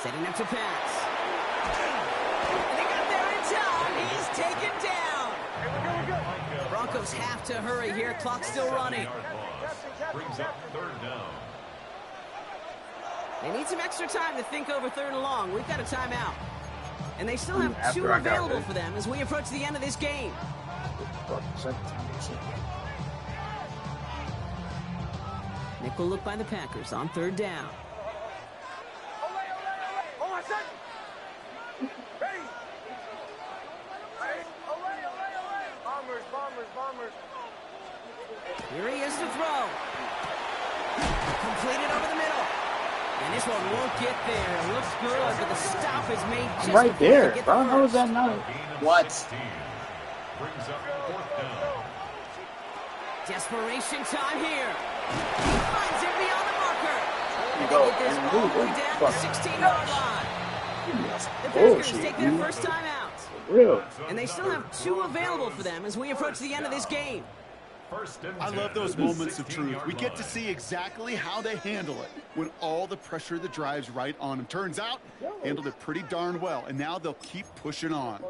Setting up to pass. And they got there in time. He's taken down. Broncos have to hurry here. Clock's still running.
Brings up 3rd down.
They need some extra time to think over 3rd and long. We've got a timeout. And they still have 2 available for them as we approach the end of this game. Nickel look by the Packers on 3rd down.
Bombers.
Here he is to throw. Completed over the middle. And this one won't get there. It looks good, but the stop is made just
right there,
bro.
The how is that not? What?
Brings up 4th down.
Desperation time here. He finds it beyond the marker.
You
And
go.
they get this all the way down to the 16-yard line. The Packers take their first time out.
Real.
And they still have 2 available for them as we approach the end of this game.
I love those moments of truth. We get to see exactly how they handle it when all the pressure that drives right on them. Turns out, handled it pretty darn well, and now they'll keep pushing on.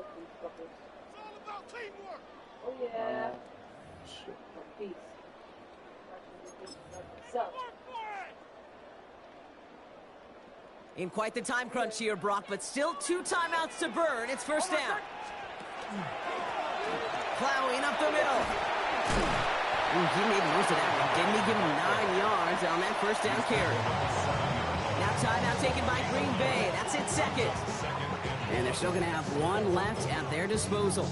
Oh, yeah. Peace. So.
In quite the time crunch here, Brock, but still 2 timeouts to burn. It's 1st down. Plowing up the middle. Ooh, he made most of that one. Didn't he give him 9 yards on that 1st down carry? Now timeout taken by Green Bay. That's it, 2nd. And they're still going to have 1 left at their disposal.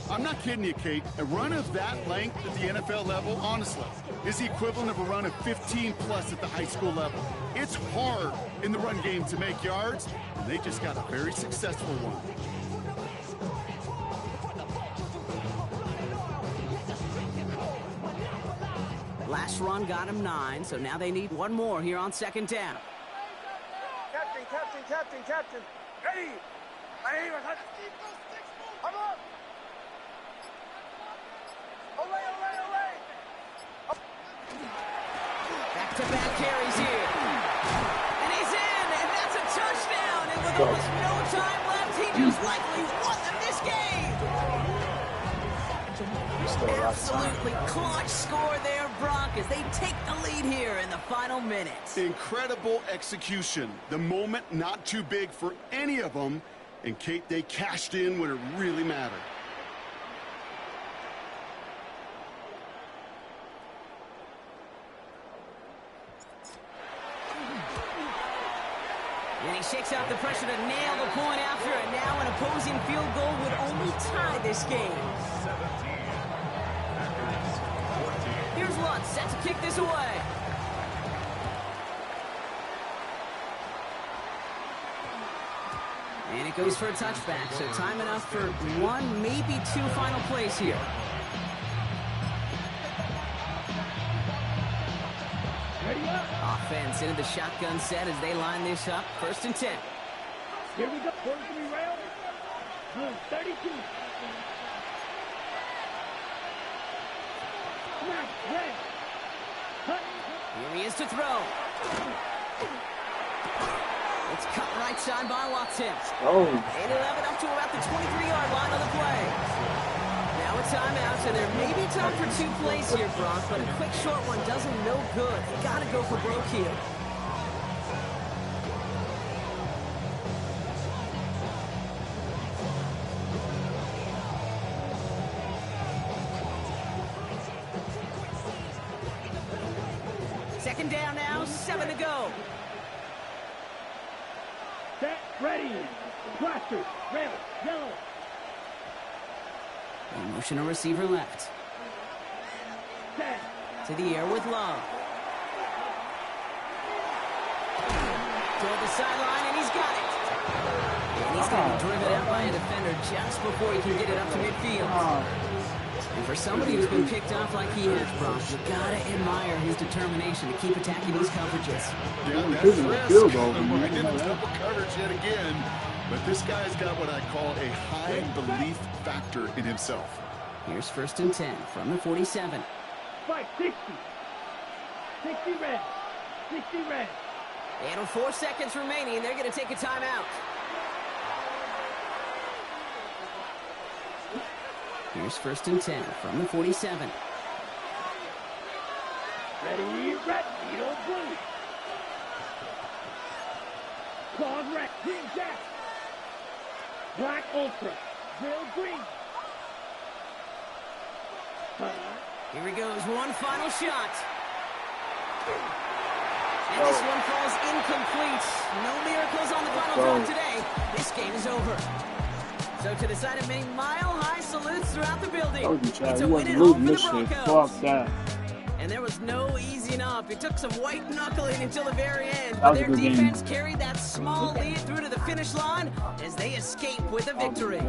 I'm not kidding you, Kate. A run of that length at the NFL level, honestly, is the equivalent of a run of 15-plus at the high school level. It's hard in the run game to make yards, and they just got a very successful one.
Last run got him 9, so now they need one more here on second down.
Captain. Ready. Come on. Olay.
Back-to-back carries here. And he's in, and that's a touchdown. And with almost no time left, he just likely won them this game. Absolutely clutch score there, Brock, as they take the lead here in the final minutes.
Incredible execution. The moment not too big for any of them. And, Kate, they cashed in when it really mattered.
And he shakes out the pressure to nail the point after, and now an opposing field goal would only tie this game. Here's Lutz set to kick this away. And it goes for a touchback, so time enough for one, maybe two final plays here. Offense into the shotgun set as they line this up. 1st and 10.
Here we go. Quarter to be railed. 32. Smash. Red. Cut.
Here he is to throw. It's cut right side by Watson.
Oh.
And he'll have it up to about the 23-yard line on the play. Now a timeout, so there may be time for 2 plays here, Brock, but a quick short one does him no good. You got to go for broke here. Second down now, 7 to go.
Set, ready. Blaster, red, yellow.
Motion a receiver left.
Set.
To the air with Love. Toward the sideline, and he's got it. And he's going to be driven out by a defender just before he can get it up to midfield. And for somebody who's been picked off like he has, Brock, you gotta admire his determination to keep attacking these coverages.
Yeah, that's risk. I didn't double coverage yet again, but this guy's got what I call a high belief factor in himself.
Here's 1st and 10 from the 47.
60. 60 red. 60 red.
And with 4 seconds remaining, they're going to take a timeout. Here's 1st and 10 from the 47.
Ready, red, needle blue. Claws red, green jack. Black ultra, real green.
Here he goes, one final shot. And this one falls incomplete. No miracles on the final drive today. This game is over. So to the side of many mile-high salutes throughout the building. It's a win at home for the Broncos. And there was no easing up. It took some white knuckling until the very end. But their defense carried that small lead through to the finish line as they escape with a victory.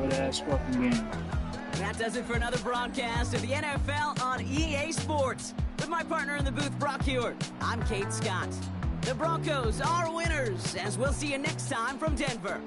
That does it for another broadcast of the NFL on EA Sports. With my partner in the booth, Brock Hewitt, I'm Kate Scott. The Broncos are winners, as we'll see you next time from Denver.